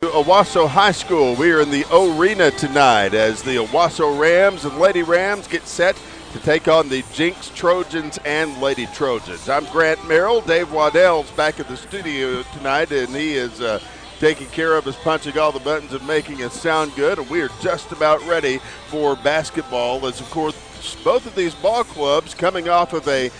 Owasso High School. We are in the arena tonight as the Owasso Rams and Lady Rams get set to take on the Jenks Trojans and Lady Trojans. I'm Grant Merrill. Dave Waddell's back at the studio tonight, and he is taking care of us, punching all the buttons and making us sound good. And we are just about ready for basketball as, of course, both of these ball clubs coming off of a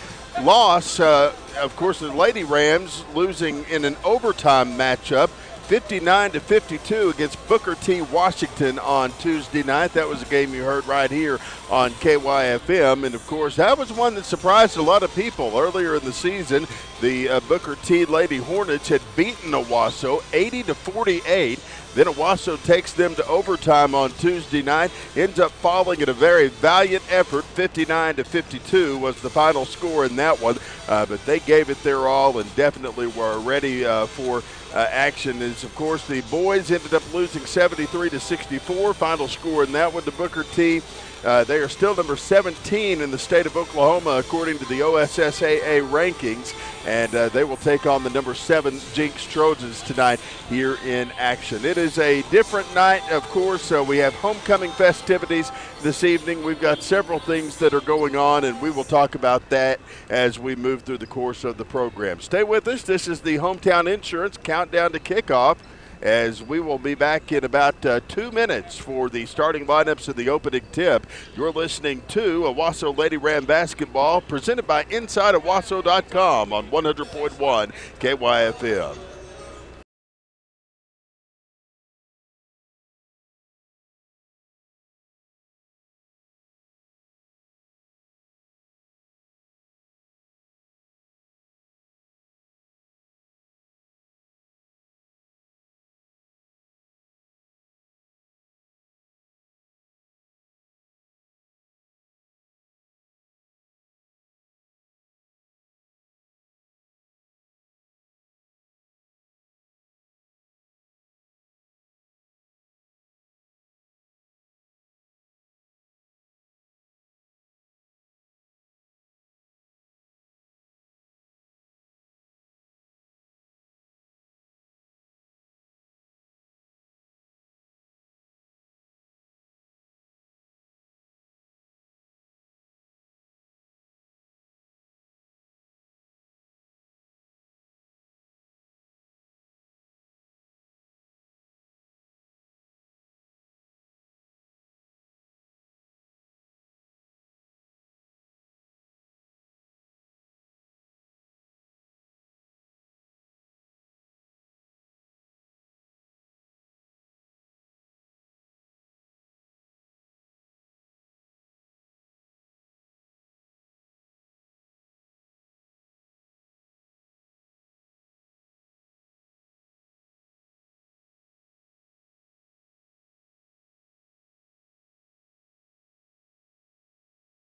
loss. Of course, the Lady Rams losing in an overtime matchup, 59-52 against Booker T. Washington on Tuesday night. That was a game you heard right here on KYFM. And, of course, that was one that surprised a lot of people. Earlier in the season, the Booker T. Lady Hornets had beaten Owasso 80-48. Then Owasso takes them to overtime on Tuesday night, ends up falling in a very valiant effort. 59-52 was the final score in that one. But they gave it their all and definitely were ready for action. As, of course, the boys ended up losing 73-64. Final score in that one to Booker T. They are still number 17 in the state of Oklahoma according to the OSSAA rankings, and they will take on the number 7 Jenks Trojans tonight here in action. It is a different night, of course. We have homecoming festivities this evening. We've got several things that are going on, and we will talk about that as we move through the course of the program. Stay with us. This is the Hometown Insurance Countdown to Kickoff, as we will be back in about 2 minutes for the starting lineups of the opening tip. You're listening to Owasso Lady Ram Basketball, presented by InsideOwasso.com on 100.1 KYFM.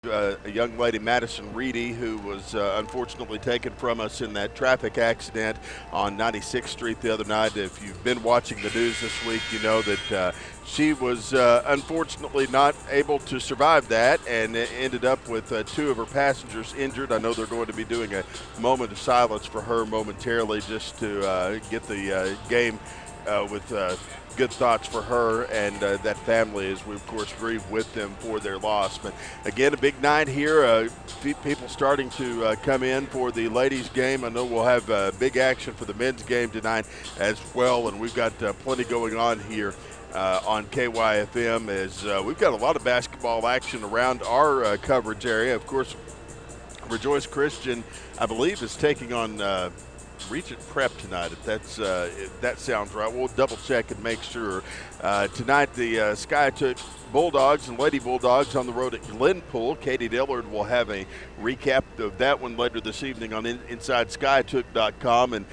A young lady, Madison Reedy, who was unfortunately taken from us in that traffic accident on 96th Street the other night. If you've been watching the news this week, you know that she was unfortunately not able to survive that and ended up with 2 of her passengers injured. I know they're going to be doing a moment of silence for her momentarily just to get the game with good thoughts for her and that family, as we, of course, grieve with them for their loss. But, again, a big night here. People starting to come in for the ladies' game. I know we'll have big action for the men's game tonight as well, and we've got plenty going on here on KYFM as we've got a lot of basketball action around our coverage area. Of course, Rejoice Christian, I believe, is taking on Regent Prep tonight, if that sounds right. We'll double check and make sure. Tonight, the Sky took Bulldogs and Lady Bulldogs on the road at Glenpool. Katie Dillard will have a recap of that one later this evening on InsideSkytook.com. And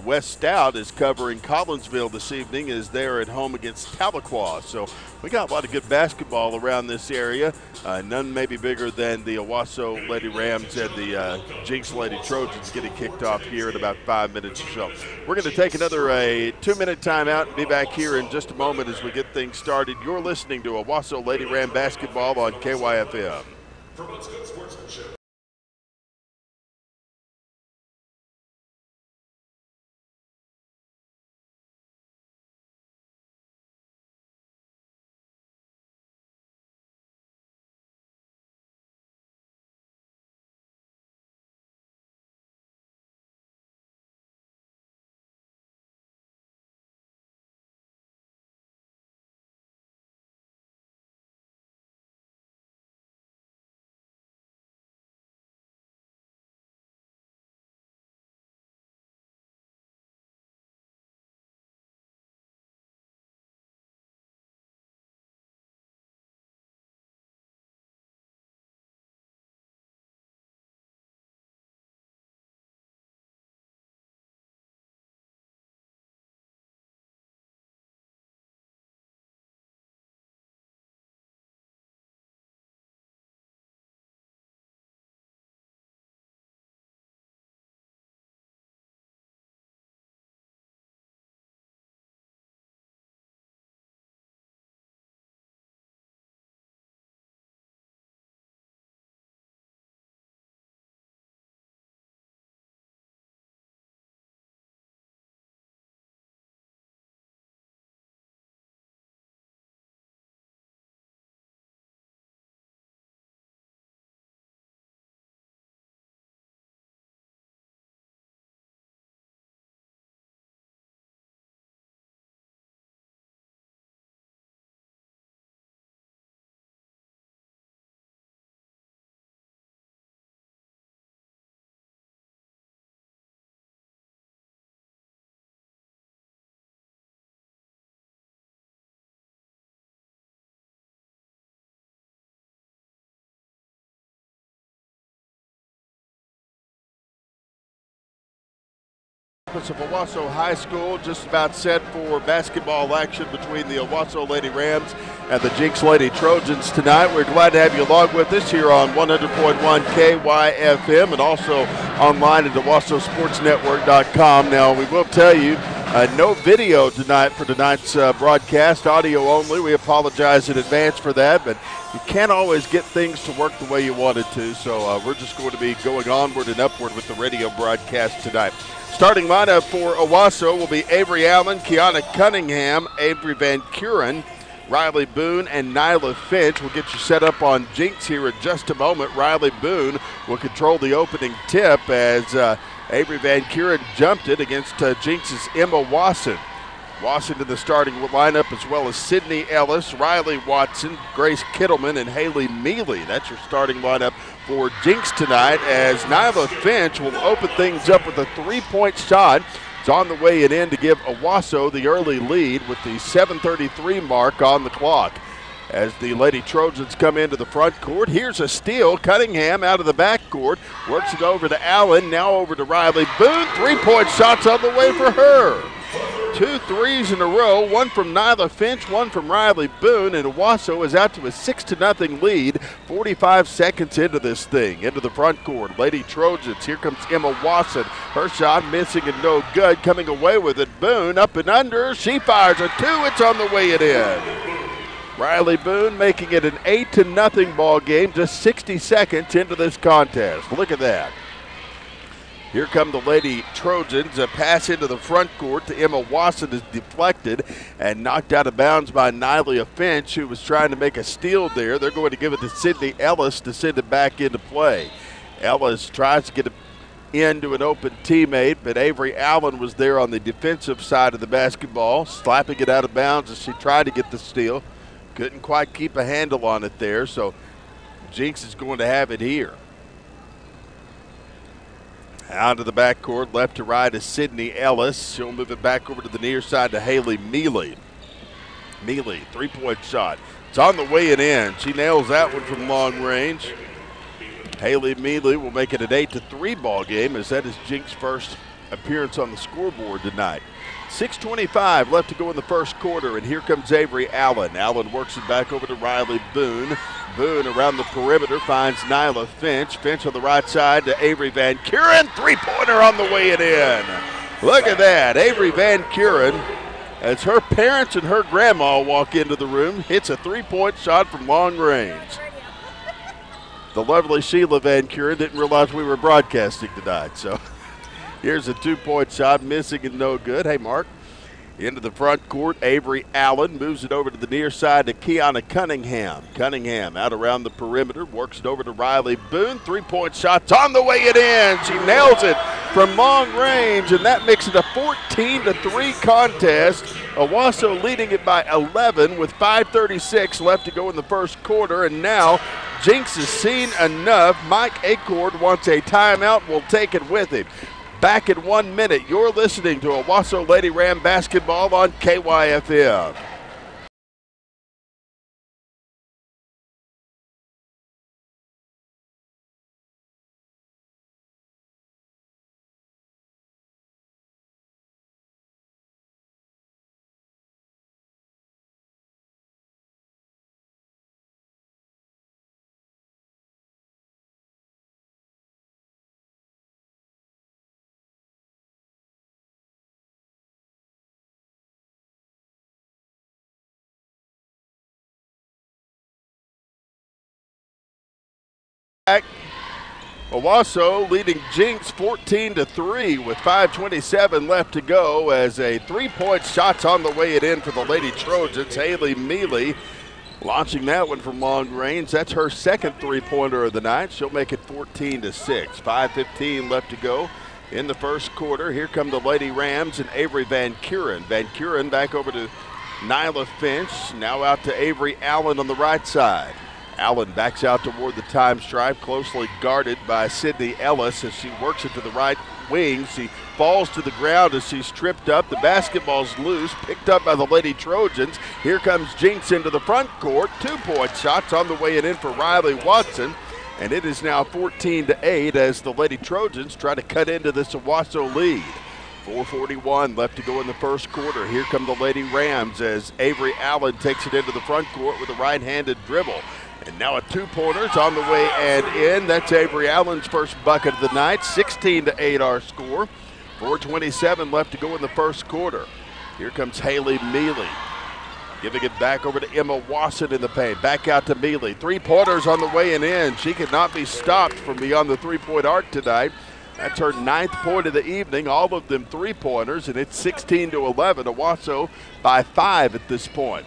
Wes Stout is covering Collinsville this evening as they're at home against Tahlequah. So we got a lot of good basketball around this area. None maybe bigger than the Owasso Lady Rams and the Jenks Lady Trojans getting kicked off here in about 5 minutes or so. We're going to take another 2-minute timeout and be back here in just a moment as we get things started. You're listening to Owasso Lady Ram Basketball on KYFM. Of Owasso High School, just about set for basketball action between the Owasso Lady Rams and the Jenks Lady Trojans tonight. We're glad to have you along with us here on 100.1 KYFM and also online at OwassoSportsNetwork.com. Now, we will tell you, no video tonight for tonight's broadcast, audio only. We apologize in advance for that, but you can't always get things to work the way you wanted to, so we're just going to be going onward and upward with the radio broadcast tonight. Starting lineup for Owasso will be Avery Allen, Kiana Cunningham, Avery Van Kuren, Riley Boone, and Nyla Finch. We'll get you set up on Jenks here in just a moment. Riley Boone will control the opening tip as Avery Van Kuren jumped it against Jenks' Emma Wasson. Wasson in the starting lineup, as well as Sydney Ellis, Riley Watson, Grace Kittleman, and Haley Mealy. That's your starting lineup for Jenks tonight, as Nyla Finch will open things up with a three-point shot. It's on the way in to give Owasso the early lead with the 7:33 mark on the clock. As the Lady Trojans come into the front court, here's a steal. Cunningham out of the back court, works it over to Allen, now over to Riley Boone. Three-point shots on the way for her. 2 threes in a row, one from Nyla Finch, one from Riley Boone, and Owasso is out to a 6-0 lead, 45 seconds into this thing. Into the front court, Lady Trojans, here comes Emma Wasson. Her shot missing and no good, coming away with it. Boone up and under, she fires a 2, it's on the way it in. Riley Boone making it an 8-0 ball game, just 60 seconds into this contest. Look at that. Here come the Lady Trojans. A pass into the front court to Emma Wasson is deflected and knocked out of bounds by Nyla Finch, who was trying to make a steal there. They're going to give it to Sydney Ellis to send it back into play. Ellis tries to get it into an open teammate, but Avery Allen was there on the defensive side of the basketball, slapping it out of bounds as she tried to get the steal. Couldn't quite keep a handle on it there, so Jenks is going to have it here. Out of the backcourt, left to right is Sydney Ellis. She'll move it back over to the near side to Haley Mealy. Mealy, three-point shot. It's on the way and in. She nails that one from long range. Haley Mealy will make it an 8-3 ball game, as that is Jenks' first appearance on the scoreboard tonight. 6:25 left to go in the first quarter, and here comes Avery Allen. Allen works it back over to Riley Boone. Boone around the perimeter finds Nyla Finch. Finch on the right side to Avery Van Kuren. Three-pointer on the way it in. Look at that. Avery Van Kuren, as her parents and her grandma walk into the room, hits a three-point shot from long range. The lovely Sheila Van Kuren didn't realize we were broadcasting tonight, so here's a two-point shot, missing and no good. Hey, Mark. Into the front court, Avery Allen moves it over to the near side to Kiana Cunningham. Cunningham out around the perimeter, works it over to Riley Boone. Three-point shot's on the way it in. She nails it from long range, and that makes it a 14-3 contest. Owasso leading it by 11 with 5:36 left to go in the first quarter, and now Jenks has seen enough. Mike Acord wants a timeout. We'll take it with him. Back in 1 minute, you're listening to Owasso Lady Ram basketball on KYFM. Owasso leading Jenks 14-3 with 5:27 left to go, as a three-point shot's on the way it in for the Lady Trojans. Haley Mealy launching that one from long range. That's her second three-pointer of the night. She'll make it 14-6. 5:15 left to go in the first quarter. Here come the Lady Rams and Avery Van Kuren. Van Kuren back over to Nyla Finch. Now out to Avery Allen on the right side. Allen backs out toward the time stripe, closely guarded by Sydney Ellis as she works it to the right wing. She falls to the ground as she's tripped up. The basketball's loose, picked up by the Lady Trojans. Here comes Jenks into the front court. Two-point shots on the way and in for Riley Watson. And it is now 14-8 as the Lady Trojans try to cut into this Owasso lead. 4:41 left to go in the first quarter. Here come the Lady Rams as Avery Allen takes it into the front court with a right-handed dribble. And now a two-pointer's on the way and in. That's Avery Allen's first bucket of the night. 16-8 our score. 4:27 left to go in the first quarter. Here comes Haley Mealy. Giving it back over to Emma Wasson in the paint. Back out to Mealy. Three-pointers on the way and in. She could not be stopped from beyond the three-point arc tonight. That's her 9th point of the evening, all of them three-pointers, and it's 16-11. Owasso by 5 at this point.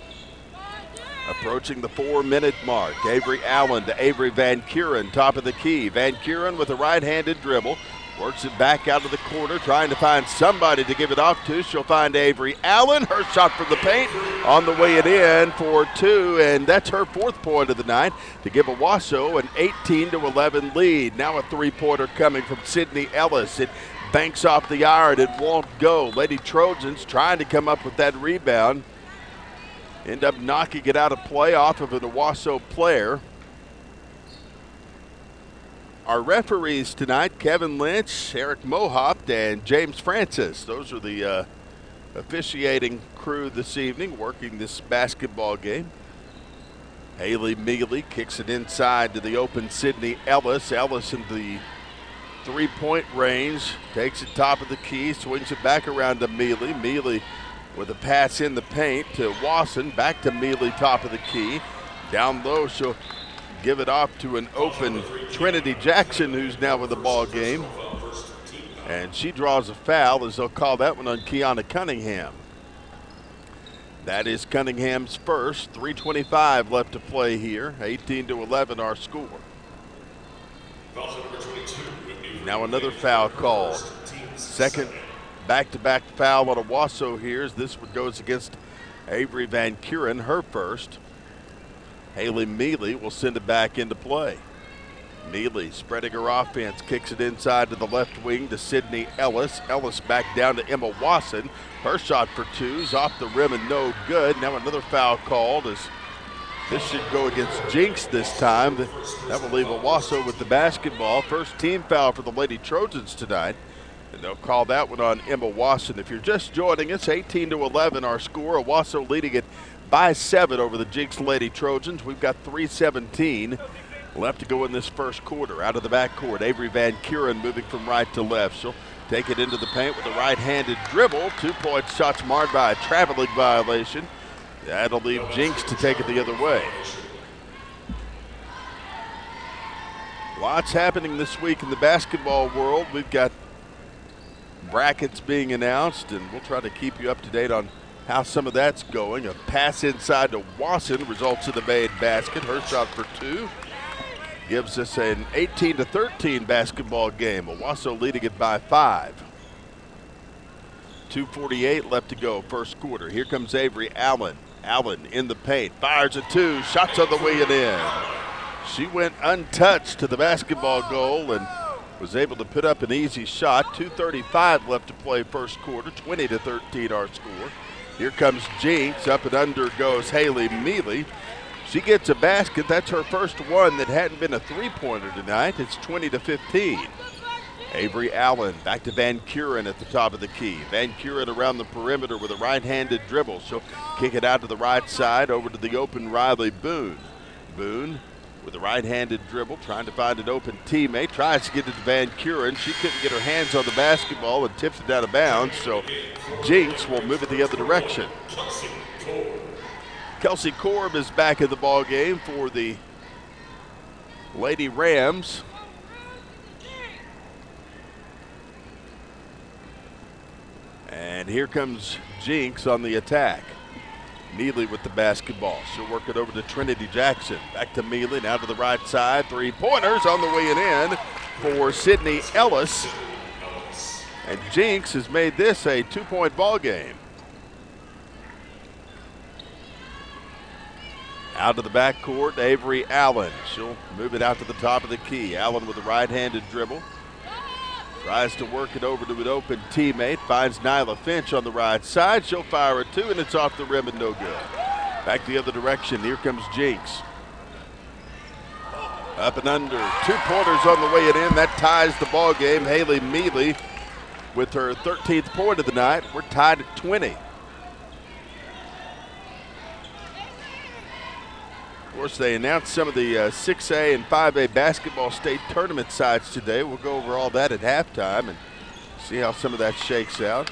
Approaching the 4-minute mark, Avery Allen to Avery Van Kuren, top of the key. Van Kuren with a right-handed dribble. Works it back out of the corner, trying to find somebody to give it off to. She'll find Avery Allen. Her shot from the paint on the way it in for 2, and that's her 4th point of the night to give Owasso an 18-11 lead. Now a three-pointer coming from Sydney Ellis. It banks off the iron. It won't go. Lady Trojans trying to come up with that rebound. End up knocking it out of play off of an Owasso player. Our referees tonight, Kevin Lynch, Eric Mohop, and James Francis. Those are the officiating crew this evening working this basketball game. Haley Mealy kicks it inside to the open Sydney Ellis. Ellis in the three-point range, takes it top of the key, swings it back around to Mealy. Mealy with a pass in the paint to Wasson, back to Mealy, top of the key. Down low, she'll give it off to an open Trinity Jackson, who's now in the ball game. And she draws a foul, as they'll call that one on Kiana Cunningham. That is Cunningham's first. 3:25 left to play here. 18-11 our score. Now another foul called. Second back-to-back foul on Owasso here, as this one goes against Avery Van Kuren, her first. Haley Mealy will send it back into play. Mealy spreading her offense, kicks it inside to the left wing to Sydney Ellis. Ellis back down to Emma Wasson. Her shot for 2 is off the rim and no good. Now another foul called, as this should go against Jenks this time. That will leave Owasso with the basketball. First team foul for the Lady Trojans tonight. And they'll call that one on Emma Wasson. If you're just joining us, 18-11 our score. Owasso leading it by 7 over the Jenks Lady Trojans. We've got 3:17 left to go in this first quarter. Out of the backcourt, Avery Van Kuren moving from right to left. She'll take it into the paint with a right-handed dribble. 2-point shots marred by a traveling violation. That'll leave Jenks to take it the other way. Lots happening this week in the basketball world. We've got brackets being announced, and we'll try to keep you up to date on how some of that's going. A pass inside to Wasson results in the made basket. Her shot for 2 gives us an 18-13 basketball game. Owasso leading it by 5. 2:48 left to go, first quarter. Here comes Avery Allen. Allen in the paint, fires a 2, shots on the way and in. She went untouched to the basketball goal and was able to put up an easy shot. 2:35 left to play first quarter, 20-13 our score. Here comes Jenks. Up and under goes Haley Mealy. She gets a basket. That's her first one that hadn't been a three-pointer tonight. It's 20-15. Avery Allen back to Van Kuren at the top of the key. Van Kuren around the perimeter with a right-handed dribble. She'll kick it out to the right side over to the open Riley Boone. Boone with a right-handed dribble, trying to find an open teammate. Tries to get it to Van Kuren. She couldn't get her hands on the basketball and tips it out of bounds, so Jenks will move it the other direction. Kelsey Korb is back in the ball game for the Lady Rams. And here comes Jenks on the attack. Mealy with the basketball. She'll work it over to Trinity Jackson. Back to Mealy, now to the right side. Three-pointers on the way and in for Sydney Ellis. And Jenks has made this a 2-point ball game. Out to the backcourt, Avery Allen. She'll move it out to the top of the key. Allen with a right-handed dribble. Tries to work it over to an open teammate. Finds Nyla Finch on the right side. She'll fire a 2, and it's off the rim and no good. Back the other direction. Here comes Jenks. Up and under. 2 pointers on the way and in. That ties the ball game. Haley Mealy with her 13th point of the night. We're tied at 20. Of course, they announced some of the 6A and 5A basketball state tournament sides today. We'll go over all that at halftime and see how some of that shakes out.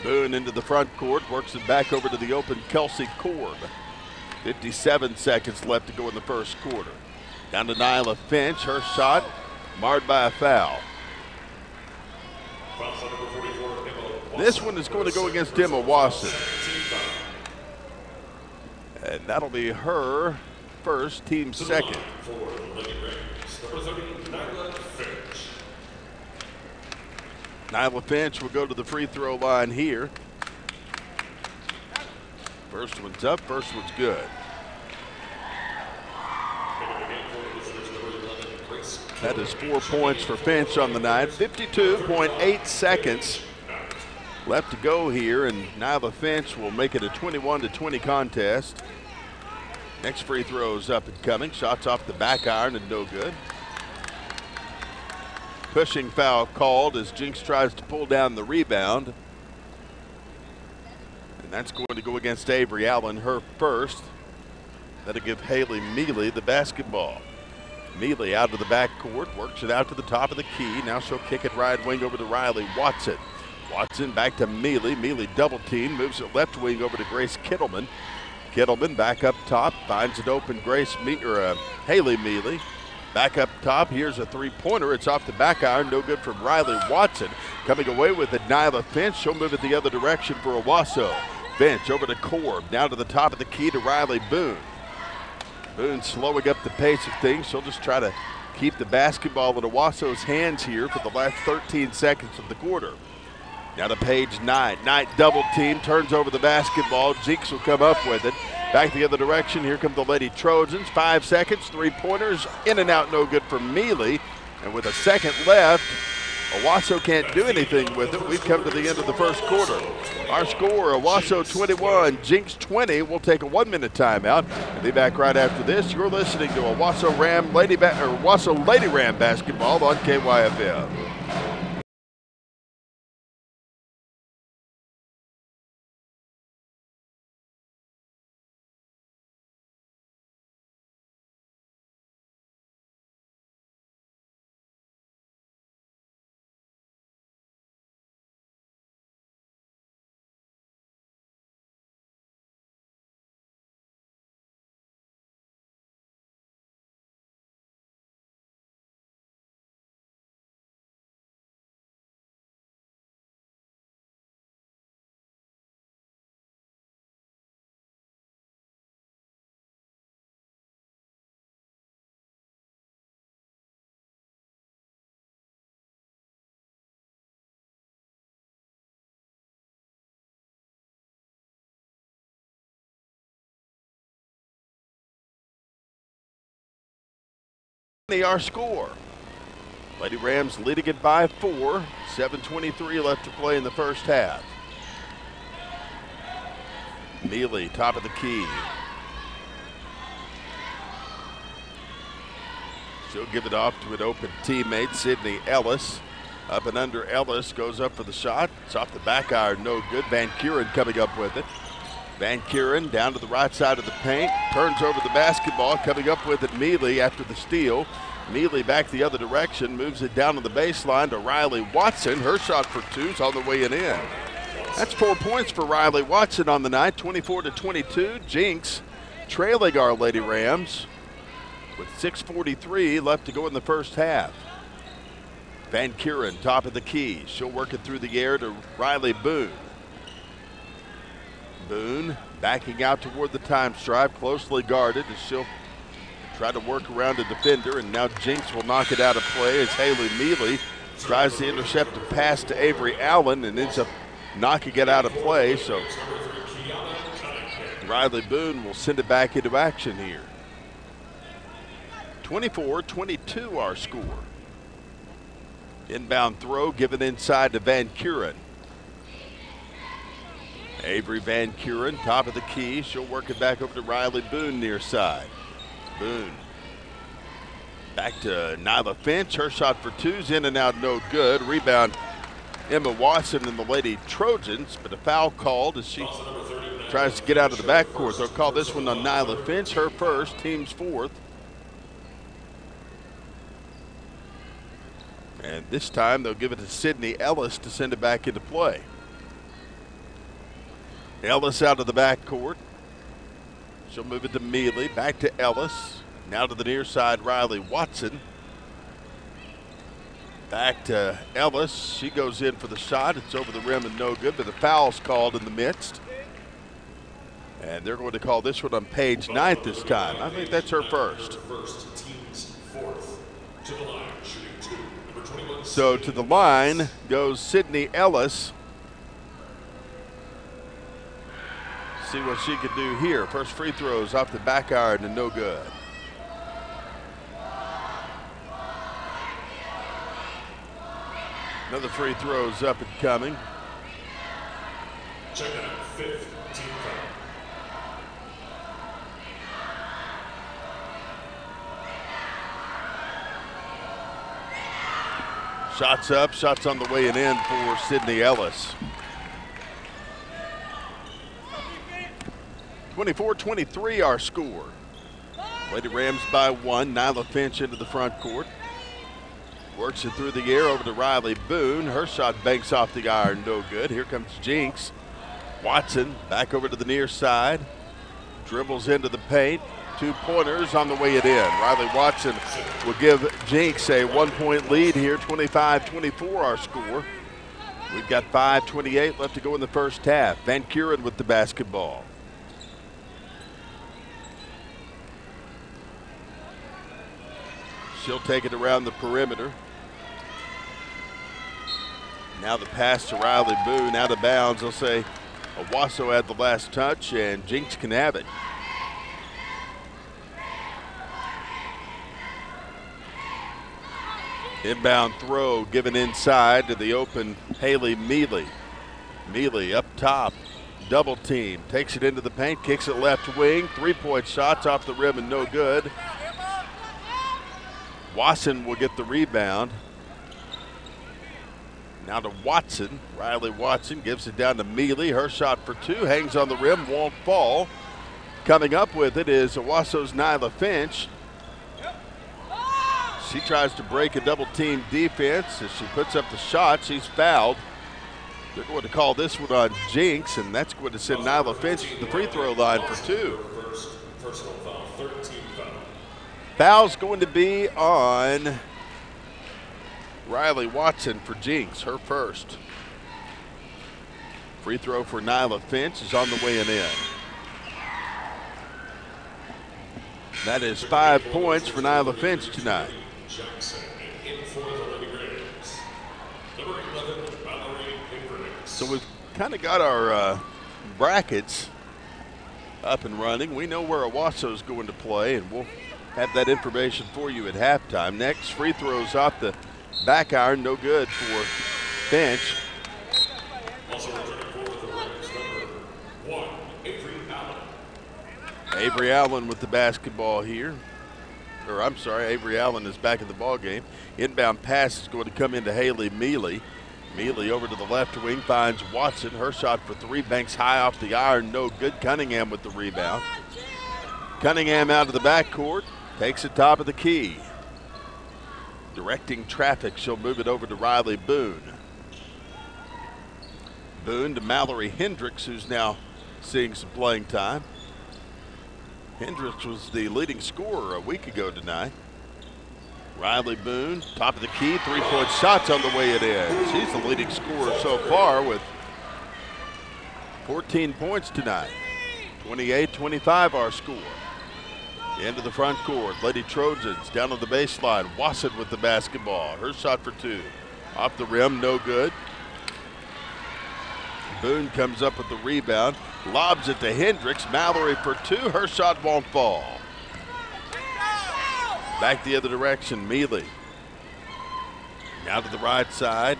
Boone into the front court, works it back over to the open Kelsey Korb. 57 seconds left to go in the first quarter. Down to Nyla Finch, her shot marred by a foul. This one is going to go against Emma Wasson. And that'll be her first, team second. Nyla Finch will go to the free throw line here. First one's up, first one's good. That is 4 points for Finch on the night. 52.8 seconds left to go here, and Nyla Finch will make it a 21-20 contest. Next free throw is up and coming. Shots off the back iron and no good. Pushing foul called as Jenks tries to pull down the rebound. And that's going to go against Avery Allen, her first. That'll give Haley Mealy the basketball. Mealy out of the backcourt, works it out to the top of the key. Now she'll kick it right wing over to Riley Watson. Watson back to Mealy. Mealy double team, moves it left wing over to Grace Kittleman. Kittleman back up top, finds it open Haley Mealy. Back up top, here's a three-pointer. It's off the back iron, no good from Riley Watson. Coming away with it, Nyla Finch. She'll move it the other direction for Owasso. Finch over to Korb, down to the top of the key to Riley Boone. Boone slowing up the pace of things. She'll just try to keep the basketball in Owasso's hands here for the last 13 seconds of the quarter. Now to page Knight. Knight double team, turns over the basketball. Jenks will come up with it. Back the other direction. Here come the Lady Trojans. 5 seconds, three-pointers. In and out, no good for Mealy. And with a second left, Owasso can't do anything with it. We've come to the end of the first quarter. Our score, Owasso 21, Jenks 20. We'll take a 1-minute timeout and be back right after this. You're listening to Owasso Lady Ram basketball on KYFM. Our score. Lady Rams leading it by 4. 7:23 left to play in the first half. Mealy, top of the key. She'll give it off to an open teammate, Sydney Ellis. Up and under Ellis, goes up for the shot. It's off the back iron, no good. Van Kuren coming up with it. Van Kuren down to the right side of the paint, turns over the basketball, coming up with it Mealy after the steal. Mealy back the other direction, moves it down to the baseline to Riley Watson. Her shot for two's on the way and in. That's 4 points for Riley Watson on the night, 24-22. Jenks trailing our Lady Rams with 6:43 left to go in the first half. Van Kuren, top of the key. She'll work it through the air to Riley Boone. Boone backing out toward the time stripe, closely guarded as she'll try to work around a defender, and now Jenks will knock it out of play as Haley Mealy tries to intercept a pass to Avery Allen and ends up knocking it out of play. So Riley Boone will send it back into action here. 24-22 our score. Inbound throw given inside to Van Kuren. Avery Van Kuren, top of the key. She'll work it back over to Riley Boone near side. Boone Back to Nyla Finch. Her shot for two's in and out, no good. Rebound, Emma Watson and the Lady Trojans, but a foul called as she tries to get out of the backcourt. They'll call this one on Nyla Finch, her first, team's fourth. And this time they'll give it to Sydney Ellis to send it back into play. Ellis out of the backcourt. She'll move it to Mealy, back to Ellis. Now to the near side, Riley Watson. Back to Ellis. She goes in for the shot. It's over the rim and no good, but the foul's called in the midst. And they're going to call this one on Paige Knight this time. I think that's her first. So to the line goes Sydney Ellis. See what she can do here. First free throws off the back iron and no good. Another free throw's up and coming. Check out fifth team foul. Shots up, shots on the way and in for Sydney Ellis. 24-23 our score. Lady Rams by one. Nyla Finch into the front court. Works it through the air over to Riley Boone. Her shot banks off the iron, no good. Here comes Jenks. Watson back over to the near side. Dribbles into the paint. 2-pointers on the way it in. Riley Watson will give Jenks a 1-point lead here, 25-24 our score. We've got 5:28 left to go in the first half. Van Kuren with the basketball. She'll take it around the perimeter. Now the pass to Riley Boone, out of bounds. They'll say Owasso had the last touch, and Jenks can have it. Inbound throw given inside to the open Haley Mealy. Mealy up top, double team, takes it into the paint, kicks it left wing. 3-point shots off the rim and no good. Watson will get the rebound. Now to Watson. Riley Watson gives it down to Mealy. Her shot for two, hangs on the rim, won't fall. Coming up with it is Owasso's Nyla Finch. She tries to break a double-team defense. As she puts up the shot, she's fouled. They're going to call this one on Jenks, and that's going to send Nyla Finch to the free throw line for two. Personal foul, 13 foul. Foul's going to be on Riley Watson for Jenks, her first. Free throw for Nyla Finch is on the way and in. That is 5 points for Nyla Finch tonight. So we've kind of got our brackets up and running. We know where Owasso is going to play, and we'll have that information for you at halftime. Next, free throws off the back iron, no good for Finch. Also returning for the Rams, number 1, Avery Allen. Avery Allen with the basketball here. Or I'm sorry, Avery Allen is back in the ball game. Inbound pass is going to come into Haley Mealy. Mealy over to the left wing, finds Watson. Her shot for three, banks high off the iron, no good. Cunningham with the rebound. Cunningham out of the backcourt, takes it top of the key. Directing traffic, she'll move it over to Riley Boone. Boone to Mallory Hendricks, who's now seeing some playing time. Hendricks was the leading scorer a week ago tonight. Riley Boone, top of the key, 3-point shots on the way it in. She's the leading scorer so far with 14 points tonight. 28-25 our score. Into the front court, Lady Trojans down on the baseline. Wasson with the basketball. Her shot for two. Off the rim, no good. Boone comes up with the rebound, lobs it to Hendricks. Mallory for two, her shot won't fall. Back the other direction, Mealy. Now to the right side.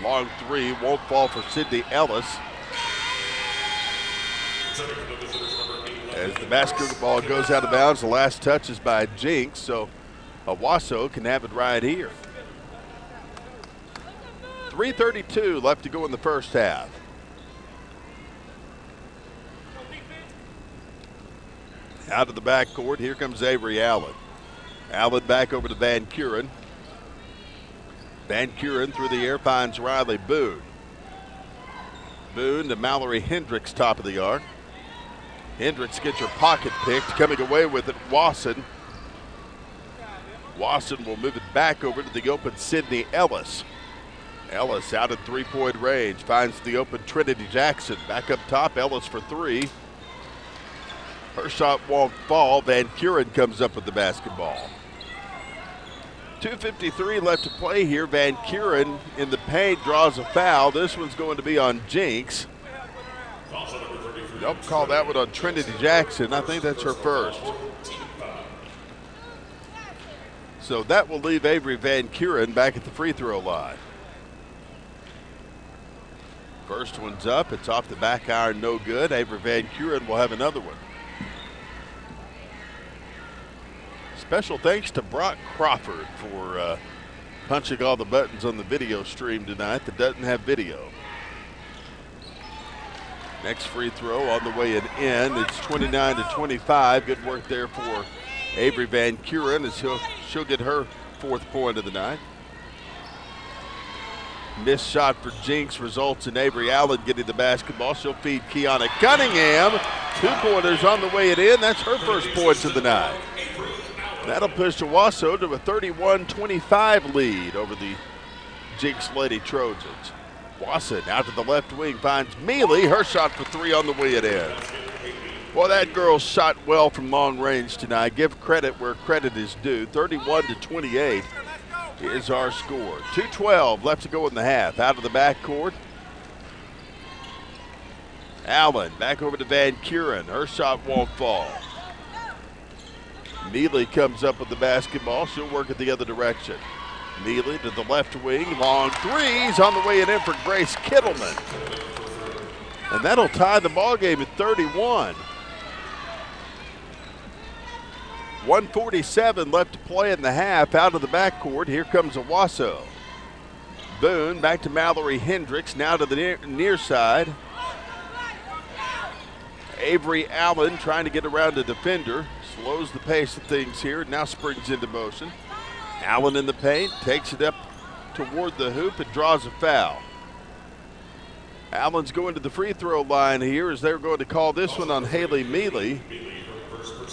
Long three, won't fall for Sydney Ellis. As the basketball goes out of bounds, the last touch is by Jenks, so Owasso can have it right here. 3:32 left to go in the first half. Out of the backcourt, here comes Avery Allen. Allen back over to Van Kuren. Van Kuren through the air finds Riley Boone. Boone to Mallory Hendricks, top of the arc. Hendricks gets her pocket picked, coming away with it, Wasson. Wasson will move it back over to the open Sydney Ellis. Ellis out at three-point range, finds the open Trinity Jackson. Back up top, Ellis for three. Her shot won't fall. Van Kuren comes up with the basketball. 2:53 left to play here. Van Kuren in the paint draws a foul. This one's going to be on Jenks. They'll call that one on Trinity Jackson. I think that's her first. So that will leave Avery Van Kuren back at the free throw line. First one's up. It's off the back iron, no good. Avery Van Kuren will have another one. Special thanks to Brock Crawford for punching all the buttons on the video stream tonight that doesn't have video. Next free throw on the way and in. It's 29-25. Good work there for Avery Van Kuren as she'll get her fourth point of the night. Missed shot for Jenks results in Avery Allen getting the basketball. She'll feed Kiana Cunningham. 2-pointers on the way and in. That's her first points of the night. That'll push Owasso to a 31-25 lead over the Jenks Lady Trojans. Wasson out to the left wing finds Mealy. Her shot for three on the way it in. Well, that girl shot well from long range tonight. Give credit where credit is due. 31-28 is our score. 2:12 left to go in the half. Out of the backcourt. Allen back over to Van Kuren. Her shot won't fall. Mealy comes up with the basketball. She'll work it the other direction. Mealy to the left wing. Long threes on the way and in for Grace Kittleman. And that'll tie the ball game at 31. 1:47 left to play in the half. Out of the backcourt, here comes Owasso. Boone back to Mallory Hendricks, now to the near side. Avery Allen trying to get around the defender. Slows the pace of things here, now springs into motion. Allen in the paint, takes it up toward the hoop and draws a foul. Allen's going to the free throw line here as they're going to call this one on Haley Mealy.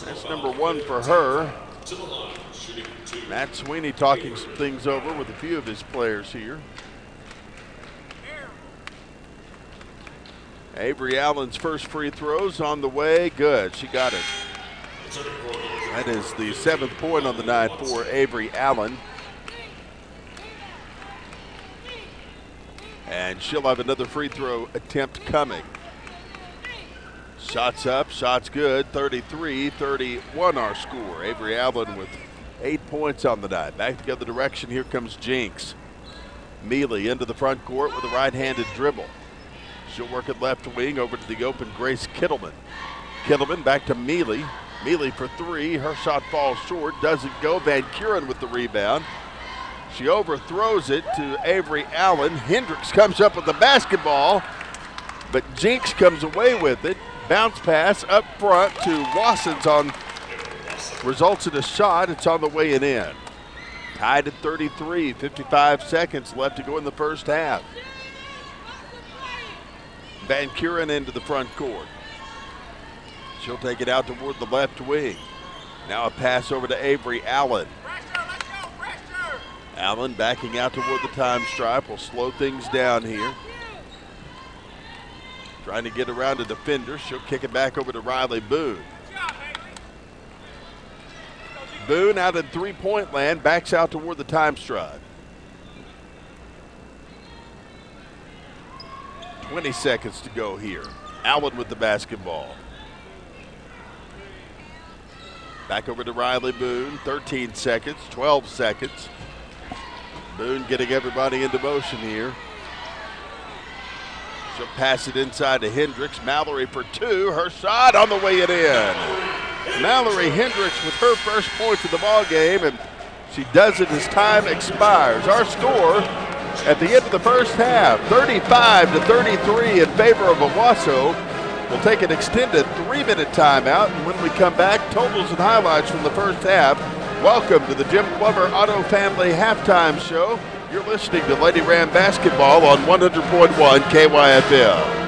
That's number one for her. Matt Sweeney talking some things over with a few of his players here. Avery Allen's first free throws on the way. Good, she got it. That is the 7th point on the night for Avery Allen. And she'll have another free throw attempt coming. Shots up, shots good, 33-31 our score. Avery Allen with 8 points on the night. Back the other direction, here comes Jenks. Mealy into the front court with a right-handed dribble. She'll work it left wing over to the open Grace Kittleman. Kittleman back to Mealy. Mealy for three, her shot falls short, doesn't go. Van Kuren with the rebound. She overthrows it to Avery Allen. Hendricks comes up with the basketball, but Jenks comes away with it. Bounce pass up front to Wasson's on, results in a shot. It's on the way and in. Tied at 33, 55 seconds left to go in the first half. Van Kuren into the front court. She'll take it out toward the left wing. Now a pass over to Avery Allen. Allen backing out toward the time stripe will slow things down here. Trying to get around a defender. She'll kick it back over to Riley Boone. Boone out in three-point land, backs out toward the time stripe. 20 seconds to go here. Allen with the basketball. Back over to Riley Boone, 13 seconds, 12 seconds. Boone getting everybody into motion here. She'll pass it inside to Hendricks. Mallory for two, her shot on the way it in. Mallory Hendricks with her first points of the ball game, and She does it as time expires. Our score at the end of the first half, 35-33 in favor of Owasso. We'll take an extended 3-minute timeout, and when we come back, totals and highlights from the first half. Welcome to the Jim Glover Auto Family Halftime Show. You're listening to Lady Ram Basketball on 100.1 KYFL.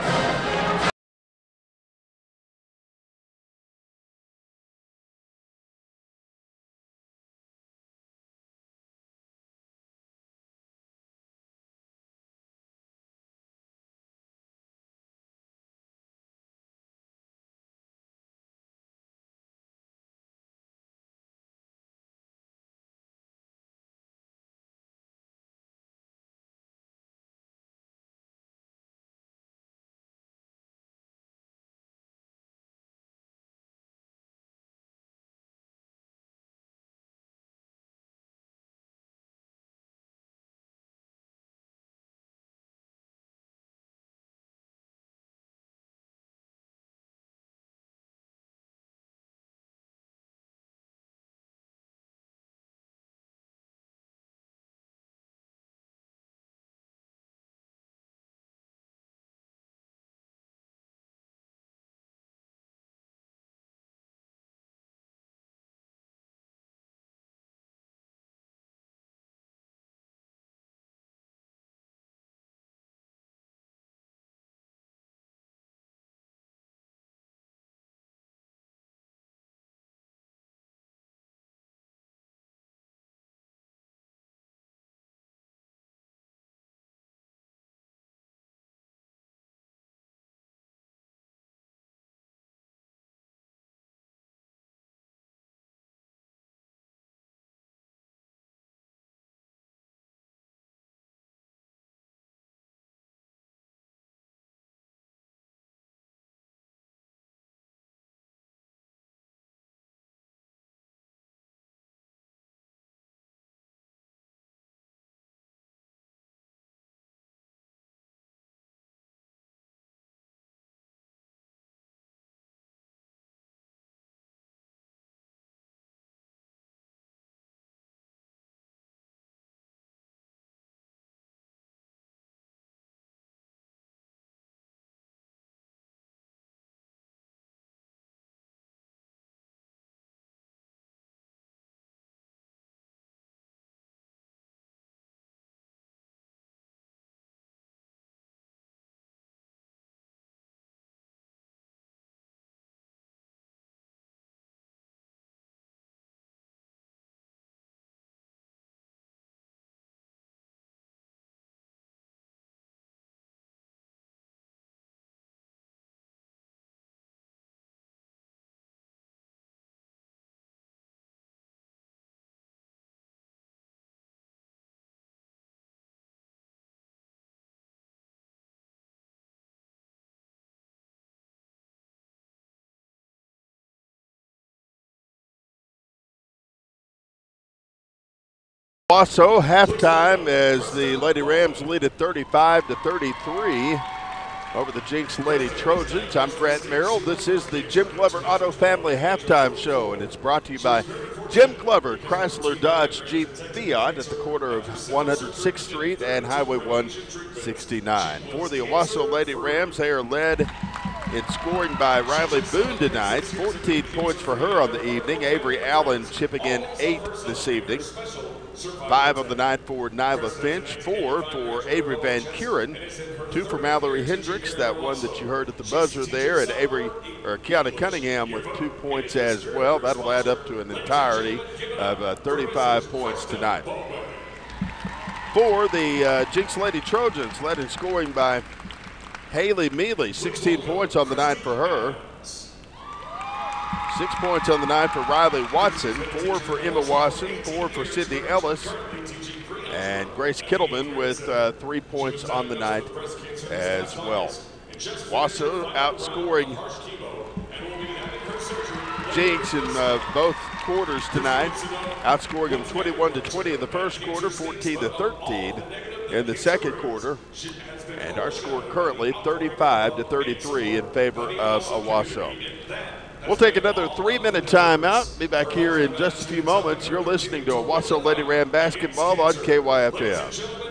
Owasso halftime as the Lady Rams lead at 35-33 over the Jenks Lady Trojans. I'm Grant Merrill. This is the Jim Glover Auto Family Halftime Show, and it's brought to you by Jim Glover Chrysler Dodge Jeep Fiat at the corner of 106th Street and Highway 169. For the Owasso Lady Rams, they are led in scoring by Riley Boone tonight. 14 points for her on the evening. Avery Allen chipping in 8 this evening. 5 on the night for Nyla Finch, 4 for Avery Van Kuren, 2 for Mallory Hendricks, that one that you heard at the buzzer there, and Kiana Cunningham with 2 points as well. That'll add up to an entirety of 35 points tonight. For the Jenks Lady Trojans, led in scoring by Haley Mealy, 16 points on the night for her. 6 points on the night for Riley Watson, 4 for Emma Watson, 4 for Sydney Ellis, and Grace Kittleman with 3 points on the night as well. Owasso outscoring Jenks in both quarters tonight, outscoring them 21-20 in the first quarter, 14-13 in the second quarter, and our score currently 35-33 in favor of Owasso. We'll take another 3-minute timeout. Be back here in just a few moments. You're listening to Owasso Lady Ram basketball on KYFM.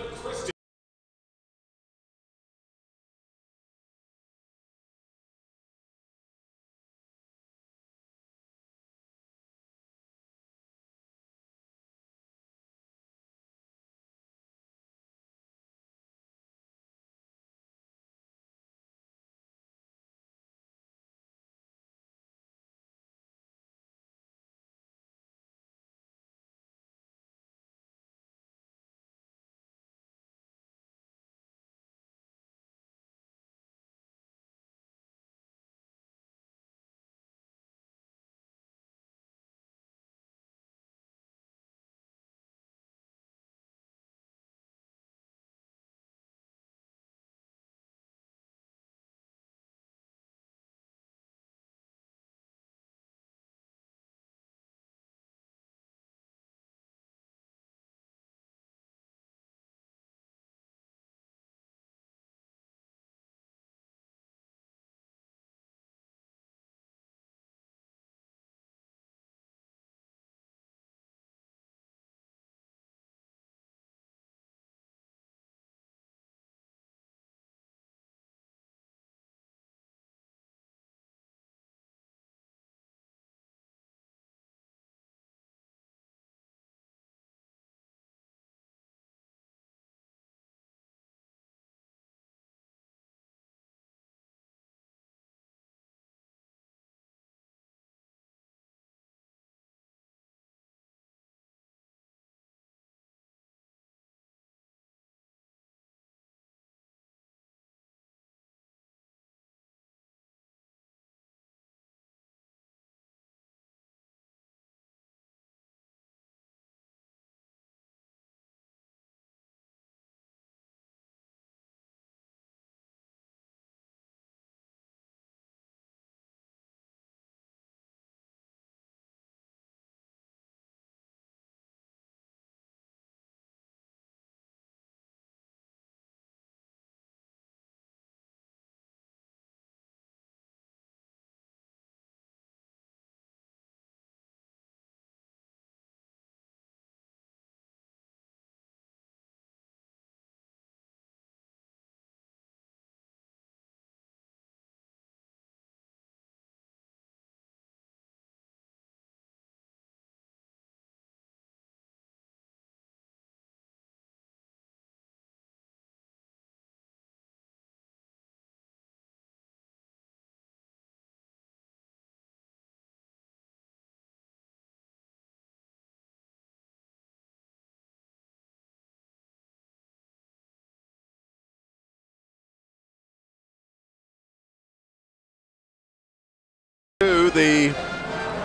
To the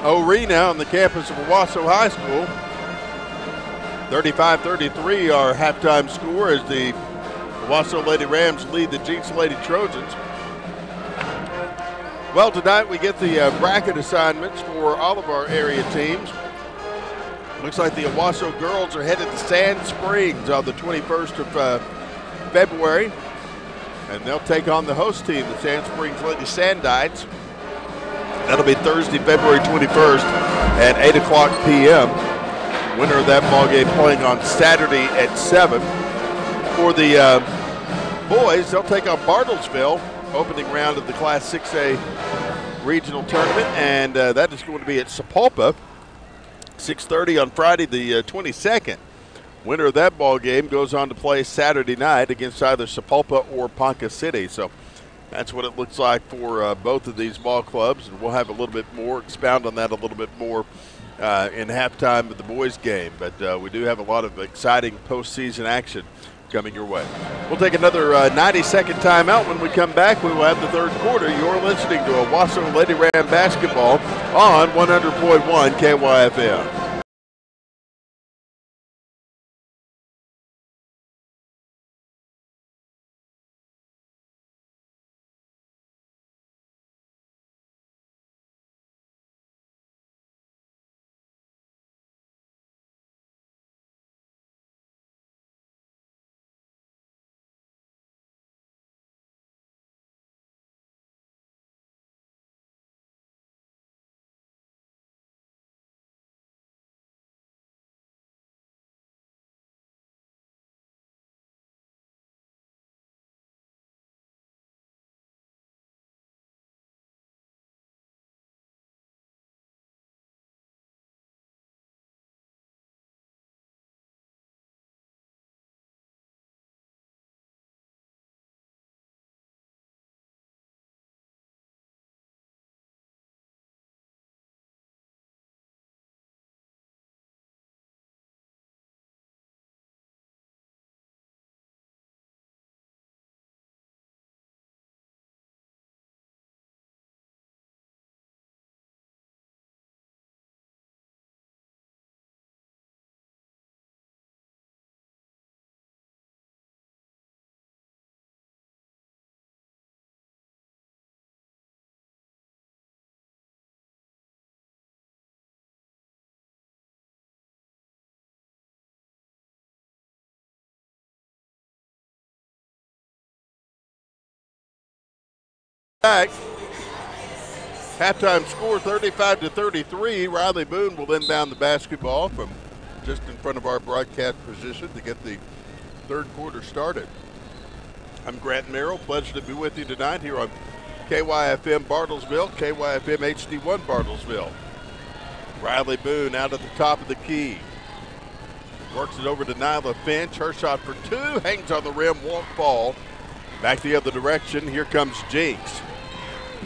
arena on the campus of Owasso High School. 35-33 our halftime score as the Owasso Lady Rams lead the Jenks Lady Trojans. Well, tonight we get the bracket assignments for all of our area teams. Looks like the Owasso girls are headed to Sand Springs on the 21st of February, and they'll take on the host team, the Sand Springs Lady Sandites. That'll be Thursday, February 21st at 8 o'clock p.m. Winner of that ball game playing on Saturday at 7. For the boys, they'll take on Bartlesville, opening round of the Class 6A regional tournament, and that is going to be at Sapulpa, 6:30 on Friday the 22nd. Winner of that ball game goes on to play Saturday night against either Sapulpa or Ponca City. So that's what it looks like for both of these ball clubs, and we'll have a little bit more, expound on that a little bit more in halftime of the boys' game. But we do have a lot of exciting postseason action coming your way. We'll take another 90-second timeout. When we come back, we will have the third quarter. You're listening to Owasso Lady Ram basketball on 100.1 KYFM. Back. Halftime score 35-33. Riley Boone will inbound the basketball from just in front of our broadcast position to get the third quarter started. I'm Grant Merrill. Pleasure to be with you tonight here on KYFM Bartlesville, KYFM HD1 Bartlesville. Riley Boone out at the top of the key. Works it over to Nyla Finch. Her shot for two. Hangs on the rim, won't fall. Back the other direction. Here comes Jenks.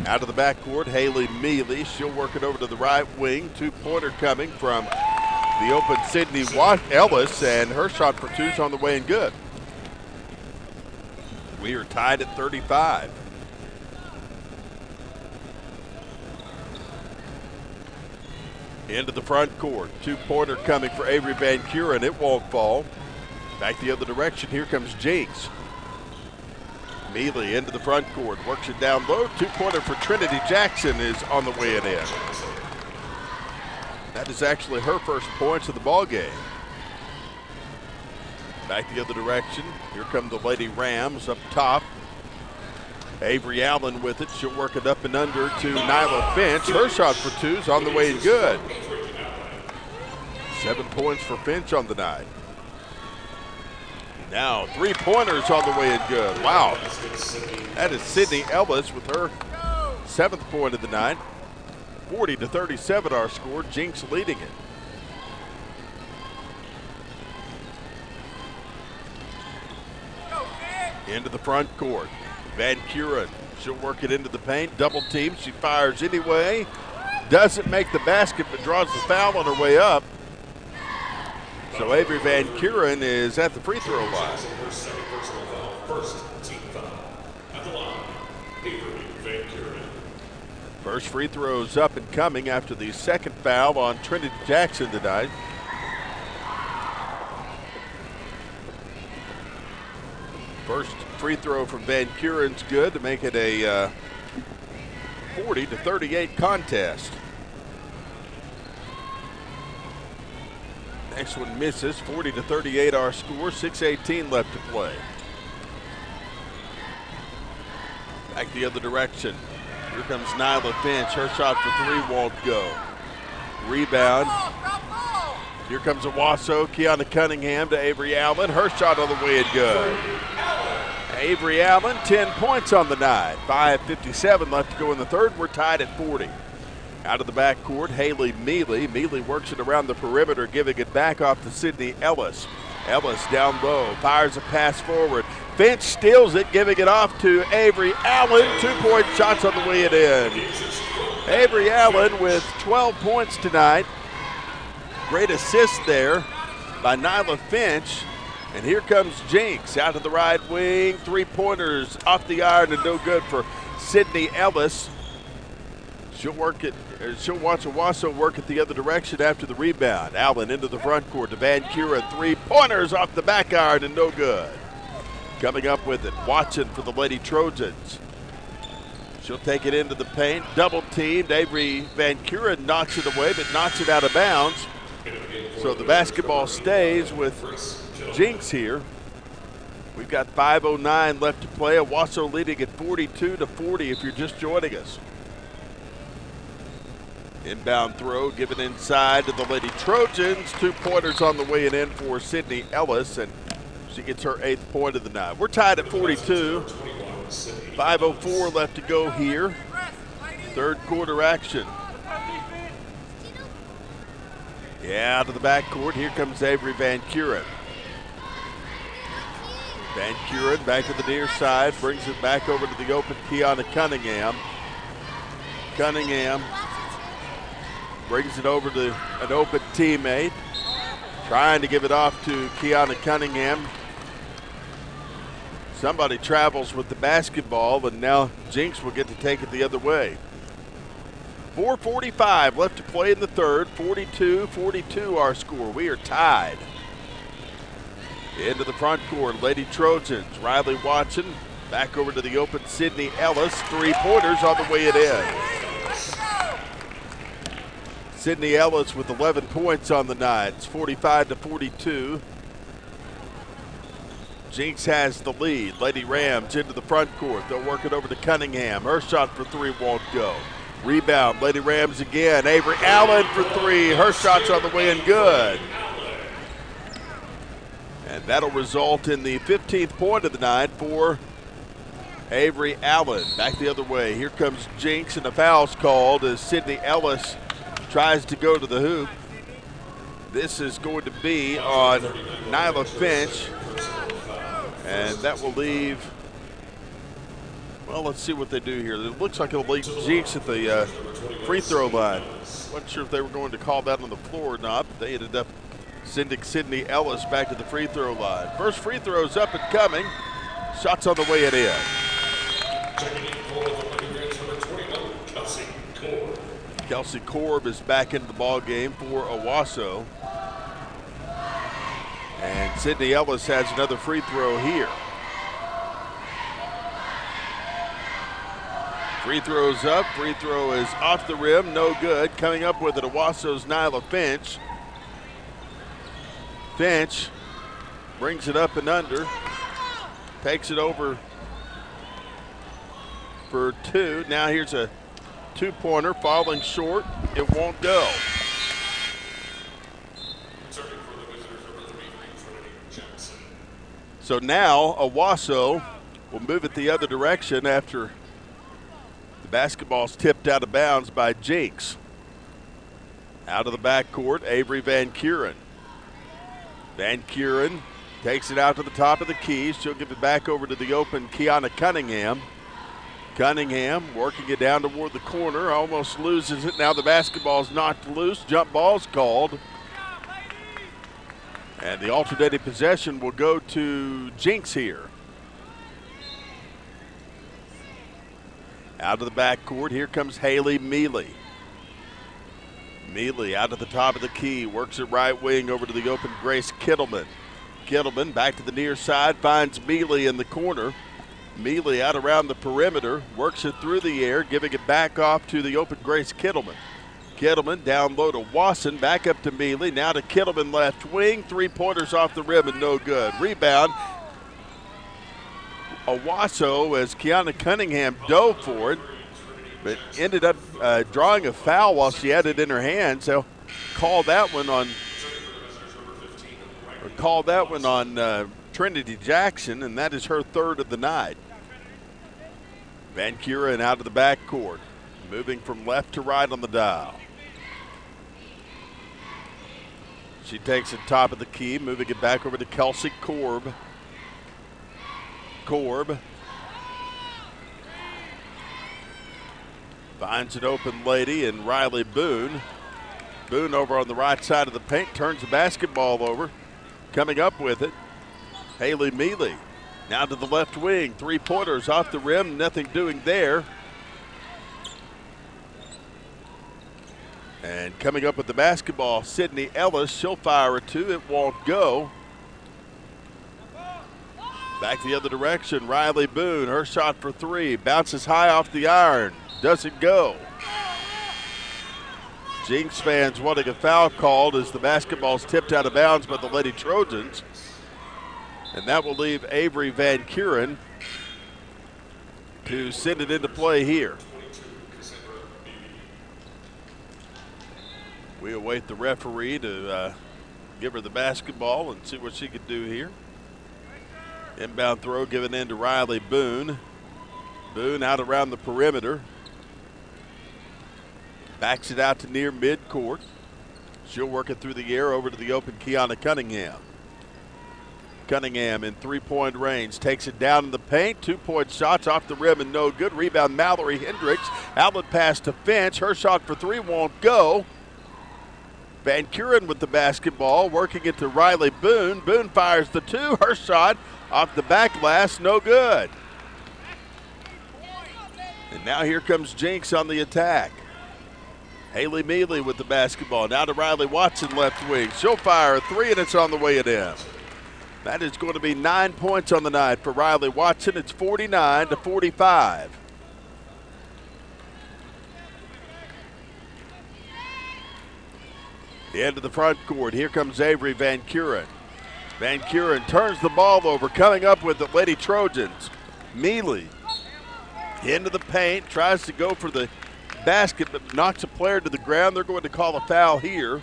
Out of the backcourt, Haley Mealy. She'll work it over to the right wing. Two-pointer coming from the open Sydney Ellis, and her shot for two's on the way and good. We are tied at 35. Into the front court. Two-pointer coming for Avery Van Kuren. It won't fall. Back the other direction. Here comes Jenks. Mealy into the front court, works it down low. Two-pointer for Trinity Jackson is on the way and in. That is actually her first points of the ball game. Back the other direction. Here come the Lady Rams up top. Avery Allen with it. She'll work it up and under to Nyla Finch. Her shot for two's on the way and good. 7 points for Finch on the night. Now, three-pointers on the way and good. Wow. That is Sydney Ellis with her 7th point of the night. 40-37 our score. Jenks leading it. Into the front court. Van Kuren. She'll work it into the paint. Double team. She fires anyway. Doesn't make the basket, but draws the foul on her way up. So Avery Van Kuren is at the free throw line. First free throw's up and coming after the second foul on Trinity Jackson tonight. First free throw from Van Kuren's good to make it a 40-38 contest. Next one misses. 40-38 our score. 6:18 left to play. Back the other direction. Here comes Nyla Finch. Her shot for three won't go. Rebound. Here comes Owasso. Kiana Cunningham to Avery Allen. Her shot on the way and good. Avery Allen, 10 points on the night. 5:57 left to go in the third. We're tied at 40. Out of the backcourt, Haley Mealy. Mealy works it around the perimeter, giving it back off to Sydney Ellis. Ellis down low, fires a pass forward. Finch steals it, giving it off to Avery Allen. 2-point shots on the way and in. Avery Allen with 12 points tonight. Great assist there by Nyla Finch. And here comes Jenks out of the right wing. 3-pointers off the iron and no good for Sydney Ellis. She'll work it. She'll watch Owasso work it the other direction after the rebound. Allen into the front court to Van Kuren. 3-pointers off the back iron and no good. Coming up with it, Watson for the Lady Trojans. She'll take it into the paint. Double teamed. Avery Van Kuren knocks it away, but knocks it out of bounds. So the basketball stays with Jenks here. We've got 5:09 left to play. Owasso leading at 42-40 if you're just joining us. Inbound throw given inside to the Lady Trojans. 2-pointers on the way and in for Sydney Ellis, and she gets her 8th point of the night. We're tied at 42. 5:04 left to go here. Third quarter action. Yeah, out of the backcourt. Here comes Avery Van Kuren. Van Kuren back to the near side. Brings it back over to the open Kiana Cunningham. Cunningham brings it over to an open teammate. Trying to give it off to Kiana Cunningham. Somebody travels with the basketball, and now Jenks will get to take it the other way. 4:45 left to play in the third. 42-42 our score. We are tied. Into the front court, Lady Trojans. Riley Watson back over to the open Sydney Ellis. 3-pointers on the way it in. Sydney Ellis with 11 points on the night. It's 45-42. Jenks has the lead. Lady Rams into the front court. They'll work it over to Cunningham. Her shot for three won't go. Rebound, Lady Rams again. Avery Allen for three. Her shot's on the way and good. And that'll result in the 15th point of the night for Avery Allen. Back the other way. Here comes Jenks, and a foul's called as Sydney Ellis tries to go to the hoop. This is going to be on Nyla Finch, and that will leave, well, let's see what they do here. It looks like it'll leave Jenks at the free throw line. Wasn't sure if they were going to call that on the floor or not, but they ended up sending Sydney Ellis back to the free throw line. First free throw's up and coming. Shots on the way and in. Kelsey Korb is back into the ball game for Owasso. And Sydney Ellis has another free throw here. Free throw's up. Free throw is off the rim. No good. Coming up with it, Owasso's Nyla Finch. Finch brings it up and under. Takes it over for two. Now here's a two-pointer falling short. It won't go. So now Owasso will move it the other direction after the basketball's tipped out of bounds by Jenks. Out of the backcourt, Avery Van Kuren. Van Kuren takes it out to the top of the key. She'll give it back over to the open Kiana Cunningham. Cunningham working it down toward the corner, almost loses it. Now the basketball's knocked loose. Jump ball's called. And the alternating possession will go to Jenks here. Out of the backcourt, here comes Haley Mealy. Mealy out at the top of the key, works it right wing over to the open Grace Kittleman. Kittleman back to the near side, finds Mealy in the corner. Mealy out around the perimeter, works it through the air, giving it back off to the open Grace Kittleman. Kittleman down low to Wasson, back up to Mealy, now to Kittleman left wing, three-pointers off the rim and no good. Rebound, Owasso as Kiana Cunningham dove for it, but ended up drawing a foul while she had it in her hand, so called that one on Trinity Jackson, and that is her third of the night. Van Kuren out of the backcourt, moving from left to right on the dial. She takes it top of the key, moving it back over to Kelsey Korb. Korb finds an open lady in Riley Boone. Boone over on the right side of the paint, turns the basketball over. Coming up with it, Haley Mealy. Now to the left wing, three-pointers off the rim, nothing doing there. And coming up with the basketball, Sydney Ellis. She'll fire a two. It won't go. Back the other direction, Riley Boone. Her shot for three. Bounces high off the iron. Doesn't go. Jenks fans wanting a foul called as the basketball's tipped out of bounds by the Lady Trojans. And that will leave Avery Van Kuren to send it into play here. We await the referee to give her the basketball and see what she could do here. Inbound throw given in to Riley Boone. Boone out around the perimeter. Backs it out to near midcourt. She'll work it through the air over to the open Kiana Cunningham. Cunningham in three-point range. Takes it down in the paint. Two-point shots off the rim and no good. Rebound Mallory Hendricks. Outlet pass to Finch. Her shot for three won't go. Van Kuren with the basketball, working it to Riley Boone. Boone fires the two. Her shot off the back glass, no good. And now here comes Jenks on the attack. Haley Mealy with the basketball. Now to Riley Watson left wing. She'll fire a three, and it's on the way it in. That is going to be 9 points on the night for Riley Watson. It's 49-45. The end of the front court. Here comes Avery Van Kuren. Van Kuren turns the ball over, coming up with the Lady Trojans. Mealy into the paint, tries to go for the basket, but knocks a player to the ground. They're going to call a foul here,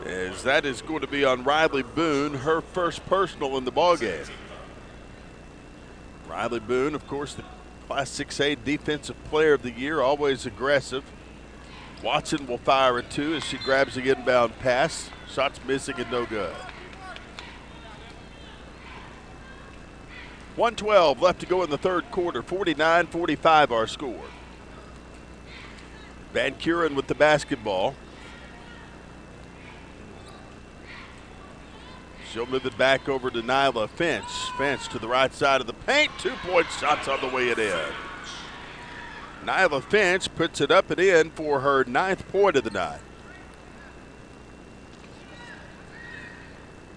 as that is going to be on Riley Boone, her first personal in the ballgame. Riley Boone, of course, the Class 6A Defensive Player of the Year, always aggressive. Watson will fire a two as she grabs the inbound pass. Shots missing and no good. 1:12 left to go in the third quarter. 49-45 our score. Van Kuren with the basketball. She'll move it back over to Nyla Finch. Finch to the right side of the paint. 2-point shots on the way it in. Nyla Finch puts it up and in for her 9th point of the night.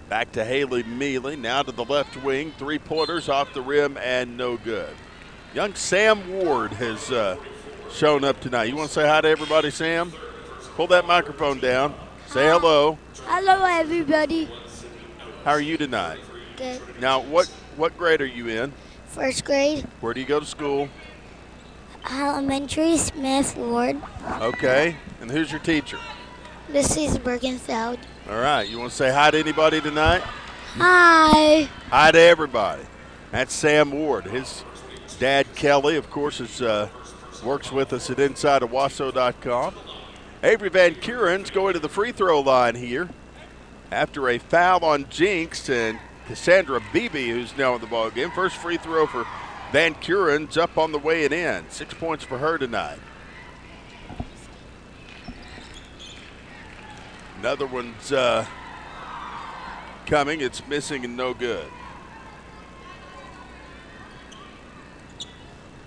Back to Haley Mealy, now to the left wing. 3-pointers off the rim and no good. Young Sam Ward has shown up tonight. You want to say hi to everybody, Sam? Pull that microphone down. Say hello. Hello, everybody. How are you tonight? Good. Now, what grade are you in? First grade, Where do you go to school? elementary, Smith Ward. Okay. And who's your teacher? Mrs. Bergenfeld. All right. You want to say hi to anybody tonight? Hi. Hi to everybody. That's Sam Ward. His dad, Kelly, of course, works with us at InsideOwasso.com. Avery Van Kuren's going to the free throw line here after a foul on Jenks and Cassandra Beebe, who's now in the ballgame. First free throw for Van Kuren's up on the way and in. 6 points for her tonight. Another one's coming. It's missing and no good.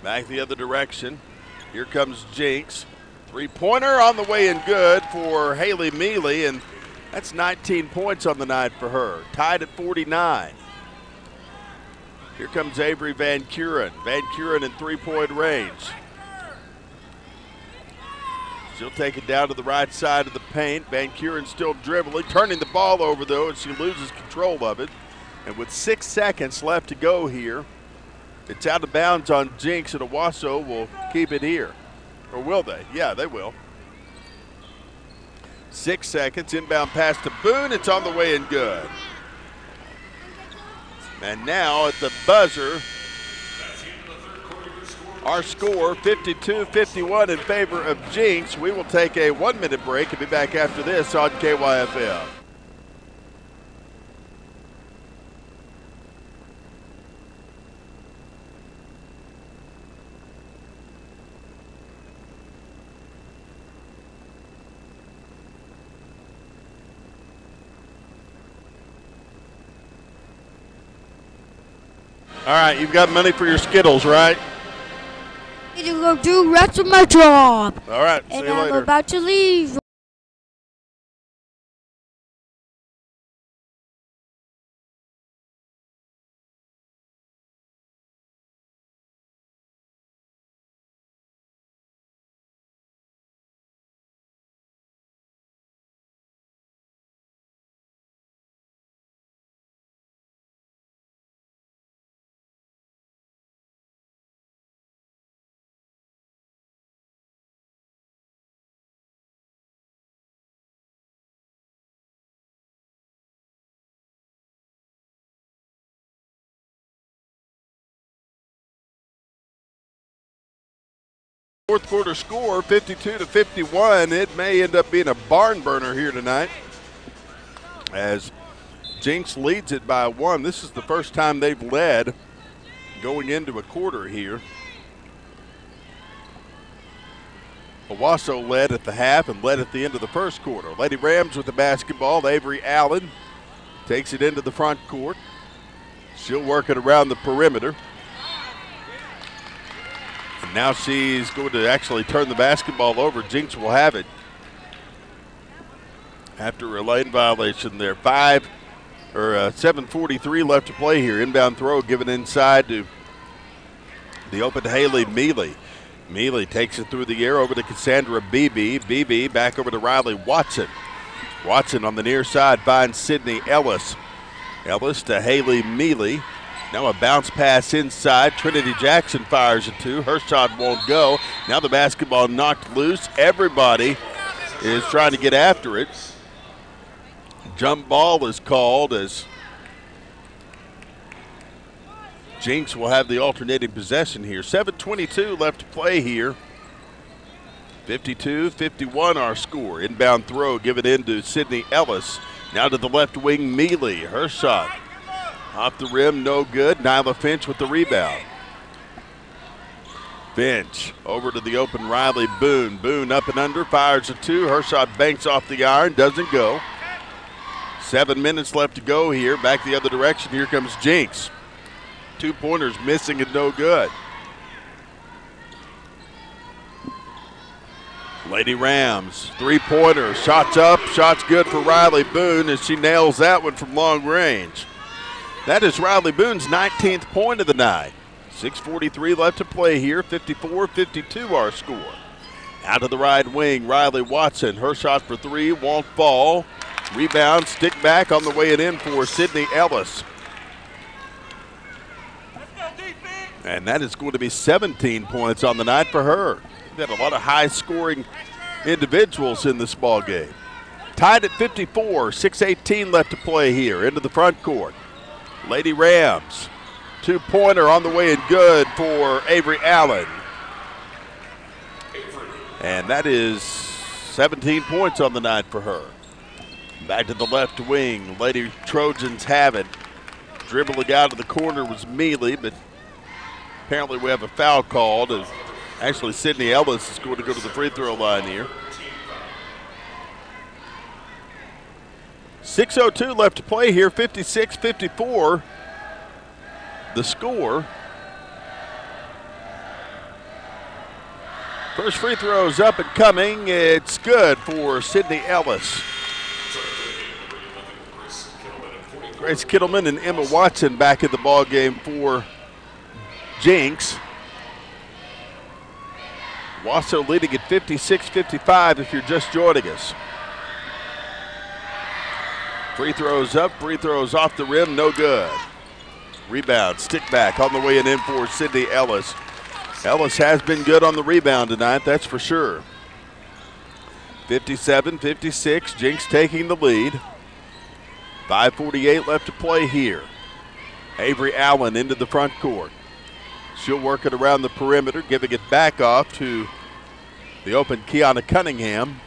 Back the other direction. Here comes Jenks. 3-pointer on the way and good for Haley Mealy, and that's 19 points on the night for her. Tied at 49. Here comes Avery Van Kuren. Van Kuren in 3-point range. She'll take it down to the right side of the paint. Van Kuren still dribbling, turning the ball over though, and she loses control of it. And with 6 seconds left to go here, it's out of bounds on Jenks, and Owasso will keep it here. Or will they? Yeah, they will. 6 seconds, inbound pass to Boone. It's on the way and good. And now at the buzzer, our score 52-51 in favor of Jenks. We will take a 1-minute break and be back after this on KYFM. All right, you've got money for your Skittles, right? I need to go do the rest of my job. All right, see And you I'm later. about to leave. Fourth quarter score, 52-51. It may end up being a barn burner here tonight as Jenks leads it by 1. This is the first time they've led going into a quarter here. Owasso led at the half and led at the end of the first quarter. Lady Rams with the basketball. Avery Allen takes it into the front court. She'll work it around the perimeter. And now she's going to actually turn the basketball over. Jenks will have it after a lane violation there. 7:43 left to play here. Inbound throw given inside to the open Haley Mealy. Mealy takes it through the air over to Cassandra Beebe. Beebe back over to Riley Watson. Watson on the near side finds Sydney Ellis. Ellis to Haley Mealy. Now a bounce pass inside. Trinity Jackson fires it two. Her shot won't go. Now the basketball knocked loose. Everybody is trying to get after it. Jump ball is called as Jenks will have the alternating possession here. 7:22 left to play here. 52-51 our score. Inbound throw given in to Sydney Ellis. Now to the left wing, Mealy. Her shot off the rim, no good. Nyla Finch with the rebound. Finch over to the open Riley Boone. Boone up and under, fires a two. Her shot banks off the iron, doesn't go. 7 minutes left to go here. Back the other direction. Here comes Jenks. 2-pointers missing and no good. Lady Rams, 3-pointer, shots up, shots good for Riley Boone as she nails that one from long range. That is Riley Boone's 19th point of the night. 6:43 left to play here, 54-52 our score. Out of the right wing, Riley Watson, her shot for three, won't fall. Rebound, stick back on the way in for Sydney Ellis. And that is going to be 17 points on the night for her. We've had a lot of high-scoring individuals in this ball game. Tied at 54, 6:18 left to play here. Into the front court. Lady Rams, 2-pointer on the way and good for Avery Allen. And that is 17 points on the night for her. Back to the left wing. Lady Trojans have it. Dribbling out of the corner was Mealy, but apparently we have a foul called. As actually, Sydney Ellis is going to go to the free throw line here. 6:02 left to play here, 56-54 the score. First free throw is up and coming. It's good for Sydney Ellis. Grace Kittleman and Emma Watson back in the ball game for Jenks. Owasso leading at 56-55 if you're just joining us. Free throws up, free throws off the rim, no good. Rebound, stick back on the way and in for Sydney Ellis. Ellis has been good on the rebound tonight, that's for sure. 57-56, Jenks taking the lead. 5:48 left to play here. Avery Allen into the front court. She'll work it around the perimeter, giving it back off to the open Kiana Cunningham.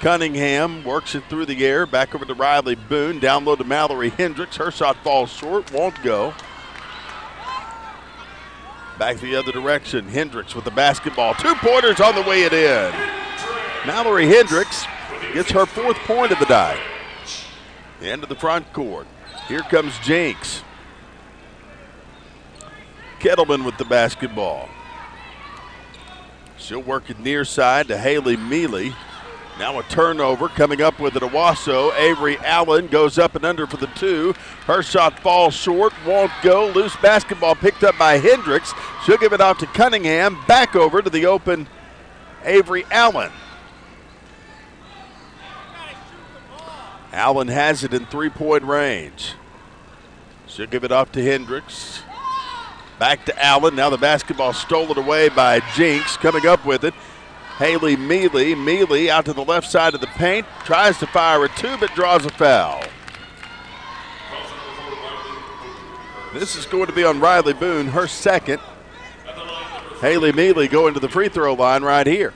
Cunningham works it through the air, back over to Riley Boone, down low to Mallory Hendricks. Her shot falls short, won't go. Back the other direction, Hendricks with the basketball. 2-pointers on the way it in. Mallory Hendricks gets her 4th point of the night. Into the front court. Here comes Jenks. Kettleman with the basketball. She'll work it near side to Haley Mealy. Now a turnover coming up with it. Owasso. Avery Allen goes up and under for the 2. Her shot falls short, won't go. Loose basketball picked up by Hendricks. She'll give it out to Cunningham. Back over to the open Avery Allen. Allen has it in 3-point range. She'll give it off to Hendricks. Back to Allen. Now the basketball stolen away by Jenks. Coming up with it, Haley Mealy. Mealy out to the left side of the paint. Tries to fire a 2, but draws a foul. This is going to be on Riley Boone, her 2nd. Haley Mealy going to the free throw line right here.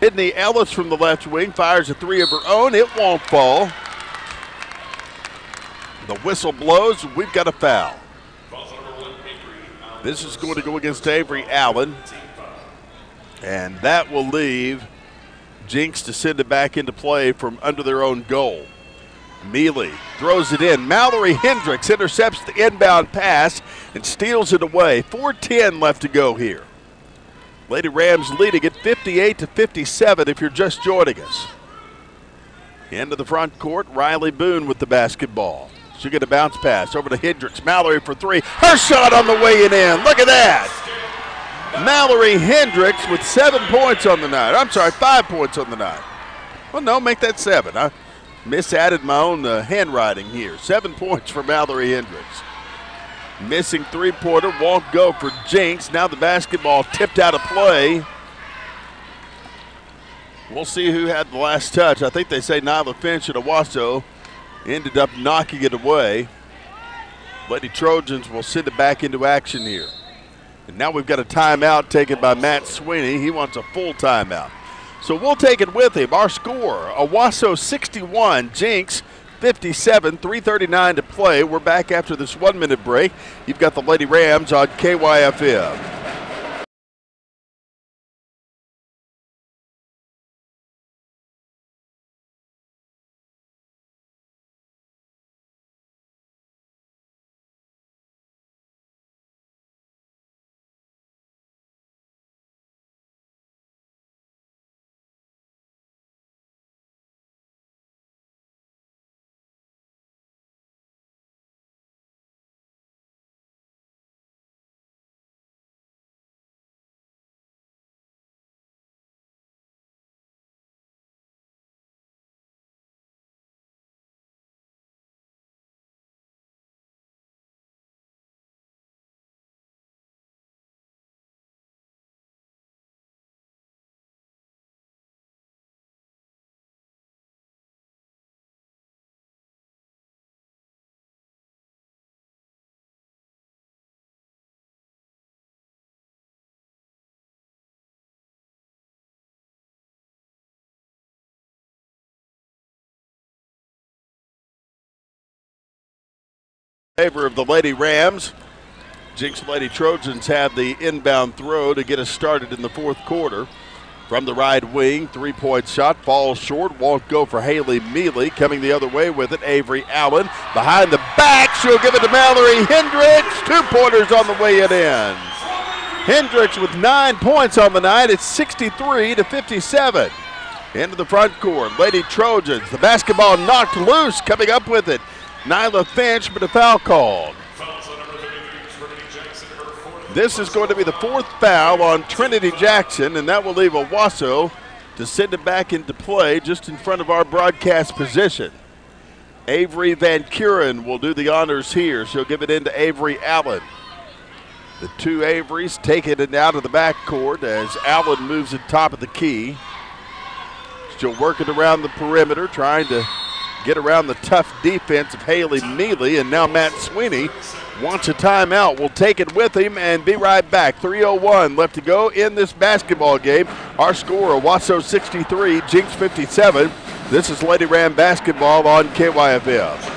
Sydney Ellis from the left wing fires a 3 of her own. It won't fall. The whistle blows. We've got a foul. This is going to go against Avery Allen. And that will leave Jenks to send it back into play from under their own goal. Mealy throws it in. Mallory Hendricks intercepts the inbound pass and steals it away. 4:10 left to go here. Lady Rams leading it 58-57 if you're just joining us. Into the front court, Riley Boone with the basketball. She'll get a bounce pass over to Hendricks. Mallory for 3. Her shot on the way and in. Look at that. Mallory Hendricks with 7 points on the night. I'm sorry, 5 points on the night. Well, no, make that 7. I misadded my own handwriting here. 7 points for Mallory Hendricks. Missing three-pointer won't go for Jenks. Now the basketball tipped out of play. We'll see who had the last touch. I think they say Nyla Finch at Owasso ended up knocking it away. Lady Trojans will send it back into action here. And now we've got a timeout taken by Matt Sweeney. He wants a full timeout. So we'll take it with him. Our score, Owasso 61, Jenks 57, 3:39 to play. We're back after this 1-minute break. You've got the Lady Rams on KYFM. Favor of the Lady Rams. Jenks Lady Trojans have the inbound throw to get us started in the fourth quarter. From the right wing, three-point shot falls short. Won't go for Haley Mealy. Coming the other way with it, Avery Allen. Behind the back, she'll give it to Mallory Hendricks. 2-pointers on the way it ends. Hendricks with 9 points on the night. It's 63-57. Into the front court, Lady Trojans. The basketball knocked loose. Coming up with it, Nyla Finch, but a foul called. This is going to be the fourth foul on Trinity Jackson, and that will leave Owasso to send it back into play just in front of our broadcast position. Avery Van Kuren will do the honors here. She'll give it into Avery Allen. The two Averys taking it out of the backcourt as Allen moves it top of the key. She'll work it around the perimeter, trying to get around the tough defense of Haley Mealy, and now Matt Sweeney wants a timeout. We'll take it with him and be right back. 3:01 left to go in this basketball game. Our score, Owasso 63, Jenks 57. This is Lady Ram basketball on KYFM.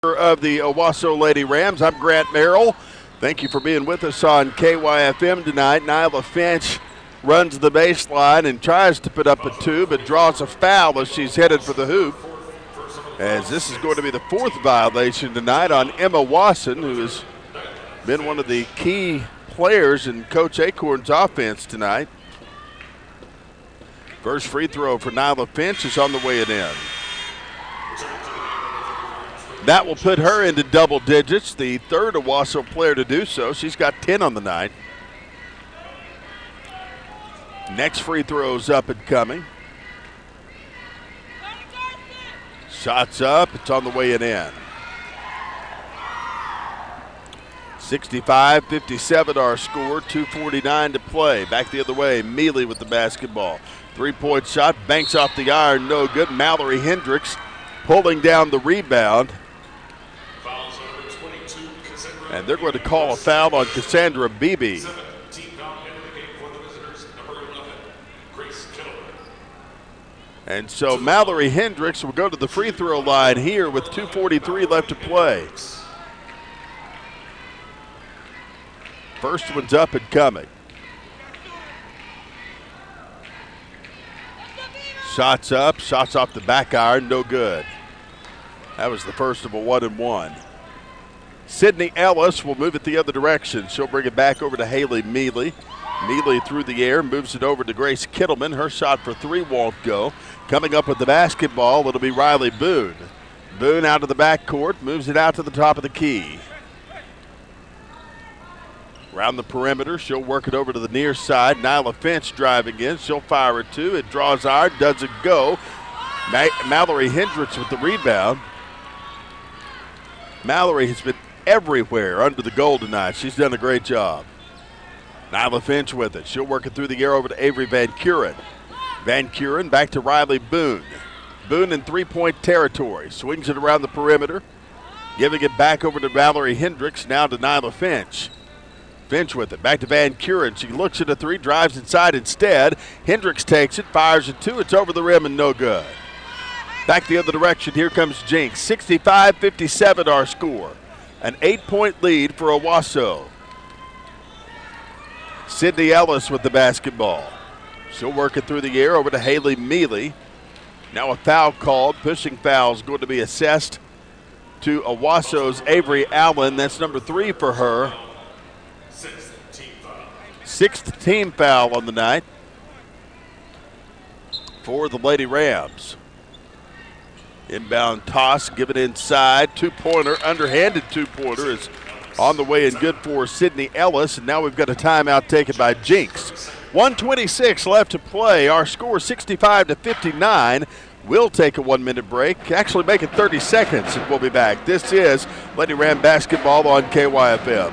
Of the Owasso Lady Rams, I'm Grant Merrill. Thank you for being with us on KYFM tonight. Nyla Finch runs the baseline and tries to put up a two, but draws a foul as she's headed for the hoop. As this is going to be the fourth violation tonight on Emma Wasson, who has been one of the key players in Coach Acorn's offense tonight. First free throw for Nyla Finch is on the way it in. That will put her into double digits, the third Owasso player to do so. She's got 10 on the night. Next free throw's up and coming. Shots up, it's on the way and in. 65-57 our score, 2:49 to play. Back the other way, Mealy with the basketball. Three-point shot, banks off the iron, no good. Mallory Hendricks pulling down the rebound. And they're going to call a foul on Cassandra Beebe. And so Mallory Hendricks will go to the free throw line here with 2:43 left to play. First one's up and coming. Shots up, shots off the back iron, no good. That was the first of a 1-and-1. Sydney Ellis will move it the other direction. She'll bring it back over to Haley Mealy. Mealy through the air, moves it over to Grace Kittleman. Her shot for three won't go. Coming up with the basketball, it'll be Riley Boone. Boone out of the backcourt, moves it out to the top of the key. Around the perimeter, she'll work it over to the near side. Nyla Finch driving in. She'll fire it two. It draws iron, doesn't go. Mallory Hendricks with the rebound. Mallory has been everywhere under the goal tonight. She's done a great job. Nyla Finch with it. She'll work it through the air over to Avery Van Kuren. Van Kuren back to Riley Boone. Boone in three-point territory. Swings it around the perimeter. Giving it back over to Mallory Hendricks. Now to Nyla Finch. Finch with it. Back to Van Kuren. She looks at a three. Drives inside instead. Hendricks takes it. Fires it two. It's over the rim and no good. Back the other direction. Here comes Jenks. 65-57 our score. An 8-point lead for Owasso. Sydney Ellis with the basketball. She'll work it through the air over to Haley Mealy. Now a foul called. Pushing foul is going to be assessed to Owasso's Avery Allen. That's number 3 for her. Sixth team foul on the night for the Lady Rams. Inbound toss, given inside. Two-pointer, underhanded two-pointer is on the way and good for Sydney Ellis. And now we've got a timeout taken by Jenks. 1:26 left to play. Our score 65-59. We'll take a 1-minute break. Actually make it 30 seconds and we'll be back. This is Lady Ram basketball on KYFM.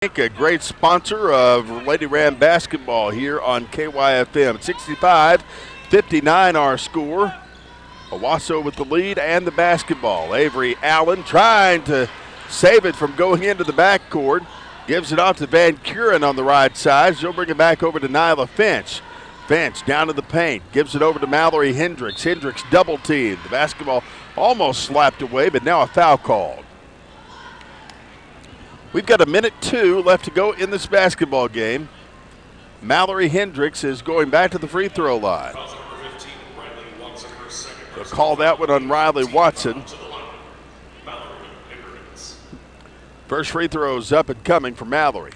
A great sponsor of Lady Ram basketball here on KYFM. 65-59 our score. Owasso with the lead and the basketball. Avery Allen trying to save it from going into the backcourt. Gives it off to Van Kuren on the right side. She'll bring it back over to Nyla Finch. Finch down to the paint. Gives it over to Mallory Hendricks. Hendricks double teamed. The basketball almost slapped away, but now a foul called. We've got 1:02 left to go in this basketball game. Mallory Hendricks is going back to the free throw line. They'll call that one on Riley Watson. First free throw is up and coming for Mallory.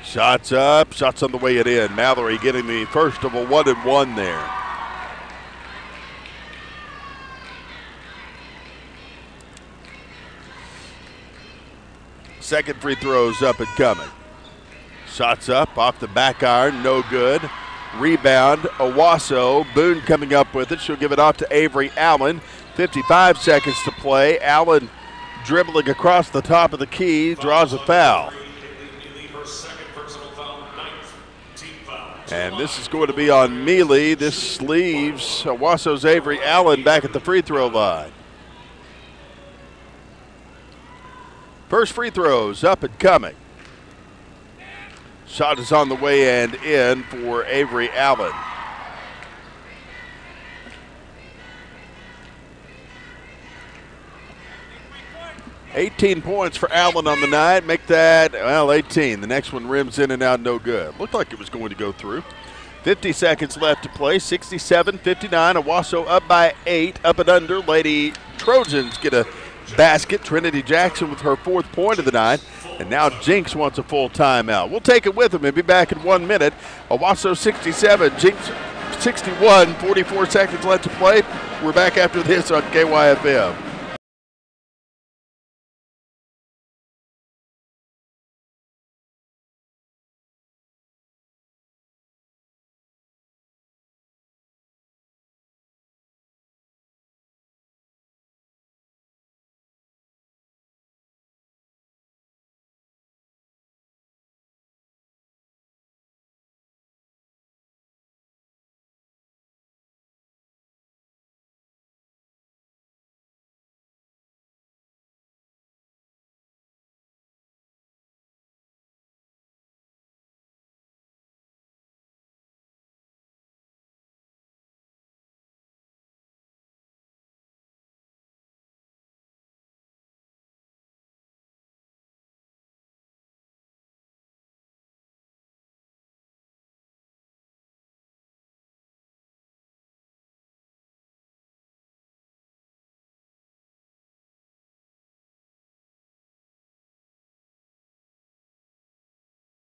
Shots up, shots on the way it in. Mallory getting the first of a 1-and-1 there. Second free throw's up and coming. Shots up off the back iron, no good. Rebound, Owasso. Boone coming up with it. She'll give it off to Avery Allen. 55 seconds to play. Allen dribbling across the top of the key, draws a foul. And this is going to be on Mealy. This leaves Owasso's Avery Allen back at the free throw line. First free throw's up and coming. Shot is on the way and in for Avery Allen. $18 points for Allen on the night. Make that, well, 18. The next one rims in and out, no good. Looked like it was going to go through. 50 seconds left to play. 67-59. Owasso up by 8. Up and under. Lady Trojans get a basket. Trinity Jackson with her 4th point of the night. And now Jenks wants a full timeout. We'll take it with him and be back in 1 minute. Owasso 67, Jenks 64-61, 44 seconds left to play. We're back after this on KYFM.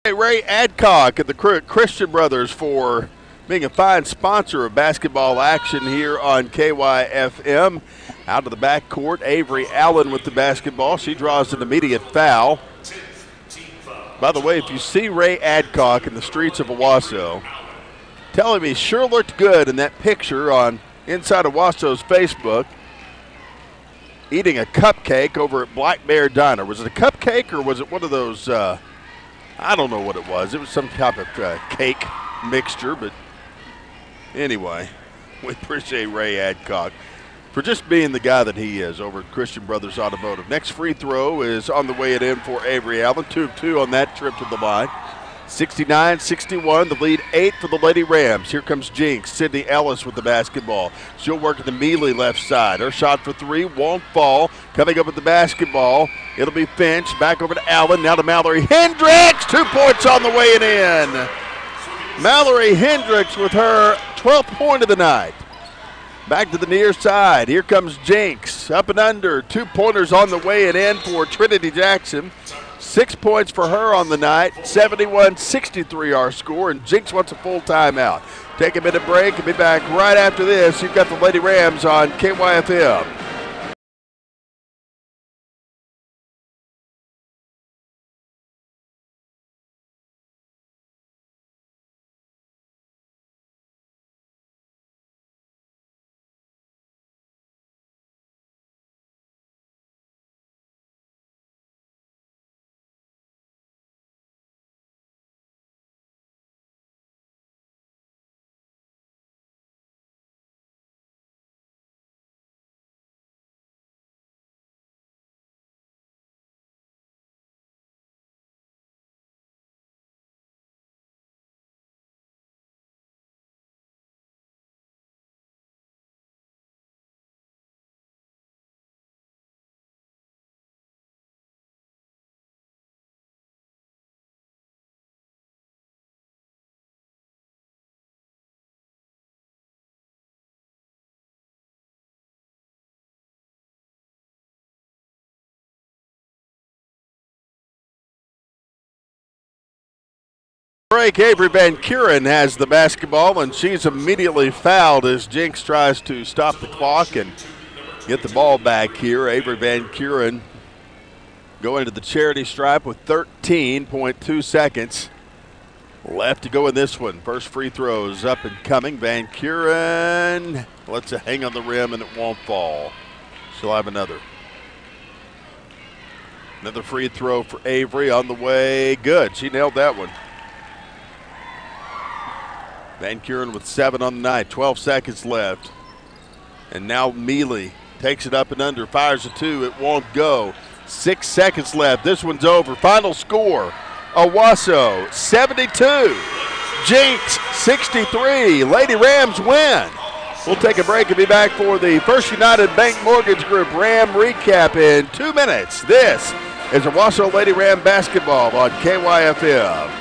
Ray Adcock and the Christian Brothers for being a fine sponsor of basketball action here on KYFM. Out of the backcourt, Avery Allen with the basketball. She draws an immediate foul. By the way, if you see Ray Adcock in the streets of Owasso, tell him he sure looked good in that picture on inside Owasso's Facebook, eating a cupcake over at Black Bear Diner. Was it a cupcake or was it one of those I don't know what it was. It was some type of cake mixture, but anyway, we appreciate Ray Adcock for just being the guy that he is over at Christian Brothers Automotive. Next free throw is on the way it in for Avery Allen. 2 of 2 on that trip to the line. 69-61, the lead 8 for the Lady Rams. Here comes Jenks. Sydney Ellis with the basketball. She'll work at the Mealy left side. Her shot for 3 won't fall. Coming up with the basketball, it'll be Finch. Back over to Allen. Now to Mallory Hendricks. 2 points on the way and in. Mallory Hendricks with her 12th point of the night. Back to the near side. Here comes Jenks. Up and under. 2-pointers on the way and in for Trinity Jackson. 6 points for her on the night. 71-63 our score, and Jenks wants a full timeout. Take a minute break and be back right after this. You've got the Lady Rams on KYFM. Break. Avery Van Kuren has the basketball, and she's immediately fouled as Jenks tries to stop the clock and get the ball back here. Avery Van Kuren going to the charity stripe with 13.2 seconds left to go in this one. First free throw is up and coming. Van Kuren lets it hang on the rim, and it won't fall. She'll have another. Another free throw for Avery on the way. Good. She nailed that one. Van Kuren with 7 on the night, 12 seconds left. And now Mealy takes it up and under, fires a 2, it won't go. 6 seconds left, this one's over. Final score, Owasso 72, Jenks 63. Lady Rams win. We'll take a break and be back for the First United Bank Mortgage Group Ram recap in 2 minutes. This is Owasso Lady Ram basketball on KYFM.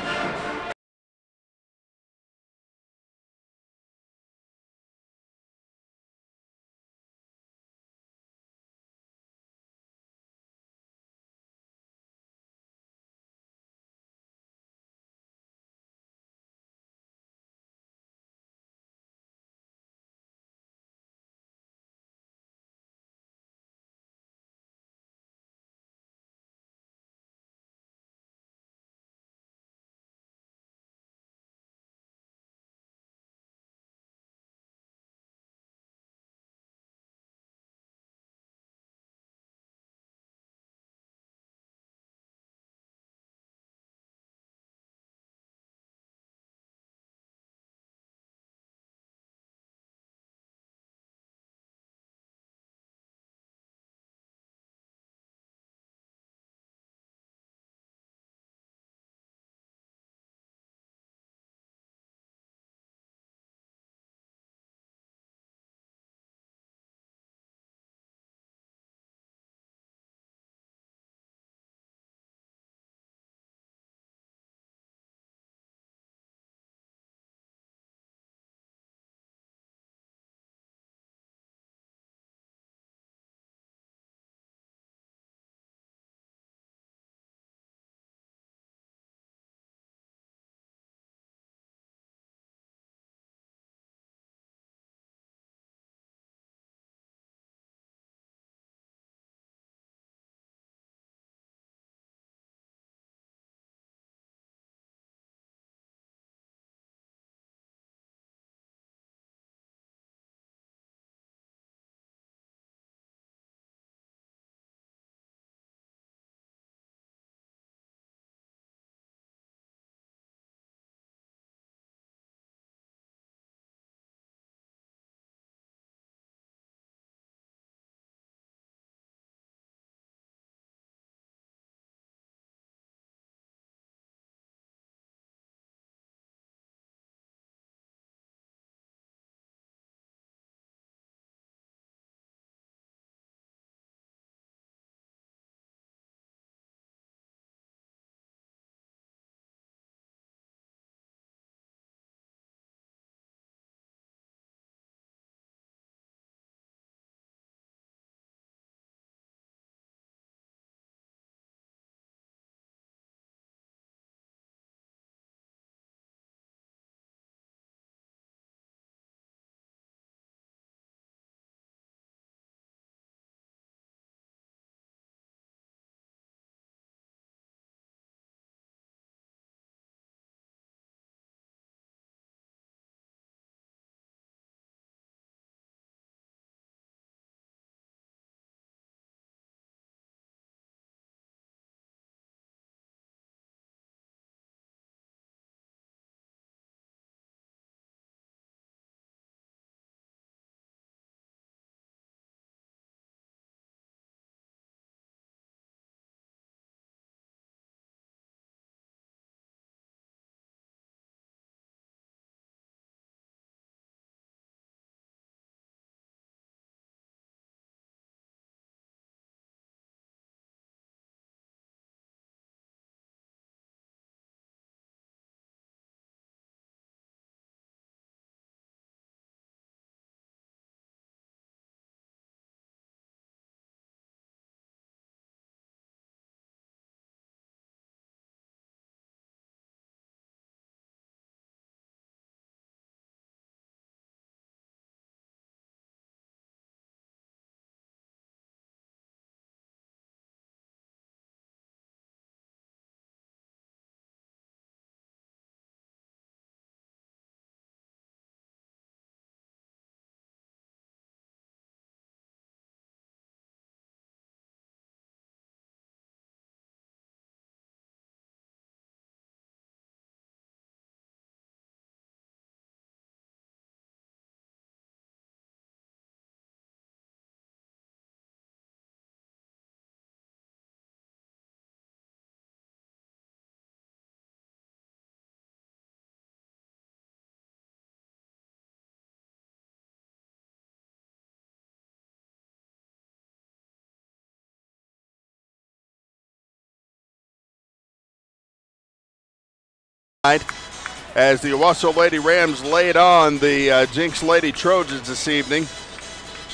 as the Owasso Lady Rams laid on the Jenks Lady Trojans this evening.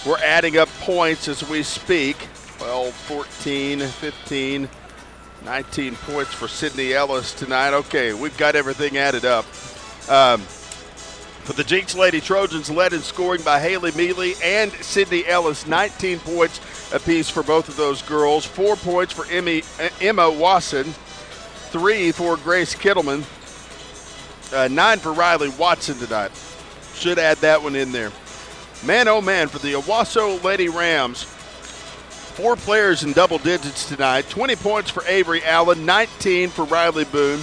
We're adding up points as we speak. 12, 14, 15, 19 points for Sydney Ellis tonight. Okay, we've got everything added up. For the Jenks Lady Trojans, led in scoring by Haley Mealy and Sydney Ellis, 19 points apiece for both of those girls. 4 points for Emma Wasson, 3 for Grace Kittleman, 9 for Riley Watson tonight. Should add that one in there. Man, oh man, for the Owasso Lady Rams, 4 players in double digits tonight. 20 points for Avery Allen, 19 for Riley Boone.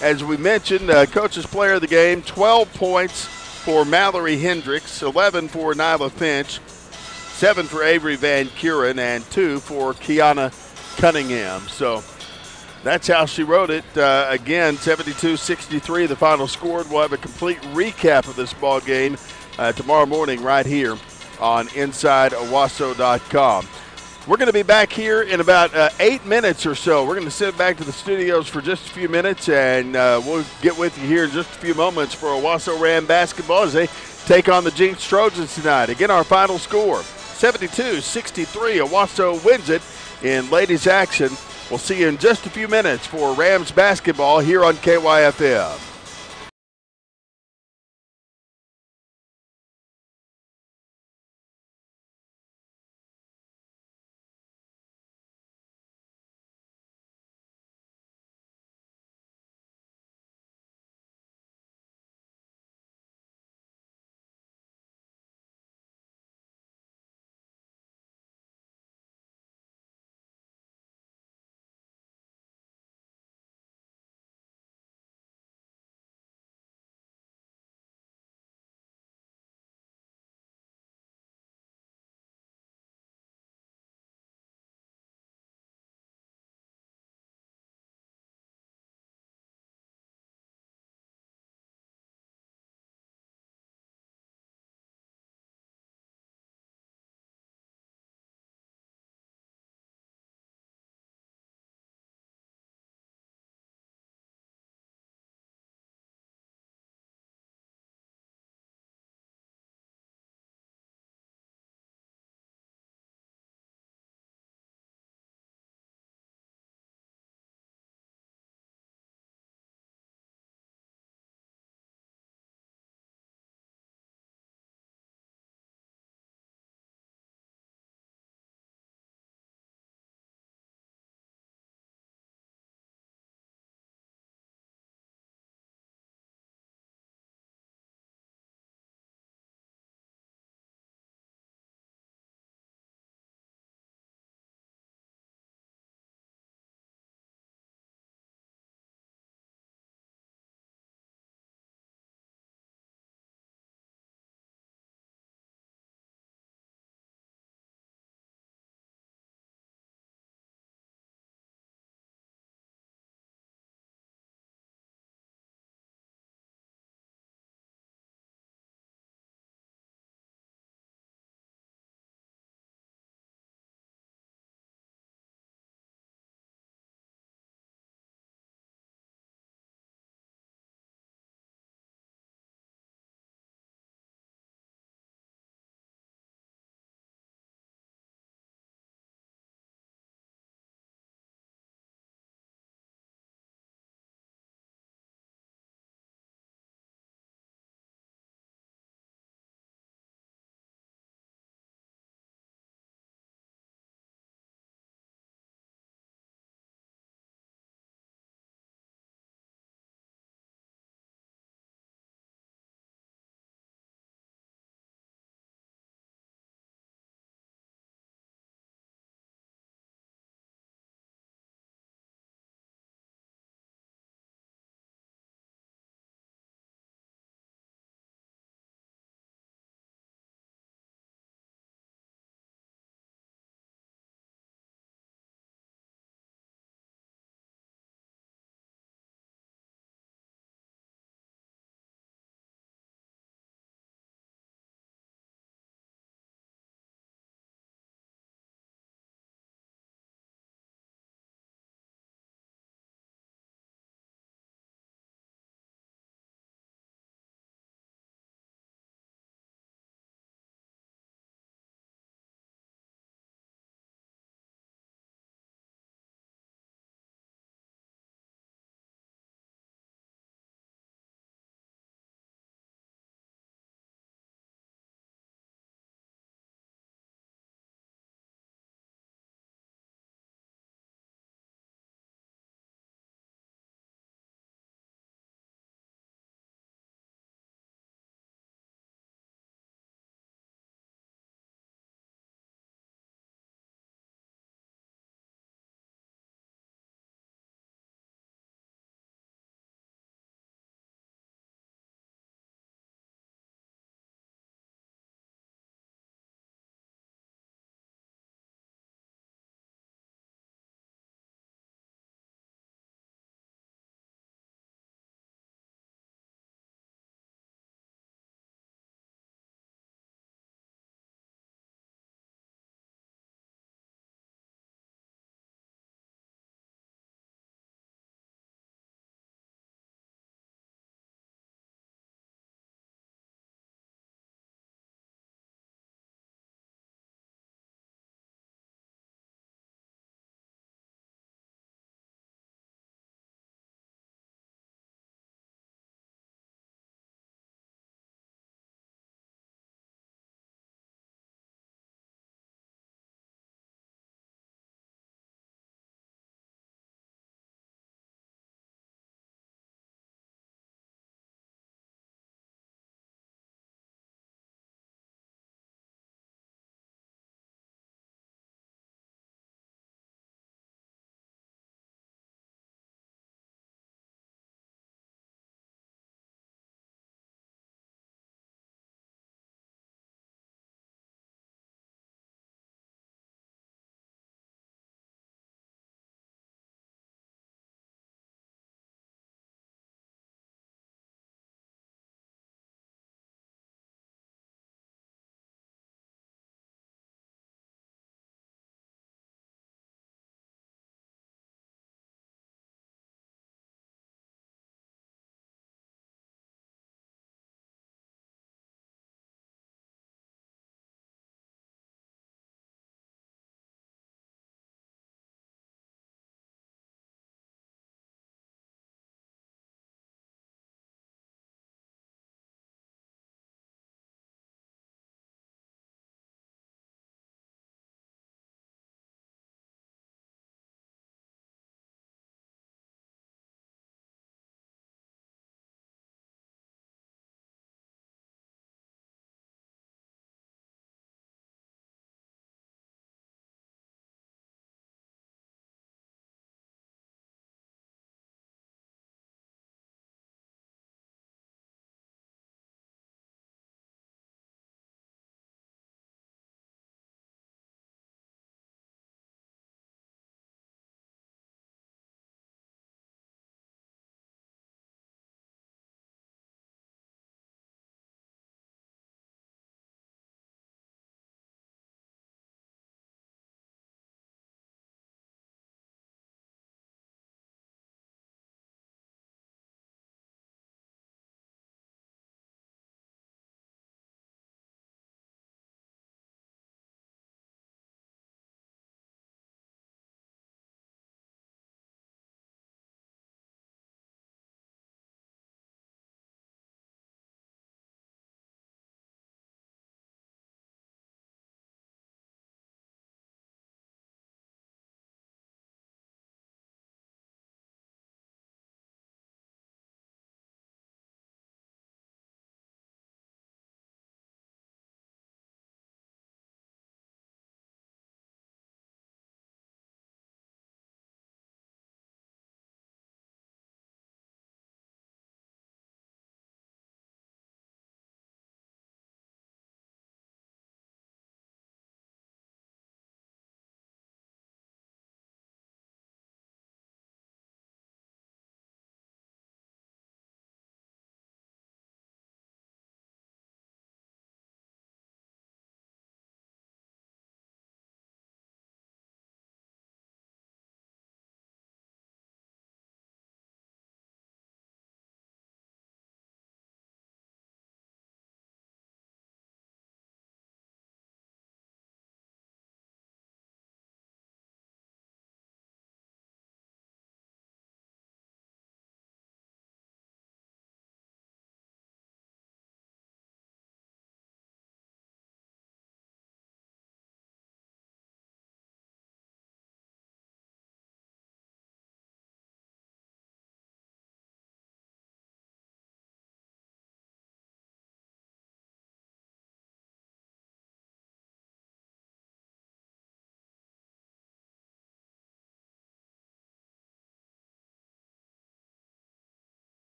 As we mentioned, coach's player of the game, 12 points for Mallory Hendricks, 11 for Nyla Finch, 7 for Avery Van Kuren, and 2 for Kiana Cunningham. So that's how she wrote it. Again, 72-63, the final score. We'll have a complete recap of this ball game tomorrow morning right here on InsideOwasso.com. We're going to be back here in about 8 minutes or so. We're going to sit back to the studios for just a few minutes, and we'll get with you here in just a few moments for Owasso Ram basketball as they take on the Jenks Trojans tonight. Again, our final score, 72-63. Owasso wins it in ladies action. We'll see you in just a few minutes for Rams basketball here on KYFM.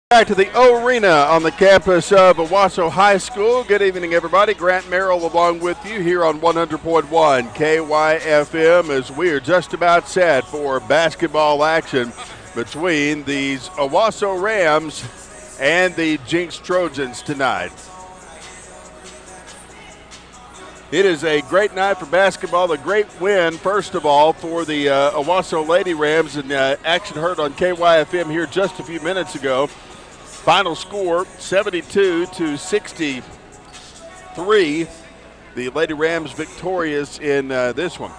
Back to the Arena on the campus of Owasso High School. Good evening, everybody. Grant Merrill along with you here on 100.1 KYFM as we are just about set for basketball action between these Owasso Rams and the Jenks Trojans tonight. It is a great night for basketball, a great win, first of all, for the Owasso Lady Rams, and action heard on KYFM here just a few minutes ago. Final score, 72-63. The Lady Rams victorious in this one.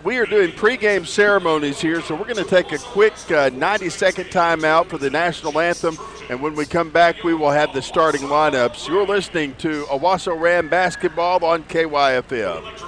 We are doing pregame ceremonies here, so we're going to take a quick 90-second timeout for the national anthem, and when we come back, we will have the starting lineups. You're listening to Owasso Ram basketball on KYFM.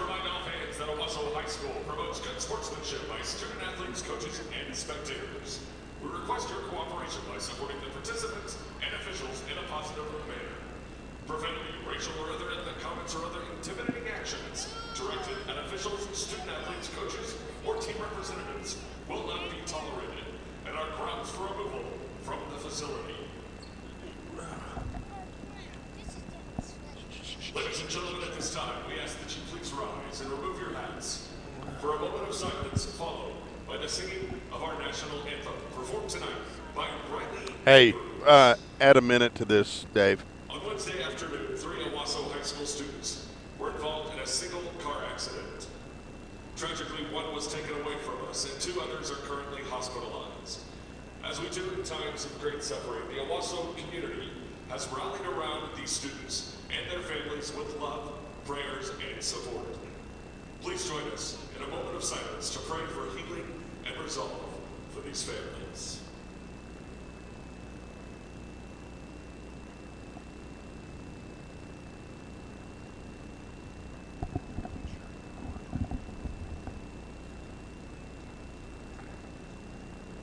Ladies and gentlemen, at this time, we ask that you please rise and remove your hats for a moment of silence, followed by the singing of our national anthem, performed tonight by Riley. Hey, add a minute to this, Dave. On Wednesday afternoon, 3 Owasso High School students were involved in a single car accident. Tragically, one was taken away from us, and 2 others are currently hospitalized. As we do in times of great suffering, the Owasso community has rallied around these students and their families with love, prayers, and support. Please join us in a moment of silence to pray for healing and resolve for these families.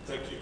Thank you.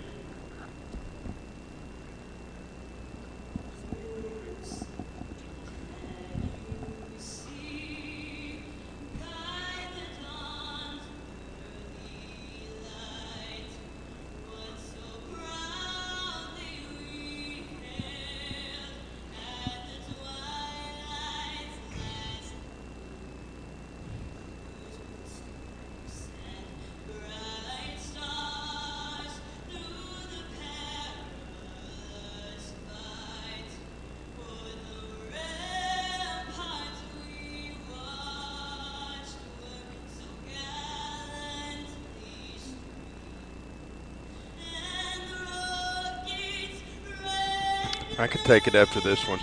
I could take it after this one.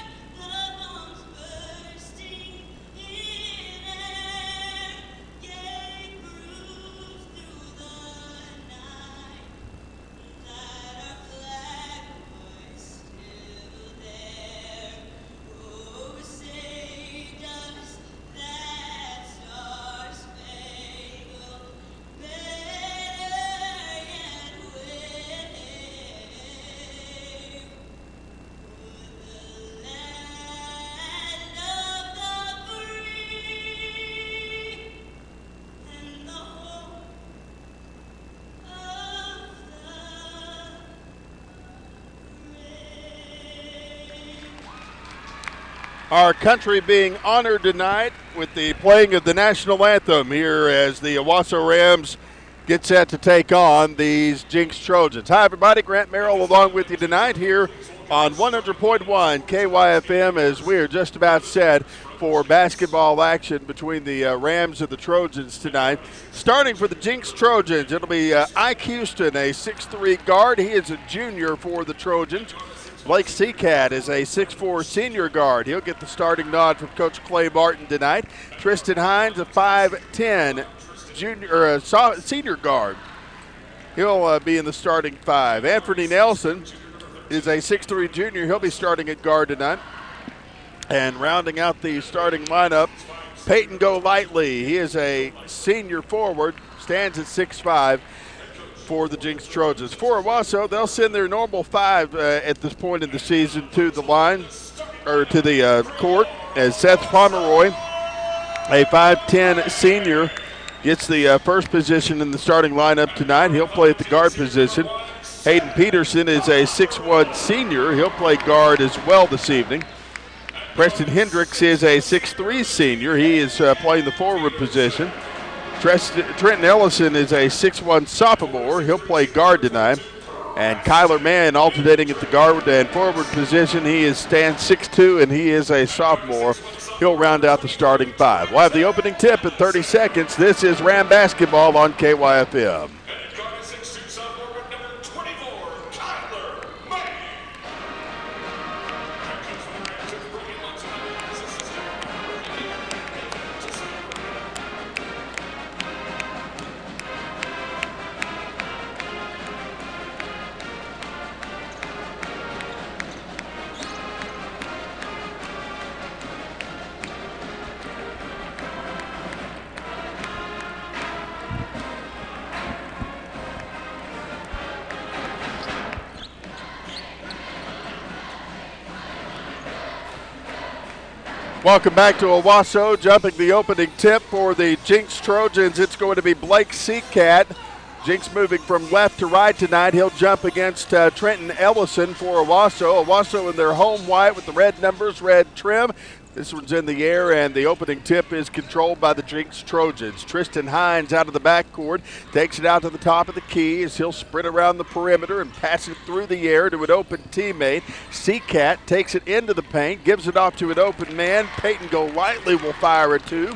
Our country being honored tonight with the playing of the national anthem here as the Owasso Rams get set to take on these Jenks Trojans. Hi, everybody. Grant Merrill along with you tonight here on 100.1 KYFM as we are just about set for basketball action between the Rams and the Trojans tonight. Starting for the Jenks Trojans, it'll be Ike Houston, a 6'3" guard. He is a junior for the Trojans. Blake Seacat is a 6'4" senior guard. He'll get the starting nod from Coach Clay Martin tonight. Tristan Hines, a 5'10" senior guard. He'll be in the starting 5. Anthony Nelson is a 6'3" junior. He'll be starting at guard tonight. And rounding out the starting lineup, Peyton Golightly. He is a senior forward, stands at 6'5". For the Jenks Trojans. For Owasso, they'll send their normal 5 at this point in the season to the line, or to the court, as Seth Pomeroy, a 5'10" senior, gets the first position in the starting lineup tonight. He'll play at the guard position. Hayden Peterson is a 6'1 senior. He'll play guard as well this evening. Preston Hendricks is a 6'3 senior. He is playing the forward position. Trenton Ellison is a 6'1 sophomore. He'll play guard tonight. And Kyler Mann alternating at the guard and forward position. He stands 6'2", and he is a sophomore. He'll round out the starting five. We'll have the opening tip in 30 seconds. This is Ram Basketball on KYFM. Welcome back to Owasso. Jumping the opening tip for the Jenks Trojans. It's going to be Blake Seacat. Jenks moving from left to right tonight. He'll jump against Trenton Ellison for Owasso. Owasso in their home white with the red numbers, red trim. This one's in the air, and the opening tip is controlled by the Jenks Trojans. Tristan Hines out of the backcourt, takes it out to the top of the key as he'll sprint around the perimeter and pass it through the air to an open teammate. Seacat takes it into the paint, gives it off to an open man. Peyton Golightly will fire a two.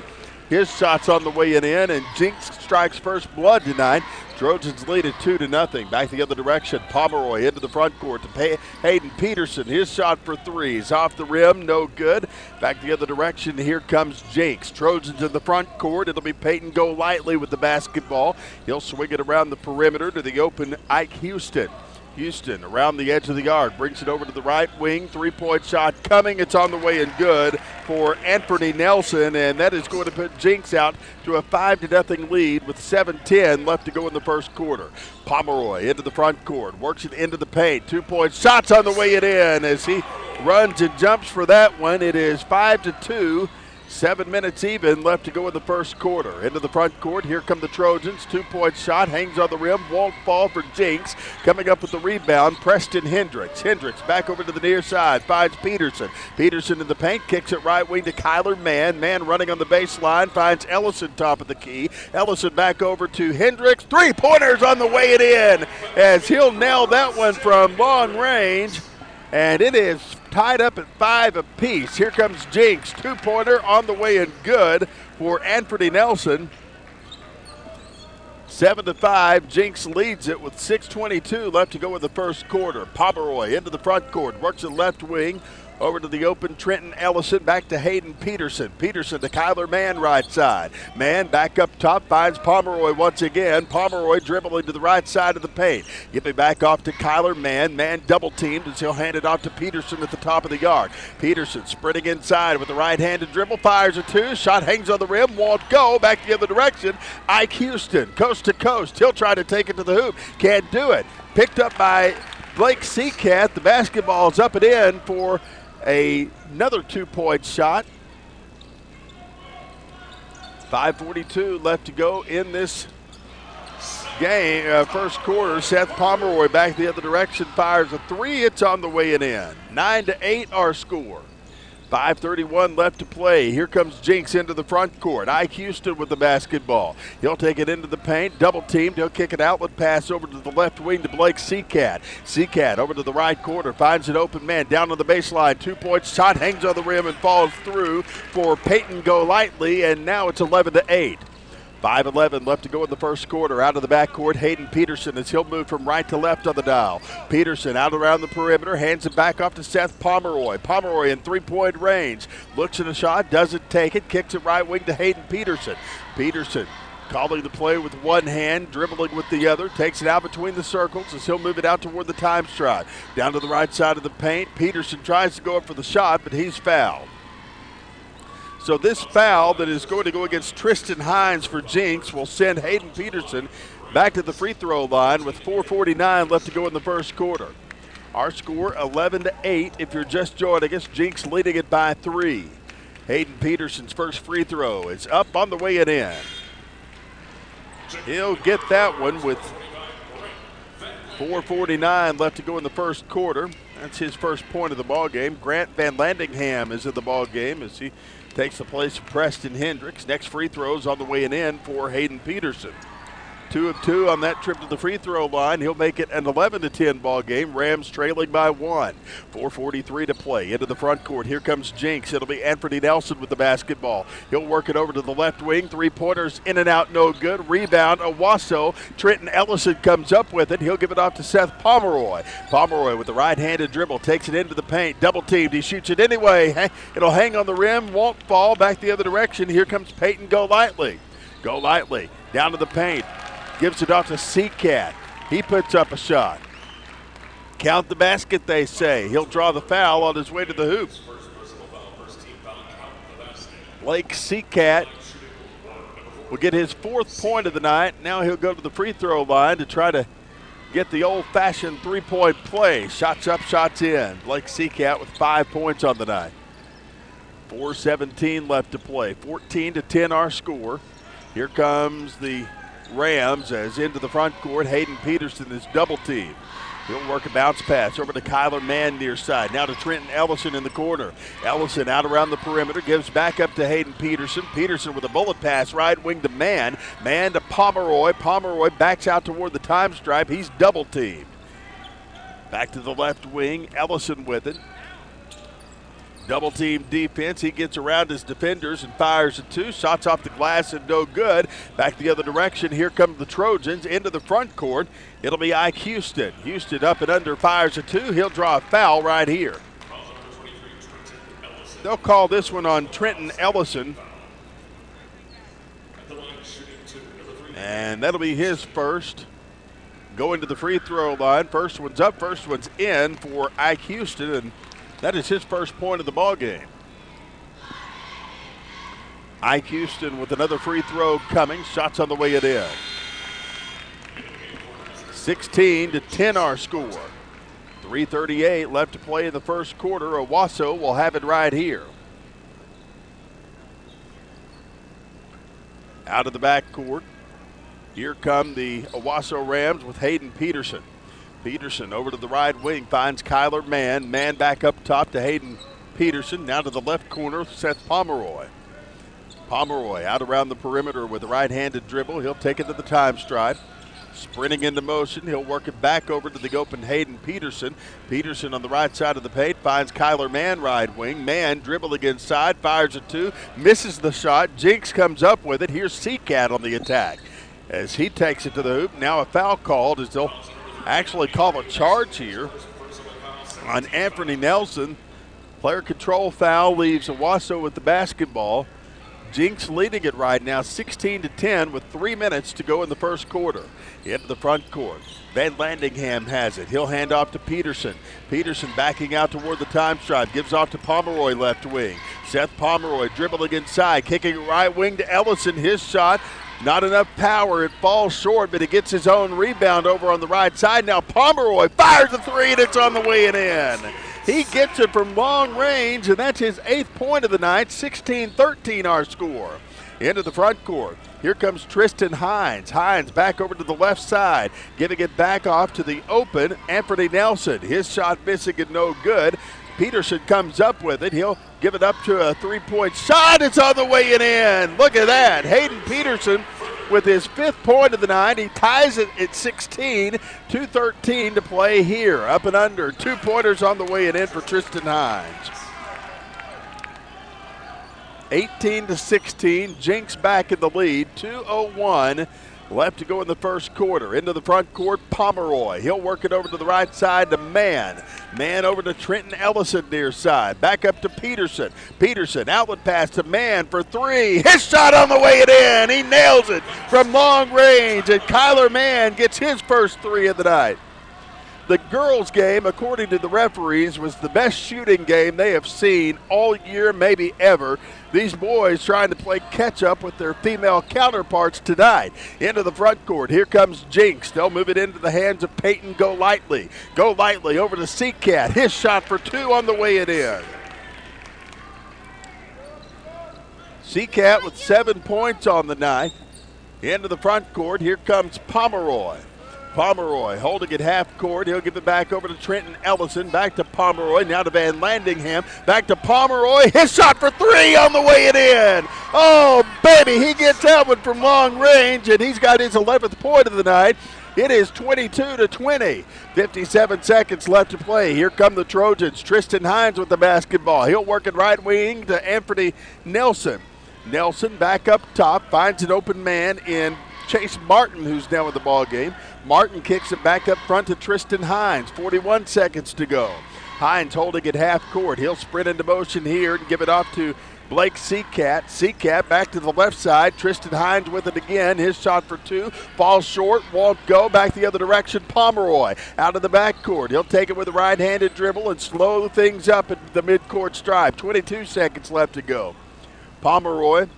His shot's on the way in, and Jenks strikes first blood tonight. Trojans lead it 2-0. Back the other direction. Pomeroy into the front court to Hayden Peterson. His shot for threes. Off the rim, no good. Back the other direction. Here comes Jenks. Trojans in the front court. It'll be Peyton Golightly with the basketball. He'll swing it around the perimeter to the open Ike Houston. Houston around the edge of the arc, brings it over to the right wing. Three-point shot coming. It's on the way and good for Anthony Nelson, and that is going to put Jenks out to a 5-0 lead with 7:10 left to go in the first quarter. Pomeroy into the front court, works it into the paint. 2-point shots on the way it in as he runs and jumps for that one. It is 5-2. 7 minutes even left to go in the first quarter. Into the front court, here come the Trojans. 2-point shot, hangs on the rim, won't fall for Jenks. Coming up with the rebound, Preston Hendricks. Hendricks back over to the near side, finds Peterson. Peterson in the paint, kicks it right wing to Kyler Mann. Mann running on the baseline, finds Ellison top of the key. Ellison back over to Hendricks. Three-pointers on the way it in as he'll nail that one from long range. And it is tied up at 5 apiece. Here comes Jenks. 2-pointer on the way and good for Anthony Nelson. 7-5. Jenks leads it with 6:22 left to go in the first quarter. Pomeroy into the front court. Works the left wing. Over to the open Trenton Ellison, back to Hayden Peterson. Peterson to Kyler Mann right side. Mann back up top, finds Pomeroy once again. Pomeroy dribbling to the right side of the paint. Giving back off to Kyler Mann. Mann double teamed as he'll hand it off to Peterson at the top of the arc. Peterson sprinting inside with the right-handed dribble, fires a two. Shot hangs on the rim, won't go. Back the other direction. Ike Houston, coast to coast. He'll try to take it to the hoop. Can't do it. Picked up by Blake Seacat. The basketball's up and in for another 2-point shot. 5:42 left to go in this game. First quarter. Seth Pomeroy back the other direction, fires a three. It's on the way and in. 9-8 our score. 5:31 left to play. Here comes Jenks into the front court. Ike Houston with the basketball. He'll take it into the paint, double teamed. He'll kick an outlet pass over to the left wing to Blake Seacat. Seacat over to the right corner, finds an open man down on the baseline. 2-point shot, hangs on the rim and falls through for Peyton Golightly, and now it's 11-8. 5:11 left to go in the first quarter. Out of the backcourt, Hayden Peterson as he'll move from right to left on the dial. Peterson out around the perimeter, hands it back off to Seth Pomeroy. Pomeroy in three-point range. Looks at a shot, doesn't take it, kicks it right wing to Hayden Peterson. Peterson calling the play with one hand, dribbling with the other, takes it out between the circles as he'll move it out toward the time stride. Down to the right side of the paint. Peterson tries to go up for the shot, but he's fouled. So this foul that is going to go against Tristan Hines for Jenks will send Hayden Peterson back to the free throw line with 4:49 left to go in the first quarter. Our score 11-8 if you're just joining us. Jenks leading it by 3. Hayden Peterson's first free throw is up on the way and in. He'll get that one with 4:49 left to go in the first quarter. That's his first point of the ball game. Grant Van Landingham is in the ball game as he takes the place of Preston Hendricks. Next free throws on the way in for Hayden Peterson. 2 of 2 on that trip to the free throw line. He'll make it an 11-10 ball game. Rams trailing by 1. 4:43 to play. Into the front court. Here comes Jenks. It'll be Anthony Nelson with the basketball. He'll work it over to the left wing. 3-pointers in and out, no good. Rebound, Owasso. Trenton Ellison comes up with it. He'll give it off to Seth Pomeroy. Pomeroy with the right-handed dribble. Takes it into the paint. Double teamed. He shoots it anyway. It'll hang on the rim. Won't fall. Back the other direction. Here comes Peyton Golightly. Golightly down to the paint. Gives it off to Seacat. He puts up a shot. Count the basket, they say. He'll draw the foul on his way to the hoop. Blake Seacat will get his 4th point of the night. Now he'll go to the free throw line to try to get the old-fashioned 3-point play. Shots up, shots in. Blake Seacat with 5 points on the night. 4:17 left to play. 14-10 our score. Here comes the Rams as into the front court. Hayden Peterson is double teamed. He'll work a bounce pass over to Kyler Mann near side. Now to Trenton Ellison in the corner. Ellison out around the perimeter. Gives back up to Hayden Peterson. Peterson with a bullet pass. Right wing to Mann. Mann to Pomeroy. Pomeroy backs out toward the time stripe. He's double teamed. Back to the left wing. Ellison with it. Double team defense. He gets around his defenders and fires a 2. Shots off the glass and no good. Back the other direction. Here come the Trojans into the front court. It'll be Ike Houston. Houston up and under, fires a 2. He'll draw a foul right here. They'll call this one on Trenton Ellison. And that'll be his first. Going to the free throw line. First one's up, first one's in for Ike Houston. And that is his first point of the ball game. Ike Houston with another free throw coming. Shots on the way it in. 16-10 our score. 3:38 left to play in the first quarter. Owasso will have it right here. Out of the backcourt. Here come the Owasso Rams with Hayden Peterson. Peterson over to the right wing, finds Kyler Mann. Mann back up top to Hayden Peterson. Now to the left corner, Seth Pomeroy. Pomeroy out around the perimeter with a right-handed dribble. He'll take it to the time stripe. Sprinting into motion, he'll work it back over to the open Hayden Peterson. Peterson on the right side of the paint, finds Kyler Mann right wing. Mann dribbling inside, fires a 2, misses the shot. Jenks comes up with it. Here's Seacat on the attack as he takes it to the hoop. Now a foul called as they'll actually call a charge here on Anthony Nelson. Player control foul leaves Owasso with the basketball. Jenks leading it right now 16-10 with 3 minutes to go in the first quarter. Into the front court. Van Landingham has it. He'll hand off to Peterson. Peterson backing out toward the time stripe. Gives off to Pomeroy left wing. Seth Pomeroy dribbling inside. Kicking right wing to Ellison. His shot. Not enough power. It falls short, but he gets his own rebound over on the right side. Now Pomeroy fires a 3, and it's on the way and in. He gets it from long range, and that's his 8th point of the night. 16-13 our score. Into the front court. Here comes Tristan Hines. Hines back over to the left side, giving it back off to the open Anthony Nelson. His shot missing and no good. Peterson comes up with it. He'll give it up to a 3-point shot. It's on the way and in. Look at that. Hayden Peterson with his 5th point of the night. He ties it at 16. 2:13 to play here. Up and under. 2-pointers on the way and in for Tristan Hines. 18-16. Jenks back in the lead. 2:01 left to go in the first quarter. Into the front court, Pomeroy. He'll work it over to the right side to Mann. Mann over to Trenton Ellison near side. Back up to Peterson. Peterson, outlet pass to Mann for 3. His shot on the way it in. He nails it from long range, and Kyler Mann gets his first 3 of the night. The girls' game, according to the referees, was the best shooting game they have seen all year, maybe ever. These boys trying to play catch-up with their female counterparts tonight. Into the front court. Here comes Jenks. They'll move it into the hands of Peyton Golightly. Golightly over to Seacat. His shot for 2 on the way it in. Seacat with 7 points on the night. Into the front court. Here comes Pomeroy. Pomeroy holding it half court. He'll give it back over to Trenton Ellison. Back to Pomeroy. Now to Van Landingham. Back to Pomeroy. His shot for three on the way it in. Oh, baby. He gets that one from long range, and he's got his 11th point of the night. It is 22-20. 57 seconds left to play. Here come the Trojans. Tristan Hines with the basketball. He'll work it right wing to Anthony Nelson. Nelson back up top. Finds an open man in Chase Martin, who's now in the ball game. Martin kicks it back up front to Tristan Hines. 41 seconds to go. Hines holding it half court. He'll sprint into motion here and give it off to Blake Seacat. Seacat back to the left side. Tristan Hines with it again. His shot for two. Falls short. Won't go. Back the other direction. Pomeroy out of the backcourt. He'll take it with a right-handed dribble and slow things up at the midcourt stripe. 22 seconds left to go. Pomeroy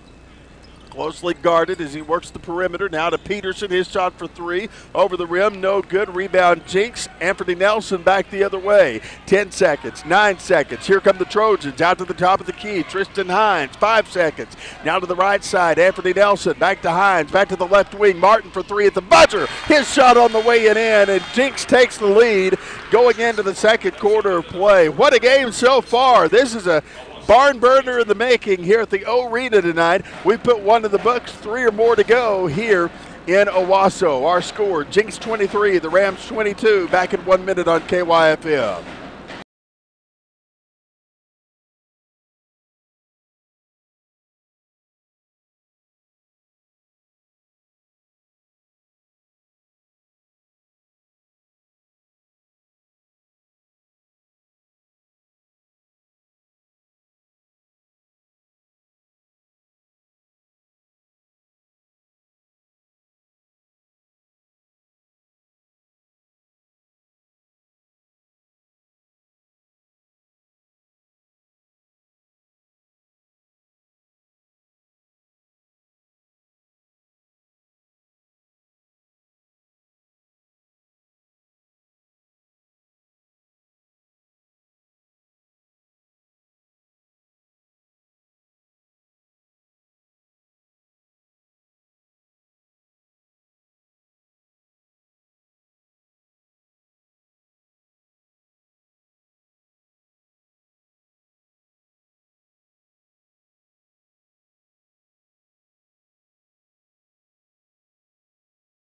closely guarded as he works the perimeter. Now to Peterson. His shot for three. Over the rim. No good. Rebound Jenks. Anthony Nelson back the other way. 10 seconds. 9 seconds. Here come the Trojans. Out to the top of the key. Tristan Hines. 5 seconds. Now to the right side. Anthony Nelson. Back to Hines. Back to the left wing. Martin for three at the buzzer. His shot on the way in. And Jenks takes the lead going into the second quarter of play. What a game so far. This is a barn burner in the making here at the O-Arena tonight. We put one in the books, 3 or more to go here in Owasso. Our score, Jenks 23, the Rams 22, back in 1 minute on KYFM.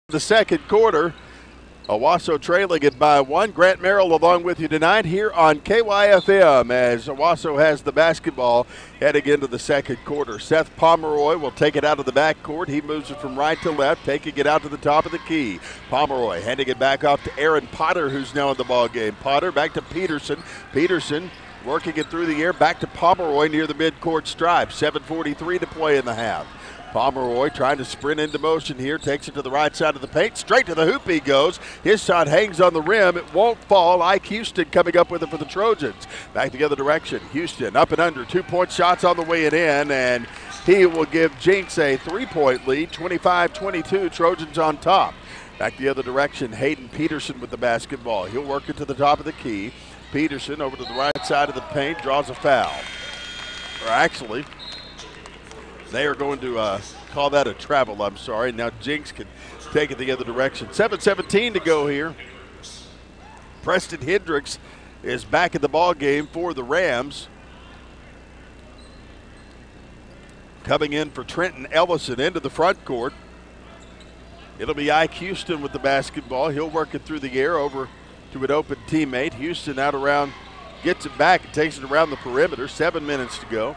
The second quarter, Owasso trailing it by 1. Grant Merrill along with you tonight here on KYFM as Owasso has the basketball heading into the second quarter. Seth Pomeroy will take it out of the backcourt. He moves it from right to left, taking it out to the top of the key. Pomeroy handing it back off to Aaron Potter, who's now in the ball game. Potter back to Peterson. Peterson working it through the air, back to Pomeroy near the midcourt stripe. 7:43 to play in the half. Pomeroy trying to sprint into motion here, takes it to the right side of the paint, straight to the hoop he goes. His shot hangs on the rim, it won't fall. Ike Houston coming up with it for the Trojans. Back the other direction, Houston up and under, 2-point shots on the way and in, and he will give Jenks a 3-point lead, 25-22, Trojans on top. Back the other direction, Hayden Peterson with the basketball. He'll work it to the top of the key. Peterson over to the right side of the paint, draws a foul. Or actually, they are going to call that a travel, I'm sorry. Now Jenks can take it the other direction. 7:17 to go here. Preston Hendricks is back in the ball game for the Rams. Coming in for Trenton Ellison into the front court. It'll be Ike Houston with the basketball. He'll work it through the air over to an open teammate. Houston out around, gets it back and takes it around the perimeter. 7 minutes to go.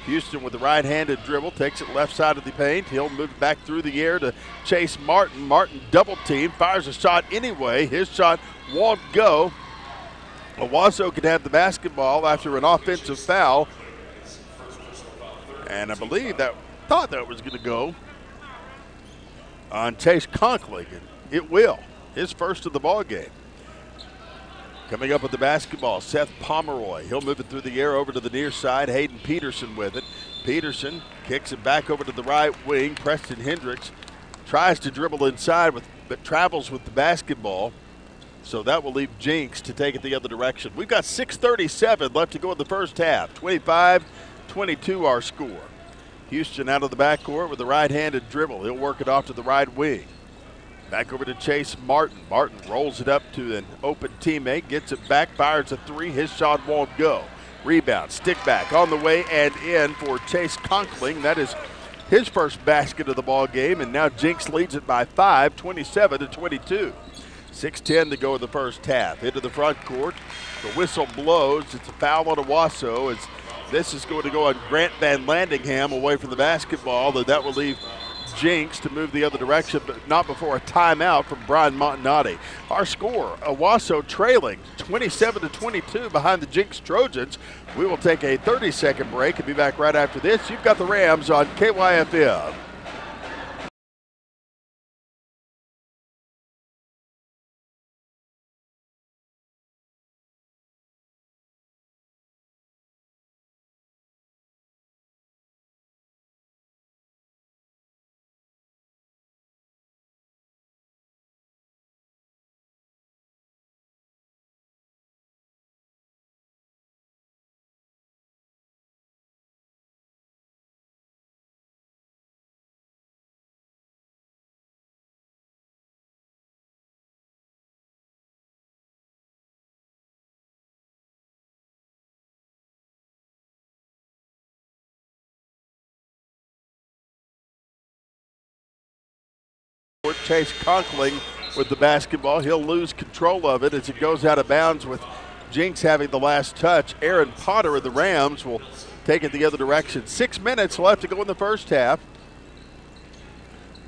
Houston with the right-handed dribble, takes it left side of the paint. He'll move back through the air to Chase Martin. Martin double team, fires a shot anyway. His shot won't go. Owasso could have the basketball after an offensive foul. And I believe thought that was going to go on Chase Conklin. It will. His first of the ball game. Coming up with the basketball, Seth Pomeroy. He'll move it through the air over to the near side. Hayden Peterson with it. Peterson kicks it back over to the right wing. Preston Hendricks tries to dribble inside, but travels with the basketball. So that will leave Jenks to take it the other direction. We've got 6:37 left to go in the first half. 25-22 our score. Houston out of the backcourt with the right-handed dribble. He'll work it off to the right wing. Back over to Chase Martin. Martin rolls it up to an open teammate, gets it back, fires a three. His shot won't go. Rebound, stick back on the way and in for Chase Conkling. That is his first basket of the ball game, and now Jenks leads it by 5, 27-22. 6:10 to go in the first half. Into the front court. The whistle blows. It's a foul on Owasso as this is going to go on Grant Van Landingham away from the basketball. That will leave Jenks to move the other direction, but not before a timeout from Brian Montanati. Our score, Owasso trailing 27-22 behind the Jenks Trojans. We will take a 30-second break and be back right after this. You've got the Rams on KYFM. Chase Conkling with the basketball. He'll lose control of it as it goes out of bounds with Jenks having the last touch. Aaron Potter of the Rams will take it the other direction. 6 minutes left to go in the first half.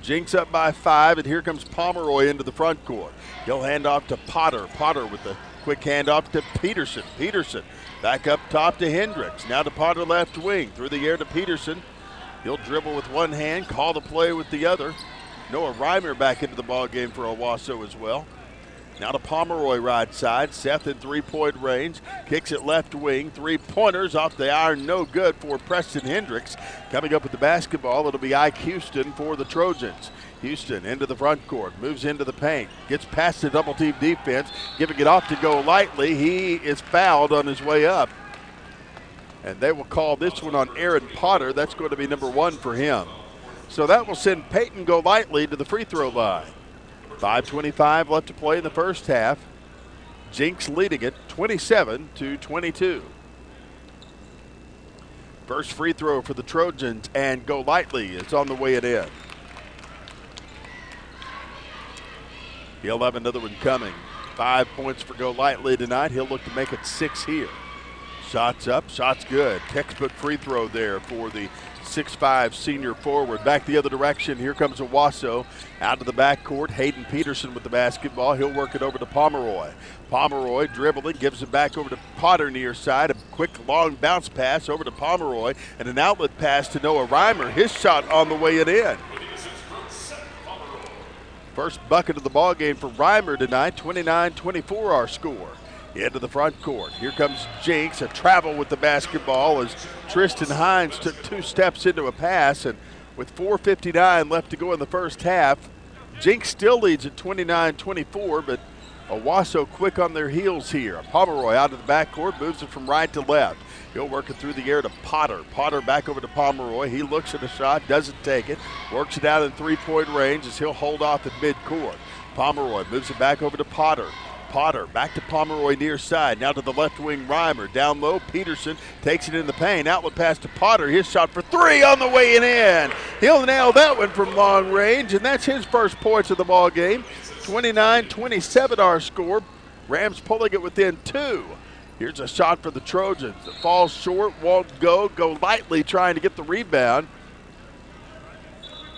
Jenks up by 5, and here comes Pomeroy into the front court. He'll hand off to Potter. Potter with the quick handoff to Peterson. Peterson back up top to Hendricks. Now to Potter left wing. Through the air to Peterson. He'll dribble with one hand, call the play with the other. Noah Reimer back into the ball game for Owasso as well. Now to Pomeroy right side. Seth in three-point range. Kicks it left wing. Three-pointers off the iron. No good for Preston Hendricks. Coming up with the basketball, it'll be Ike Houston for the Trojans. Houston into the front court. Moves into the paint. Gets past the double-team defense. Giving it off to go lightly. He is fouled on his way up. And they will call this one on Aaron Potter. That's going to be number 1 for him. So that will send Peyton Golightly to the free throw line. 5:25 left to play in the first half. Jenks leading it 27-22. First free throw for the Trojans, and Golightly is on the way it in. He'll have another one coming. 5 points for Golightly tonight. He'll look to make it 6 here. Shots up, shots good. Textbook free throw there for the 6'5" senior forward. Back the other direction. Here comes Owasso out of the backcourt. Hayden Peterson with the basketball. He'll work it over to Pomeroy. Pomeroy dribbling, gives it back over to Potter near side. A quick long bounce pass over to Pomeroy and an outlet pass to Noah Reimer. His shot on the way it in. First bucket of the ball game for Reimer tonight. 29-24 our score. Into the front court. Here comes Jenks, a travel with the basketball as Tristan Hines took 2 steps into a pass, and with 4:59 left to go in the first half, Jenks still leads at 29-24, but Owasso quick on their heels here. Pomeroy out of the backcourt, moves it from right to left. He'll work it through the air to Potter. Potter back over to Pomeroy. He looks at a shot, doesn't take it, works it out in three-point range as he'll hold off at midcourt. Pomeroy moves it back over to Potter. Potter back to Pomeroy near side. Now to the left wing, Reimer. Down low, Peterson takes it in the paint. Outlet pass to Potter. His shot for 3 on the way and in. He'll nail that one from long range, and that's his first points of the ball game. 29-27 our score. Rams pulling it within 2. Here's a shot for the Trojans. It falls short, won't go. Golightly trying to get the rebound.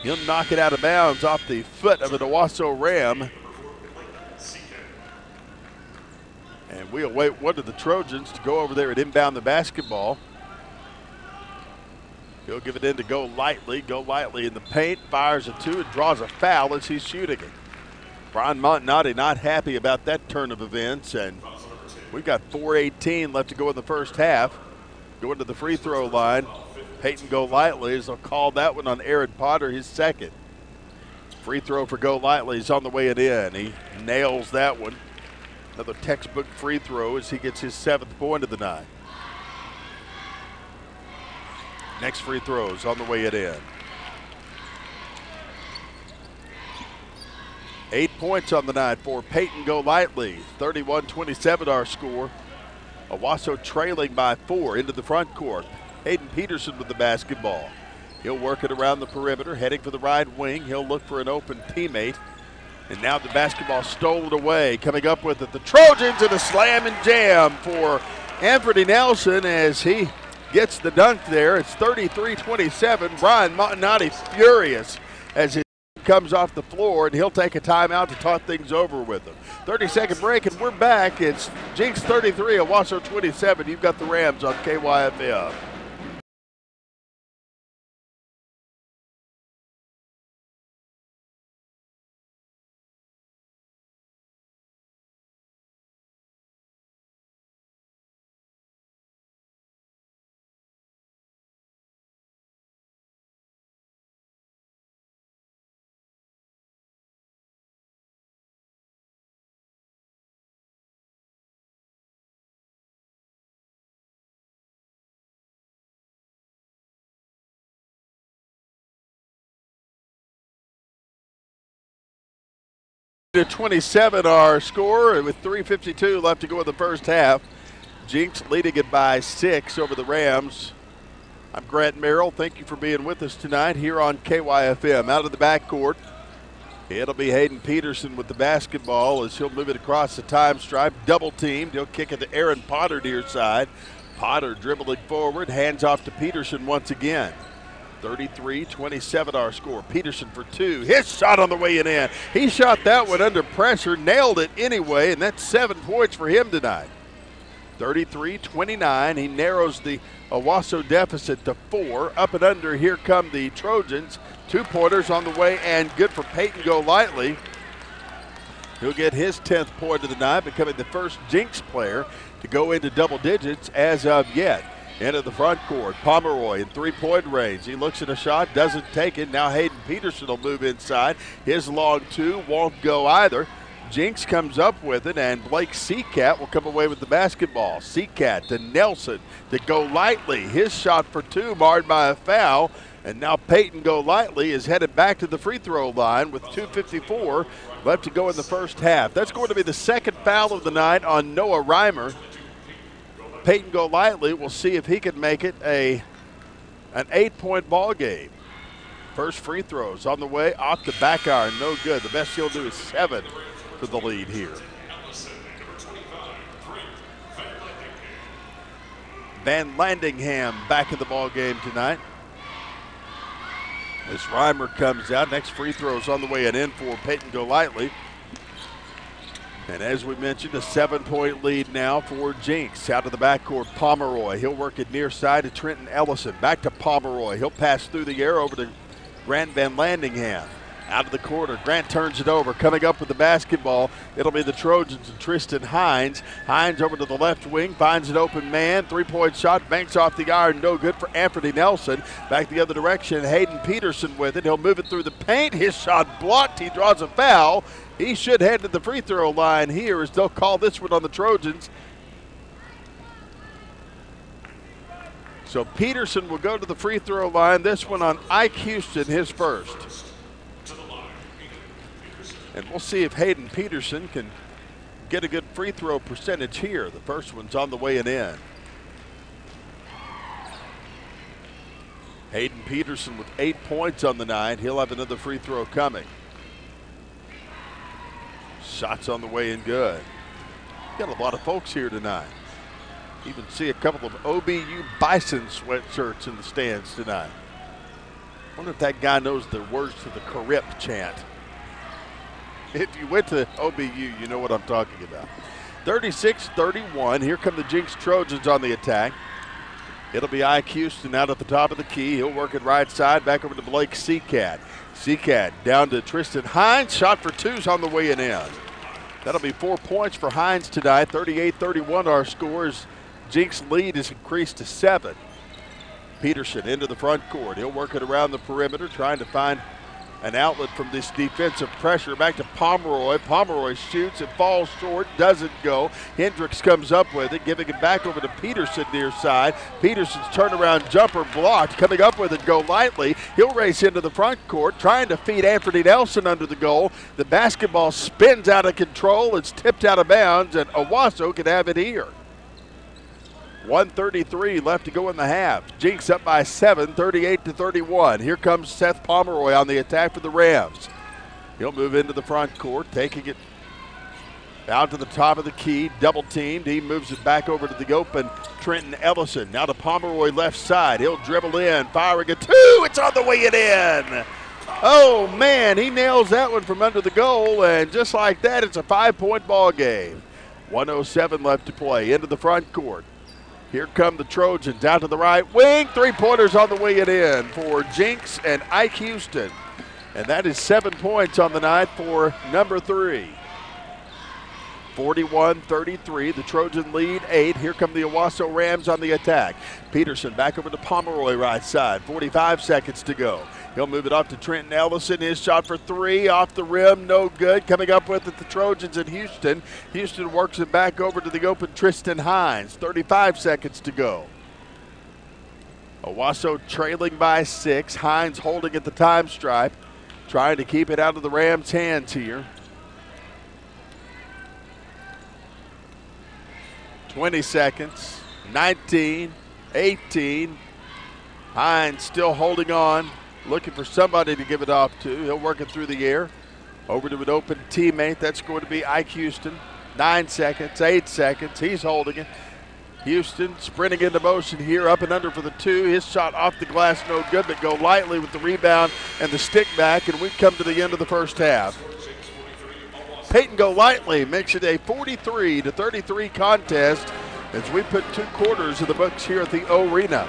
He'll knock it out of bounds off the foot of an Owasso Ram. And we await one of the Trojans to go over there and inbound the basketball. He'll give it in to Golightly. Golightly in the paint, fires a 2 and draws a foul as he's shooting it. Brian Montanati not happy about that turn of events, and we've got 4:18 left to go in the first half. Going to the free throw line. Peyton Golightly as they'll call that one on Aaron Potter, his second. Free throw for Golightly is on the way it in. He nails that one. Another textbook free throw as he gets his 7th point of the night. Next free throw is on the way it in. 8 points on the night for Peyton Golightly. 31-27 our score. Owasso trailing by 4 into the front court. Hayden Peterson with the basketball. He'll work it around the perimeter, heading for the right wing. He'll look for an open teammate. And now the basketball stolen away. Coming up with it, the Trojans, and a slam and jam for Anthony Nelson as he gets the dunk there. It's 33-27. Brian Montanati furious as he comes off the floor, and he'll take a timeout to talk things over with him. 30-second break, and we're back. It's Jenks 33, Owasso 27. You've got the Rams on KYFM. To 27 our score with 3:52 left to go in the first half. Jenks leading it by 6 over the Rams. I'm Grant Merrill. Thank you for being with us tonight here on KYFM. Out of the backcourt, it'll be Hayden Peterson with the basketball as he'll move it across the time stripe. Double teamed. He'll kick it to Aaron Potter near side. Potter dribbling forward, hands off to Peterson once again. 33-27 our score. Peterson for 2. His shot on the way in. He shot that one under pressure, nailed it anyway, and that's 7 points for him tonight. 33-29. He narrows the Owasso deficit to 4. Up and under, here come the Trojans. 2-pointers on the way and good for Peyton Golightly. He'll get his 10th point of the night, becoming the first Jenks player to go into double digits as of yet. Into the front court, Pomeroy in 3-point range. He looks at a shot, doesn't take it. Now Hayden Peterson will move inside. His long 2 won't go either. Jenks comes up with it, and Blake Seacat will come away with the basketball. Seacat to Nelson to Golightly. His shot for 2 marred by a foul. And now Peyton Golightly is headed back to the free throw line with 2:54 left to go in the first half. That's going to be the second foul of the night on Noah Reimer. Peyton Golightly will see if he can make it an 8-point ball game. First free throws on the way, off the back iron, no good. The best he'll do is 7 for the lead here. Van Landingham back in the ball game tonight. As Reimer comes out, next free throws on the way and in for Peyton Golightly. And as we mentioned, a 7-point lead now for Jenks. Out of the backcourt, Pomeroy. He'll work it near side to Trenton Ellison. Back to Pomeroy. He'll pass through the air over to Grant Van Landingham. Out of the corner, Grant turns it over. Coming up with the basketball, it'll be the Trojans and Tristan Hines. Hines over to the left wing, finds an open man. 3-point shot, banks off the iron, no good for Anthony Nelson. Back the other direction, Hayden Peterson with it. He'll move it through the paint. His shot blocked. He draws a foul. He should head to the free throw line here as they'll call this one on the Trojans. So Peterson will go to the free throw line. This one on Ike Houston, his first. And we'll see if Hayden Peterson can get a good free throw percentage here. The first one's on the way and in. Hayden Peterson with 8 points on the night. He'll have another free throw coming. Shots on the way and good. Got a lot of folks here tonight. Even see a couple of OBU Bison sweatshirts in the stands tonight. Wonder if that guy knows the words to the Corrupt chant. If you went to OBU, you know what I'm talking about. 36-31. Here come the Jenks Trojans on the attack. It'll be Ike Houston out at the top of the key. He'll work it right side, back over to Blake Seacat. Seacat down to Tristan Hines. Shot for 2's on the way and in. That'll be 4 points for Hines tonight. 38-31 our scores. Jenks' lead is increased to 7. Peterson into the front court. He'll work it around the perimeter, trying to find an outlet from this defensive pressure. Back to Pomeroy. Pomeroy shoots. It falls short. Doesn't go. Hendricks comes up with it, giving it back over to Peterson near side. Peterson's turnaround jumper blocked. Coming up with it, Golightly. He'll race into the front court, trying to feed Anthony Nelson under the goal. The basketball spins out of control. It's tipped out of bounds, and Owasso can have it here. 1:33 left to go in the half. Jenks up by 7, 38-31. Here comes Seth Pomeroy on the attack for the Rams. He'll move into the front court, taking it out to the top of the key, double teamed. He moves it back over to the open Trenton Ellison. Now to Pomeroy left side. He'll dribble in, firing a 2. It's on the way it in. Oh, man, he nails that one from under the goal, and just like that, it's a 5-point ball game. 1:07 left to play. Into the front court. Here come the Trojans out to the right wing. 3-pointers on the way it in for Jenks and Ike Houston. And that is 7 points on the night for number 3. 41-33. The Trojan lead 8. Here come the Owasso Rams on the attack. Peterson back over to Pomeroy right side. 45 seconds to go. He'll move it off to Trenton Ellison. His shot for 3 off the rim, no good. Coming up with it, the Trojans in Houston. Houston works it back over to the open Tristan Hines. 35 seconds to go. Owasso trailing by 6. Hines holding at the time stripe, trying to keep it out of the Rams' hands here. 20 seconds, 19, 18. Hines still holding on, looking for somebody to give it off to. He'll work it through the air. Over to an open teammate. That's going to be Ike Houston. 9 seconds, 8 seconds. He's holding it. Houston sprinting into motion here, up and under for the 2. His shot off the glass, no good, but Golightly with the rebound and the stick back, and we come to the end of the first half. Peyton Golightly makes it a 43-33 contest as we put 2 quarters of the books here at the Arena.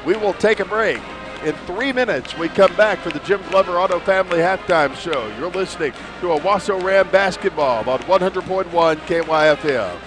We will take a break. In 3 minutes, we come back for the Jim Glover Auto Family Halftime Show. You're listening to Owasso Ram Basketball on 100.1 KYFM.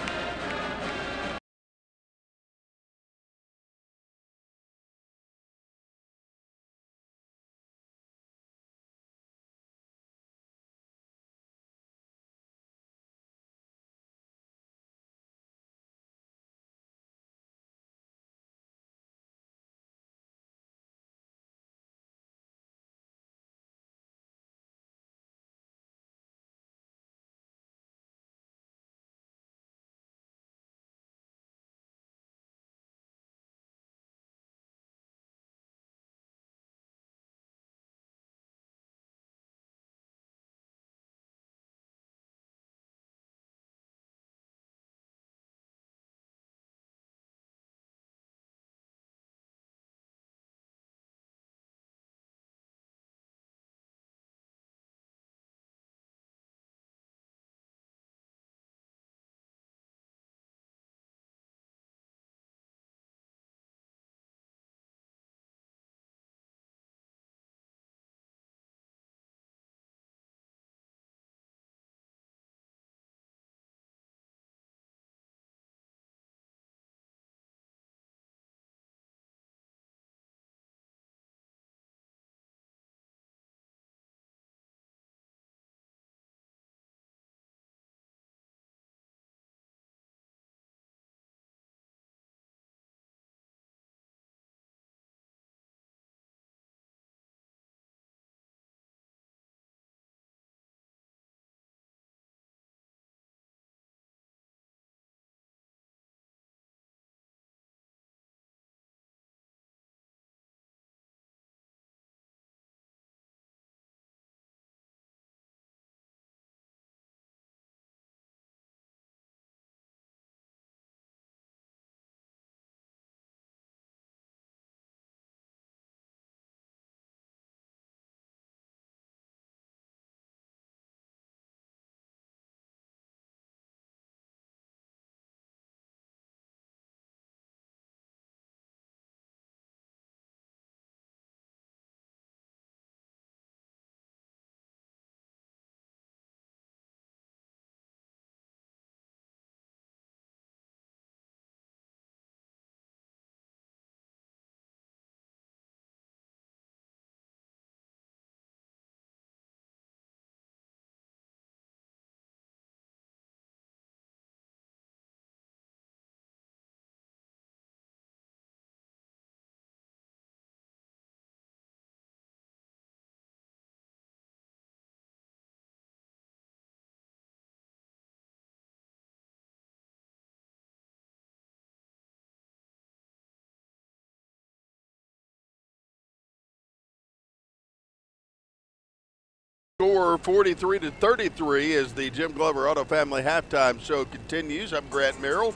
score 43-33 as the Jim Glover Auto Family halftime show continues. I'm Grant Merrill.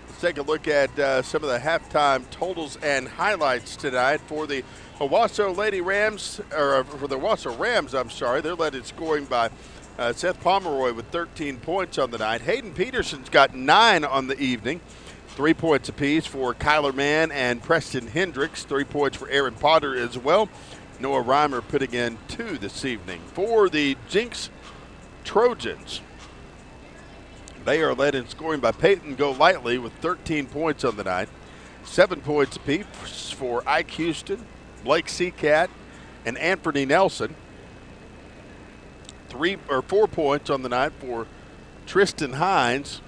Let's take a look at some of the halftime totals and highlights tonight for the Owasso Lady Rams, or for the Owasso Rams, I'm sorry. They're led in scoring by Seth Pomeroy with 13 points on the night. Hayden Peterson's got 9 on the evening. 3 points apiece for Kyler Mann and Preston Hendricks. 3 points for Aaron Potter as well. Noah Reimer putting in 2 this evening. For the Jenks Trojans, they are led in scoring by Peyton Golightly with 13 points on the night. 7 points apiece for Ike Houston, Blake Seacat, and Anthony Nelson. 4 points on the night for Tristan Hines.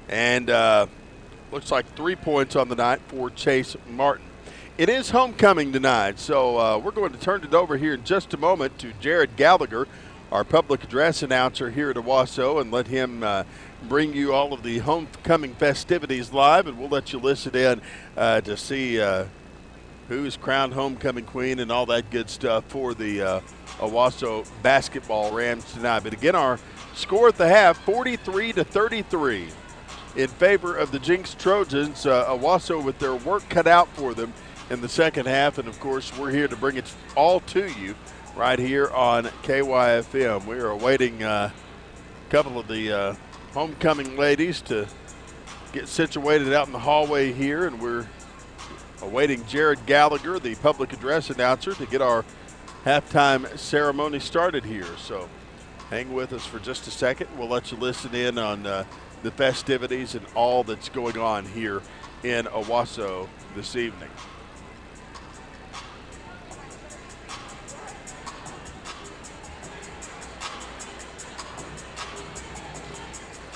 And looks like 3 points on the night for Chase Martin. It is homecoming tonight, so we're going to turn it over here in just a moment to Jared Gallagher, our public address announcer here at Owasso, and let him bring you all of the homecoming festivities live, and we'll let you listen in to see who's crowned homecoming queen and all that good stuff for the Owasso basketball Rams tonight. But again, our score at the half, 43-33 in favor of the Jenks Trojans. Owasso with their work cut out for them in the second half, and of course we're here to bring it all to you right here on KYFM. We are awaiting a couple of the homecoming ladies to get situated out in the hallway here, and we're awaiting Jared Gallagher, the public address announcer, to get our halftime ceremony started here. So hang with us for just a second. We'll let you listen in on the festivities and all that's going on here in Owasso this evening.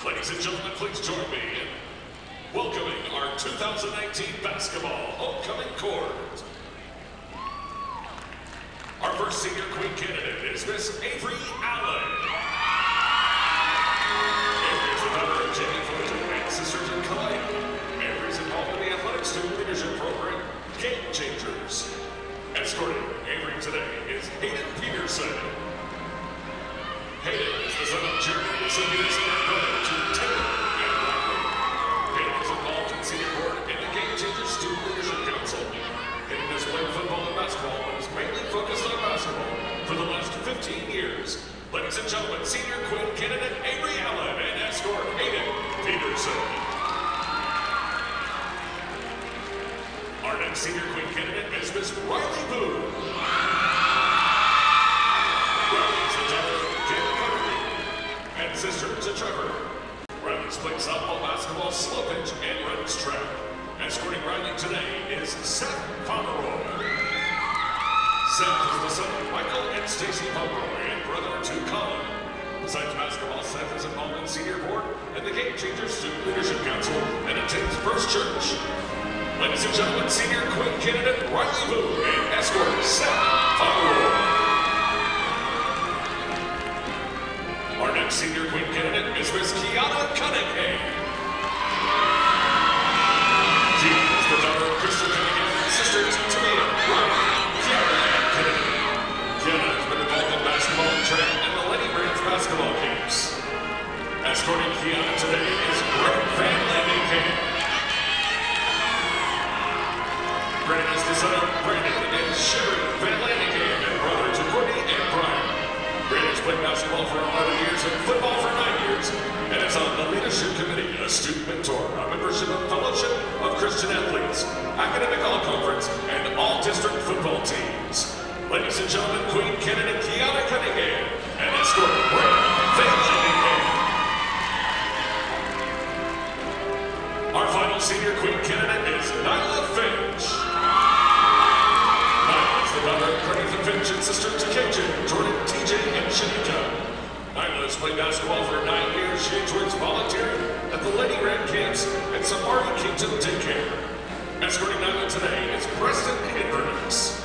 Ladies and gentlemen, please join me in welcoming our 2019 basketball homecoming court. Our first senior queen candidate is Miss Avery Allen. Avery is the daughter of Jamie Fulton and sister to Kalaya. Avery is involved in the athletic student leadership program, Game Changers. Escorting Avery today is Hayden Peterson. Hayden is the son of Jeremy Peterson and brother to Taylor and Riley. Hayden is involved in senior board and the Game Changers Student Leadership Council. Hayden has played football and basketball, but is mainly focused on basketball for the last 15 years. Ladies and gentlemen, senior queen candidate Avery Allen and escort Hayden Peterson. Our next senior queen candidate is Miss Riley Boone. Riley is the daughter of David Cutterly and sister to Trevor. Riley's played softball, basketball, slow pitch, and runs track. Escorting Riley today is Seth Pomeroy. Seth is the son of Michael and Stacy Pomeroy and brother to Colin. Besides basketball, Seth is involved in senior board and the Game Changers Student Leadership Council and attends First Church. Ladies and gentlemen, senior queen candidate Riley Boone and escort Seth Pomeroy. Our next senior queen candidate is Miss Kiana Cunningham. Kiana is the daughter of Crystal Cunningham and sister to Tamia, Ryan, Kiana, and Kennedy. Kiana has been involved in basketball, track, and the Lady Rams basketball games. Escorting Kiana today is Brent Van Landingham. Brent is the son of Brandon and Sherry Van Landingham and brother to Courtney and Brian. Brandon's played basketball for 11 years and football for 9 years, and is on the leadership committee, a student mentor, a membership of Fellowship of Christian Athletes, academic all-conference, and all-district football teams. Ladies and gentlemen, Queen candidate Kiana Cunningham and escort Brent Van Landingham. Our final senior Queen candidate is Nyla Finch. Nyla is the daughter of Cornethan Finch and sister to KJ, Jordan, TJ, and Shanika. Nyla has played basketball for 9 years. She enjoys volunteering at the Lady Ram camps and Safari Kingdom Daycare. Escorting Nyla today is Preston Hendricks.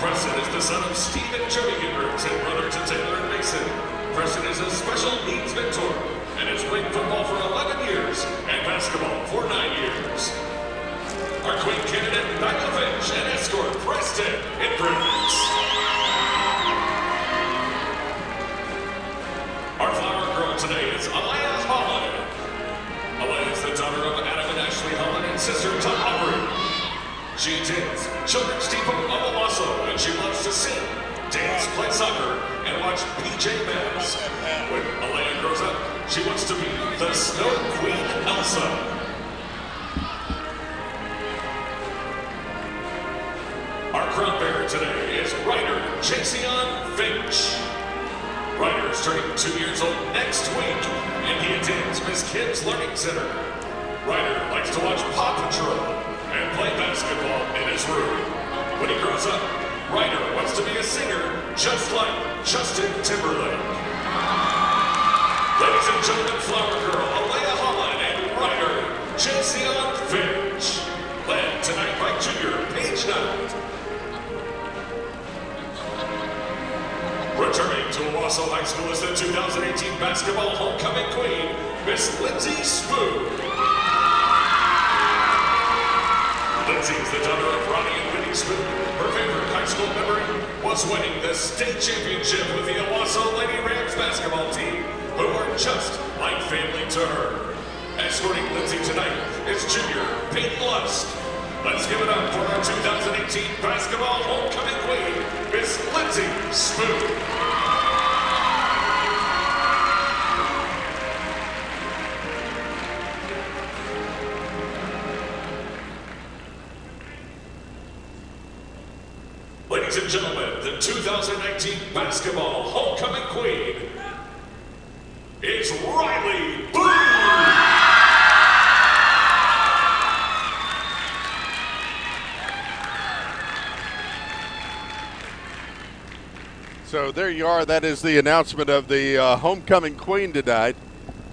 Preston is the son of Steve and Jody Hendricks and brother to Taylor and Mason. Preston is a special needs mentor and has played football for 11 years and basketball for 9 years. Our Queen candidate, Nyla Finch, and escort Preston Hendricks. soccer and watch PJ Masks. When Alea grows up, she wants to be the Snow Queen Elsa. Our crown bearer today is Ryder Jason Finch. Ryder is turning 2 years old next week, and he attends Miss Kim's Learning Center. Ryder likes to watch Paw Patrol and play basketball in his room. When he grows up, Ryder wants to be a singer just like Justin Timberlake. Ladies and gentlemen, Flower Girl, Alea Holland and Ryder Jason Finch. Led tonight by Junior Paige Knight. Returning to Owasso High School is the 2018 basketball homecoming queen, Miss Lindsay Spoon. Lindsay is the daughter of Ronnie and Winnie Spoon. Her favorite high school memory was winning the state championship with the Owasso Lady Rams basketball team, who are just like family to her. Escorting Lindsay tonight is junior Peyton Lusk. Let's give it up for our 2018 basketball homecoming queen, Miss Lindsay Spoon. Ladies and gentlemen, the 2019 basketball homecoming queen is Riley Boone. So there you are. That is the announcement of the homecoming queen tonight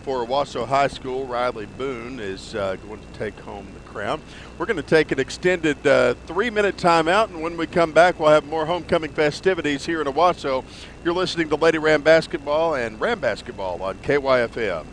for Owasso High School. Riley Boone is going to take home the crown. We're going to take an extended 3-minute timeout, and when we come back, we'll have more homecoming festivities here in Owasso. You're listening to Lady Ram Basketball and Ram Basketball on KYFM.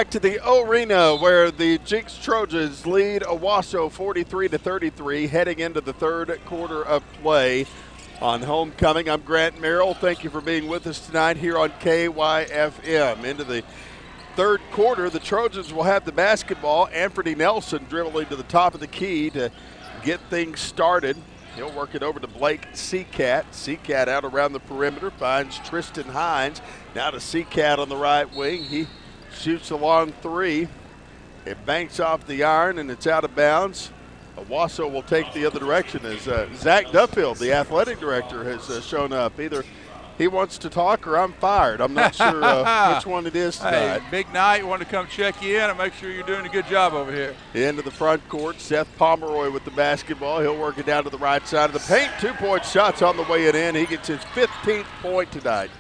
Back to the arena where the Jenks Trojans lead Owasso 43-33 heading into the third quarter of play on homecoming. I'm Grant Merrill. Thank you for being with us tonight here on KYFM. Into the third quarter, the Trojans will have the basketball. Anthony Nelson dribbling to the top of the key to get things started. He'll work it over to Blake Seacat. Seacat out around the perimeter, finds Tristan Hines. Now to Seacat on the right wing. He shoots a long three. It banks off the iron, and it's out of bounds. Owasso will take the other direction as Zach Duffield, the athletic director, has shown up. Either he wants to talk or I'm fired. I'm not sure which one it is tonight. Hey, big night. You want to come check you in and make sure you're doing a good job over here. Into the front court, Seth Pomeroy with the basketball. He'll work it down to the right side of the paint. 2-point shots on the way in. He gets his 15th point tonight.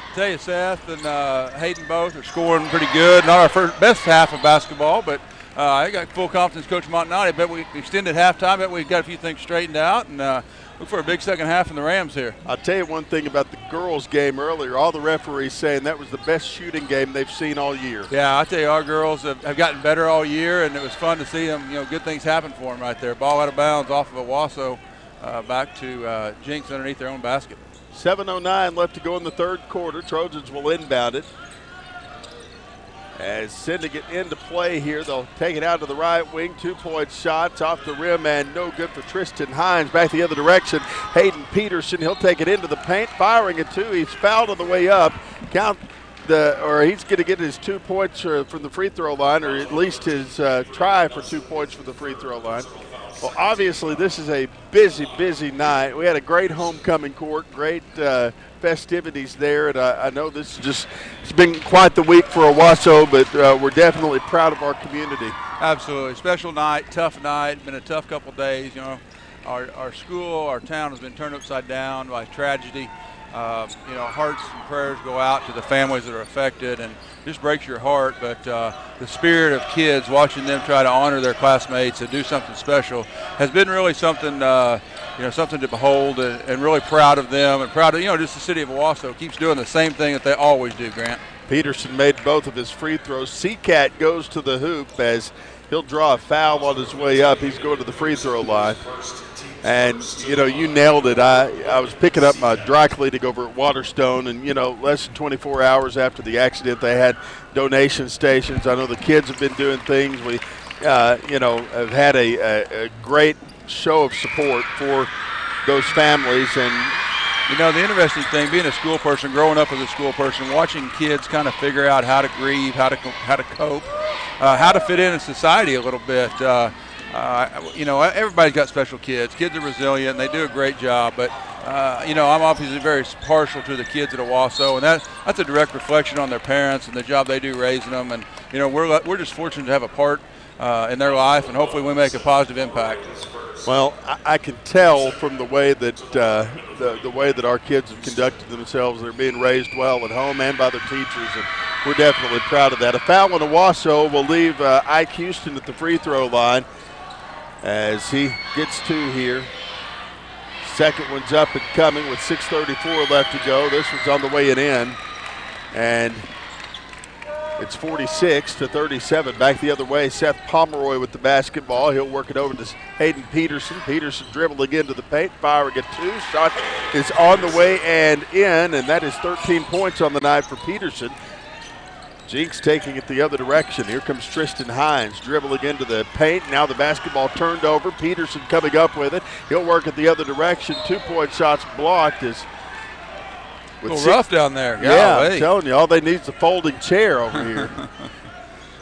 I tell you, Seth and Hayden both are scoring pretty good. Not our best half of basketball, but I got full confidence, Coach Montanati. I bet we extended halftime. I bet we got a few things straightened out, and look for a big second half from the Rams here. I'll tell you one thing about the girls' game earlier. All the referees saying that was the best shooting game they've seen all year. Yeah, I tell you, our girls have gotten better all year, and it was fun to see them. Good things happen for them right there. Ball out of bounds off of Owasso back to Jenks underneath their own basket. 7:09 left to go in the third quarter. Trojans will inbound it. As sending it into play here, they'll take it out to the right wing. 2-point shots off the rim and no good for Tristan Hines. Back the other direction, Hayden Peterson. He'll take it into the paint, firing it too. He's fouled on the way up. He's going to get his 2 points from the free throw line, or at least his try for 2 points from the free throw line. Well, obviously this is a busy night. We had a great homecoming court, great festivities there, and I know this is it's been quite the week for Owasso, but we're definitely proud of our community. Absolutely. Special night, tough night, been a tough couple of days. Our school, our town has been turned upside down by tragedy. Hearts and prayers go out to the families that are affected, and just breaks your heart. But the spirit of kids, watching them try to honor their classmates and do something special, has been really something, something to behold, and really proud of them, and proud of, just the city of Owasso keeps doing the same thing that they always do, Grant. Peterson made both of his free throws. Seacat goes to the hoop as he'll draw a foul on his way up. He's going to the free throw line. And, you nailed it. I was picking up my dry cleaning over at Waterstone, and, less than 24 hours after the accident, they had donation stations. I know the kids have been doing things. We, have had a great show of support for those families. And, the interesting thing, being a school person, growing up as a school person, watching kids kind of figure out how to grieve, how to cope, how to fit in society a little bit. Everybody's got special kids. Kids are resilient. They do a great job. But, I'm obviously very partial to the kids at Owasso, and that's a direct reflection on their parents and the job they do raising them. And, we're just fortunate to have a part in their life, and hopefully we make a positive impact. Well, I can tell from the way that the way that our kids have conducted themselves. They're being raised well at home and by their teachers, and we're definitely proud of that. A foul on Owasso will leave Ike Houston at the free throw line as he gets two here. Second one's up and coming with 6:34 left to go. This one's on the way in, and it's 46-37. Back the other way, Seth Pomeroy with the basketball. He'll work it over to Hayden Peterson. Peterson dribbling into the paint, firing a two. Shot is on the way and in, and that is 13 points on the night for Peterson. Jenks taking it the other direction. Here comes Tristan Hines dribbling into the paint. Now the basketball turned over. Peterson coming up with it. He'll work it the other direction. 2-point shots blocked. Is a little rough down there. Yeah, I'm telling you, all they need is a folding chair over here.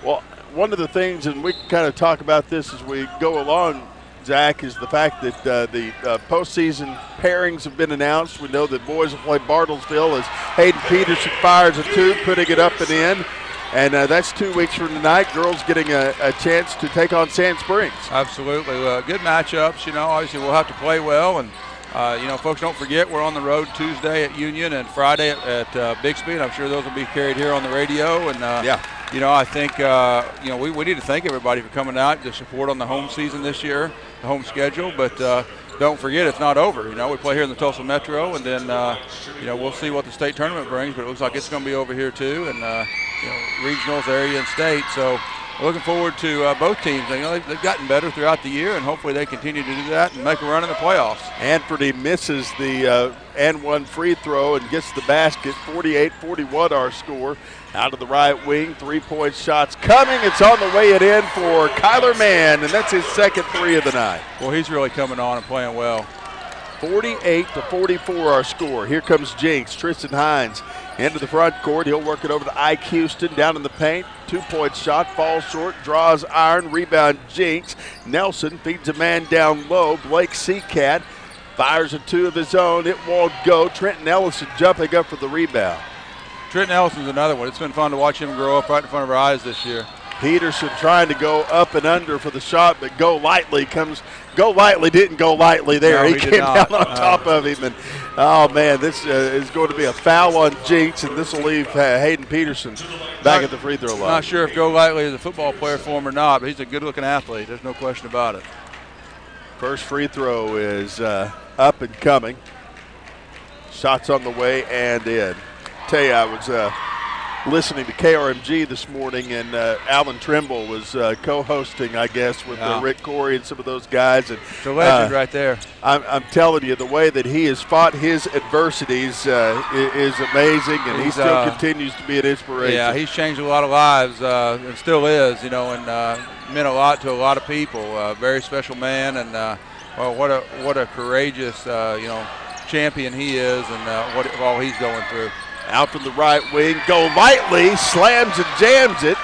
Well, one of the things, and we can kind of talk about this as we go along, Zach, is the fact that the postseason pairings have been announced. We know that boys will play Bartlesville as Hayden Peterson fires a two, putting it up and in. And that's 2 weeks from tonight. Girls getting a chance to take on Sand Springs. Absolutely. Good matchups. Obviously we'll have to play well. And, folks, don't forget we're on the road Tuesday at Union and Friday at Bixby. And I'm sure those will be carried here on the radio. And, I think, we need to thank everybody for coming out to support on the home season this year, the home schedule. But don't forget, it's not over. We play here in the Tulsa Metro, and then, we'll see what the state tournament brings. But it looks like it's going to be over here, too. And, regionals, area, and state. So looking forward to both teams. They've gotten better throughout the year, and hopefully they continue to do that and make a run in the playoffs. Anfernee misses the and one free throw and gets the basket. 48-41 our score. Out of the right wing, 3-point shots coming. It's on the way it in for Kyler Mann, and that's his second three of the night. Well, he's really coming on and playing well. 48-44 our score. Here comes Jenks. Tristan Hines into the front court. He'll work it over to Ike Houston down in the paint. 2-point shot, falls short, draws iron, rebound Jenks. Nelson feeds a man down low. Blake Seacat fires a two of his own. It won't go. Trenton Ellison jumping up for the rebound. Trenton Ellison's another one. It's been fun to watch him grow up right in front of our eyes this year. Peterson trying to go up and under for the shot, but Go Lightly didn't go lightly there. No, he came down on top of him. And, oh, man, this is going to be a foul on Jenks, and this will leave Hayden Peterson back at the free throw line. Not sure if Go Lightly is a football player for him or not, but he's a good-looking athlete. There's no question about it. First free throw is up and coming. Shots on the way and in. Tell you, I was listening to KRMG this morning, and Alan Trimble was co-hosting, I guess, with Rick Corey and some of those guys. And it's a legend right there. I'm telling you, the way that he has fought his adversities is amazing, and he still continues to be an inspiration. Yeah, he's changed a lot of lives and still is, and meant a lot to a lot of people. Very special man, and well, what a courageous, champion he is, and what all he's going through. Out from the right wing, Go Lightly slams and jams it.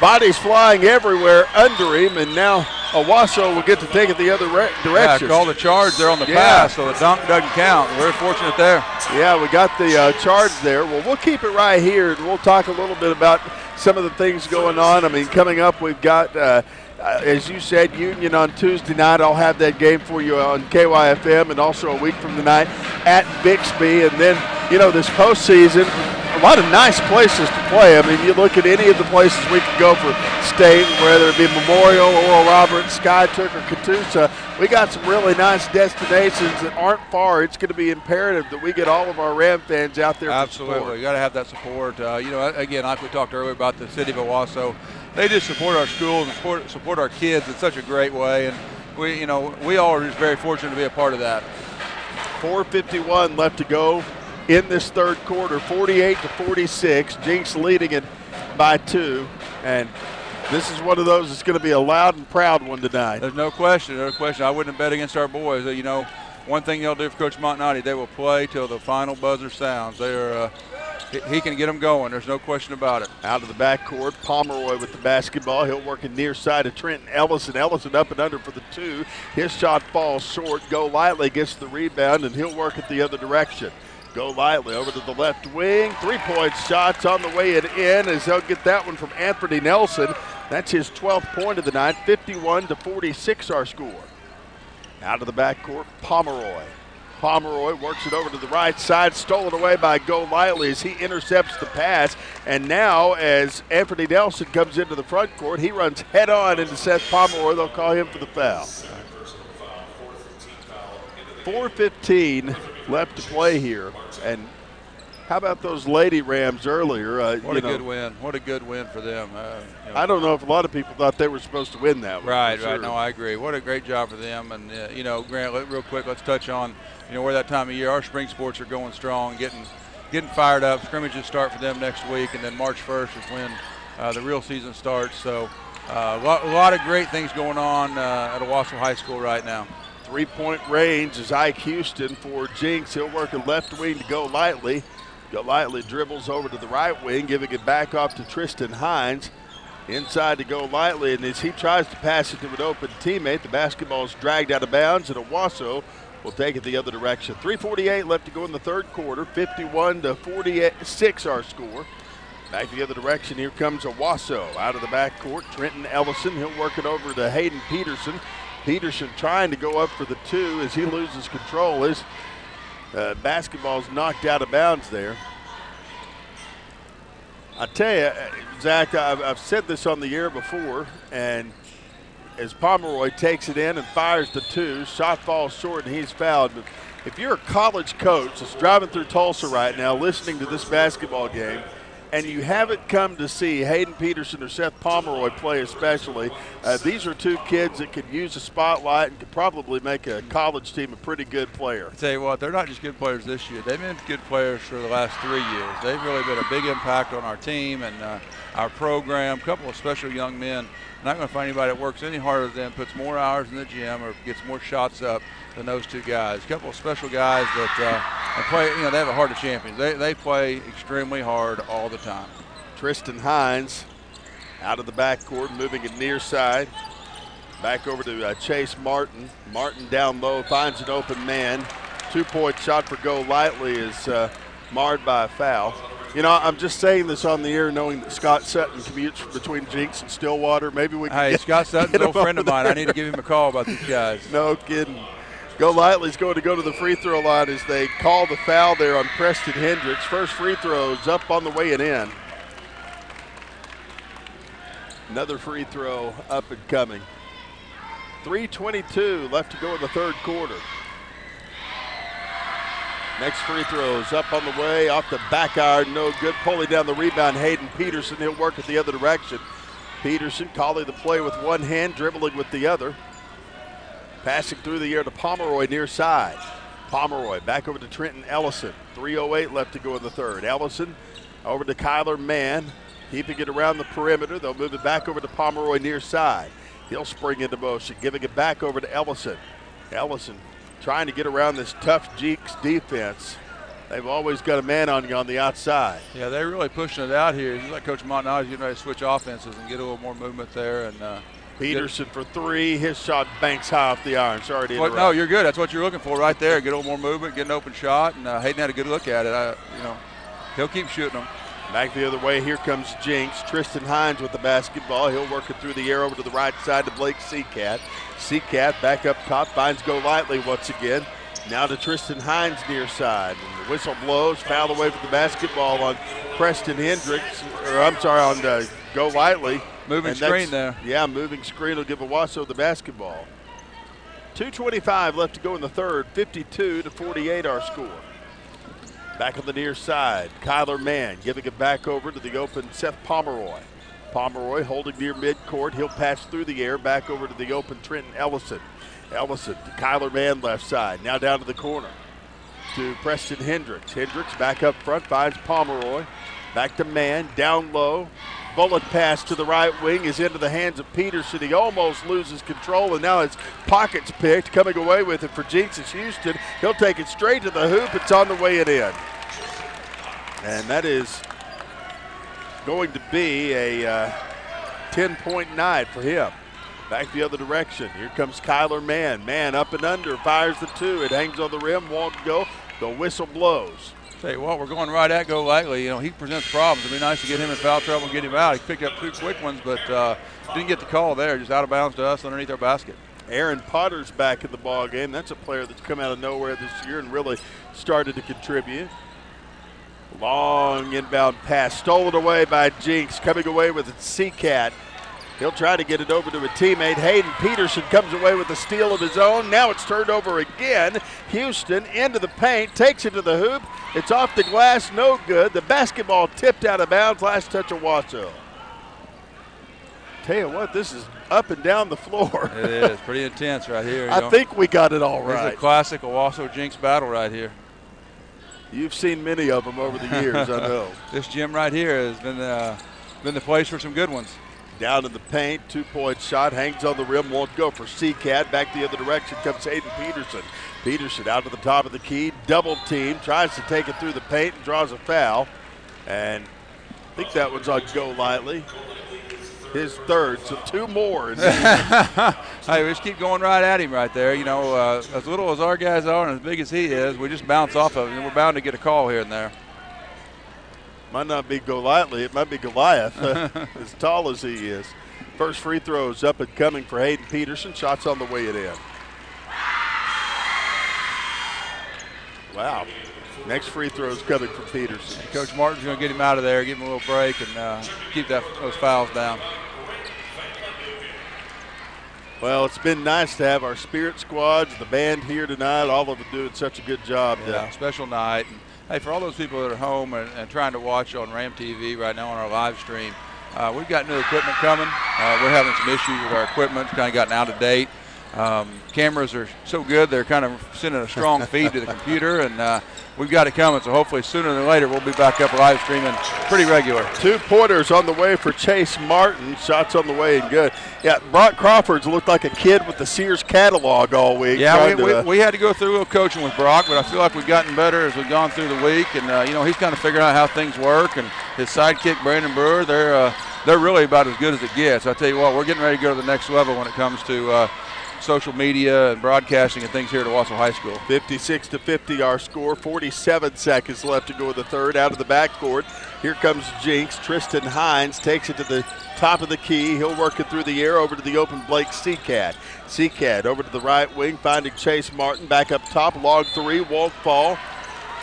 Bodies flying everywhere under him, and now Owasso will get to take it the other direction. Yeah, call the charge there on the pass, so the dunk doesn't count. We're fortunate there. Yeah, we got the charge there. Well, we'll keep it right here, and we'll talk a little bit about some of the things going on. I mean, coming up, we've got, as you said, Union on Tuesday night. I'll have that game for you on KYFM, and also a week from tonight at Bixby. And then, this postseason, a lot of nice places to play. I mean, you look at any of the places we could go for state, whether it be Memorial, Oral Roberts, Skytook, or Catoosa. We got some really nice destinations that aren't far. It's going to be imperative that we get all of our Ram fans out there. Absolutely, you got to have that support. Again, like we talked earlier about the city of Owasso, they just support our schools and support our kids in such a great way, and we all are just very fortunate to be a part of that. 4:51 left to go in this third quarter, 48-46. Jenks leading it by 2, and this is one of those that's going to be a loud and proud one tonight. There's no question. I wouldn't have bet against our boys. One thing they'll do for Coach Montanati, they will play till the final buzzer sounds. He can get them going. There's no question about it. Out of the backcourt, Pomeroy with the basketball. He'll work it near side of Trenton Ellison. Ellison up and under for the 2. His shot falls short. Go Lightly gets the rebound, and he'll work it the other direction. Go Lightly over to the left wing. 3-point shots on the way in as he'll get that one from Anthony Nelson. That's his 12th point of the night. 51-46 our score. Out of the backcourt, Pomeroy. Pomeroy works it over to the right side, stolen away by Go Lightly as he intercepts the pass. And now as Anthony Nelson comes into the front court, he runs head on into Seth Pomeroy. They'll call him for the foul. 4:15 left to play here. And how about those Lady Rams earlier? What a good win. What a good win for them. I don't know if a lot of people thought they were supposed to win that one. Right. No, I agree. What a great job for them. And, Grant, real quick, let's touch on, where that time of year our spring sports are going strong, getting fired up. Scrimmages start for them next week, and then March 1st is when the real season starts. So a lot of great things going on at Owasso High School right now. 3-point range is Ike Houston for Jenks. He'll work a left wing to Go Lightly. Go Lightly dribbles over to the right wing, giving it back off to Tristan Hines. Inside to Go Lightly, and as he tries to pass it to an open teammate, the basketball is dragged out of bounds, and Owasso will take it the other direction. 3:48 left to go in the third quarter. 51-46 our score. Back the other direction, here comes Owasso out of the backcourt. Trenton Ellison, he'll work it over to Hayden Peterson. Peterson trying to go up for the 2 as he loses control. His basketball's knocked out of bounds there. I tell you, Zach, I've said this on the air before, and as Pomeroy takes it in and fires the 2, shot falls short and he's fouled. But if you're a college coach that's driving through Tulsa right now listening to this basketball game, and you haven't come to see Hayden Peterson or Seth Pomeroy play especially, these are two kids that could use a spotlight and could probably make a college team a pretty good player. I tell you what, they're not just good players this year. They've been good players for the last 3 years. They've really been a big impact on our team and our program. A couple of special young men. I'm not going to find anybody that works any harder than them, puts more hours in the gym or gets more shots up than those two guys. A couple of special guys that play, they have a heart of champions. They play extremely hard all the time. Tristan Hines out of the backcourt, moving it near side. Back over to Chase Martin. Martin down low, finds an open man. 2-point shot for Go Lightly is marred by a foul. I'm just saying this on the air knowing that Scott Sutton commutes between Jenks and Stillwater. Maybe we can Scott Sutton's an old friend of mine. I need to give him a call about these guys. No kidding. Go Lightly's going to go to the free throw line as they call the foul there on Preston Hendricks. First free throw is up on the way and in. Another free throw up and coming. 3:22 left to go in the third quarter. Next free throw is up on the way, off the back iron, no good. Pulling down the rebound, Hayden Peterson. He'll work it the other direction. Peterson calling the play with one hand, dribbling with the other. Passing through the air to Pomeroy near side. Pomeroy back over to Trenton Ellison. 3:08 left to go in the third. Ellison over to Kyler Mann, keeping it around the perimeter. They'll move it back over to Pomeroy near side. He'll spring into motion, giving it back over to Ellison. Ellison trying to get around this tough Jenks defense. They've always got a man on you on the outside. Yeah, they're really pushing it out here. Like Coach Montanage getting ready to switch offenses and get a little more movement there. And Peterson for three. His shot banks high off the iron. Sorry to interrupt. No, you're good. That's what you're looking for right there. Get a little more movement, get an open shot. And Hayden had a good look at it. He'll keep shooting them. Back the other way, here comes Jenks. Tristan Hines with the basketball. He'll work it through the air over to the right side to Blake Seacat. Seacat back up top, finds Go Lightly once again. Now to Tristan Hines near side. And the whistle blows, foul away from the basketball on Preston Hendricks, on Go Lightly. Moving screen there. Yeah, moving screen will give Owasso the basketball. 2:25 left to go in the third, 52-48 our score. Back on the near side, Kyler Mann giving it back over to the open Seth Pomeroy. Pomeroy holding near midcourt. He'll pass through the air back over to the open Trenton Ellison. Ellison to Kyler Mann left side. Now down to the corner to Preston Hendricks. Hendricks back up front, finds Pomeroy. Back to Mann, down low. Bullet pass to the right wing is into the hands of Peterson. He almost loses control, and now his pocket's picked. Coming away with it for Jenks is Houston. He'll take it straight to the hoop. It's on the way and in. And that is going to be a 10-point night for him. Back the other direction. Here comes Kyler Mann. Mann up and under, fires the two. It hangs on the rim, won't go. The whistle blows. Tell you what, we're going right at Go Lightly. He presents problems. It'd be nice to get him in foul trouble and get him out. He picked up two quick ones, but didn't get the call there. Just out of bounds to us underneath our basket. Aaron Potter's back in the ball game. That's a player that's come out of nowhere this year and really started to contribute. Long inbound pass, stolen away by Jenks. Coming away with it, Seacat. He'll try to get it over to a teammate. Hayden Peterson comes away with a steal of his own. Now it's turned over again. Houston into the paint, takes it to the hoop. It's off the glass, no good. The basketball tipped out of bounds. Last touch of Owasso. Tell you what, this is up and down the floor. It is pretty intense right here. I think we got it all right. It's a classic Owasso Jenks battle right here. You've seen many of them over the years, I know. This gym right here has been the place for some good ones. Down in the paint, 2-point shot, hangs on the rim, won't go for Seacat. Back the other direction comes Hayden Peterson. Peterson out to the top of the key, double team, tries to take it through the paint and draws a foul. And I think that one's on Go Lightly. His third, so two more. Hey, we just keep going right at him right there. As little as our guys are and as big as he is, we just bounce off of him, and we're bound to get a call here and there. Might not be Go Lightly, it might be Goliath, as tall as he is. First free throw is up and coming for Hayden Peterson. Shots on the way it in. Wow. Next free throw is coming from Peterson. Coach Martin's going to get him out of there, give him a little break, and keep those fouls down. Well, it's been nice to have our spirit squads, the band here tonight, all of them doing such a good job. Yeah, special night. And Hey, for all those people that are home and trying to watch on Ram TV right now on our live stream, we've got new equipment coming. We're having some issues with our equipment. It's kind of gotten out of date. Cameras are so good, they're kind of sending a strong feed to the computer, and we've got it coming. So hopefully sooner than later we'll be back up live streaming pretty regular. 2 pointers on the way for Chase Martin. Shots on the way and good. Yeah, Brock Crawford's looked like a kid with the Sears catalog all week. Yeah, we had to go through a little coaching with Brock, but I feel like we've gotten better as we've gone through the week. And, he's kind of figuring out how things work. And his sidekick, Brandon Brewer, they're really about as good as it gets. I tell you what, we're getting ready to go to the next level when it comes to social media and broadcasting and things here at Owasso High School. 56-50 our score. 47 seconds left to go in the third. Out of the backcourt, here comes Jenks. Tristan Hines takes it to the top of the key. He'll work it through the air over to the open Blake Seacat. Seacat over to the right wing, finding Chase Martin. Back up top, log 3, won't fall.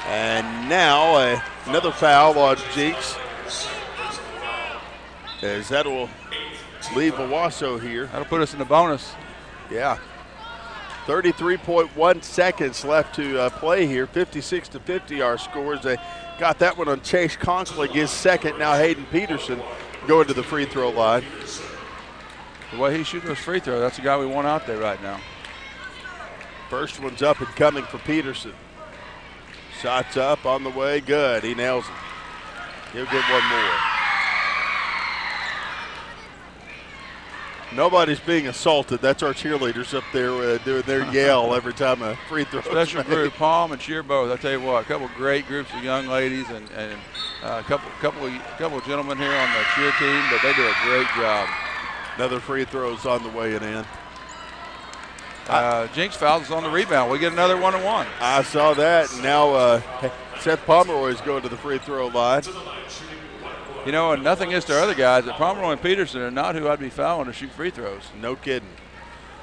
And now another foul on Jenks, as that will leave Owasso here. That'll put us in the bonus. Yeah. 33.1 seconds left to play here. 56-50 our scores. They got that one on Chase Conklin, his second. Now Hayden Peterson going to the free throw line. The way he's shooting those free throws, that's the guy we want out there right now. First one's up and coming for Peterson. Shots up, on the way, good. He nails it. He'll get one more. Nobody's being assaulted. That's our cheerleaders up there doing their yell every time a free throw. Special group, Palm and Cheer both. I tell you what, a couple great groups of young ladies and a couple of gentlemen here on the cheer team, but they do a great job. Another free throw's on the way and in. Jenks fouls on the rebound. We get another 1-on-1. I saw that. And now Seth Pomeroy is going to the free throw line. You know, and nothing against our other guys, but Pomeroy and Peterson are not who I'd be fouling to shoot free throws. No kidding.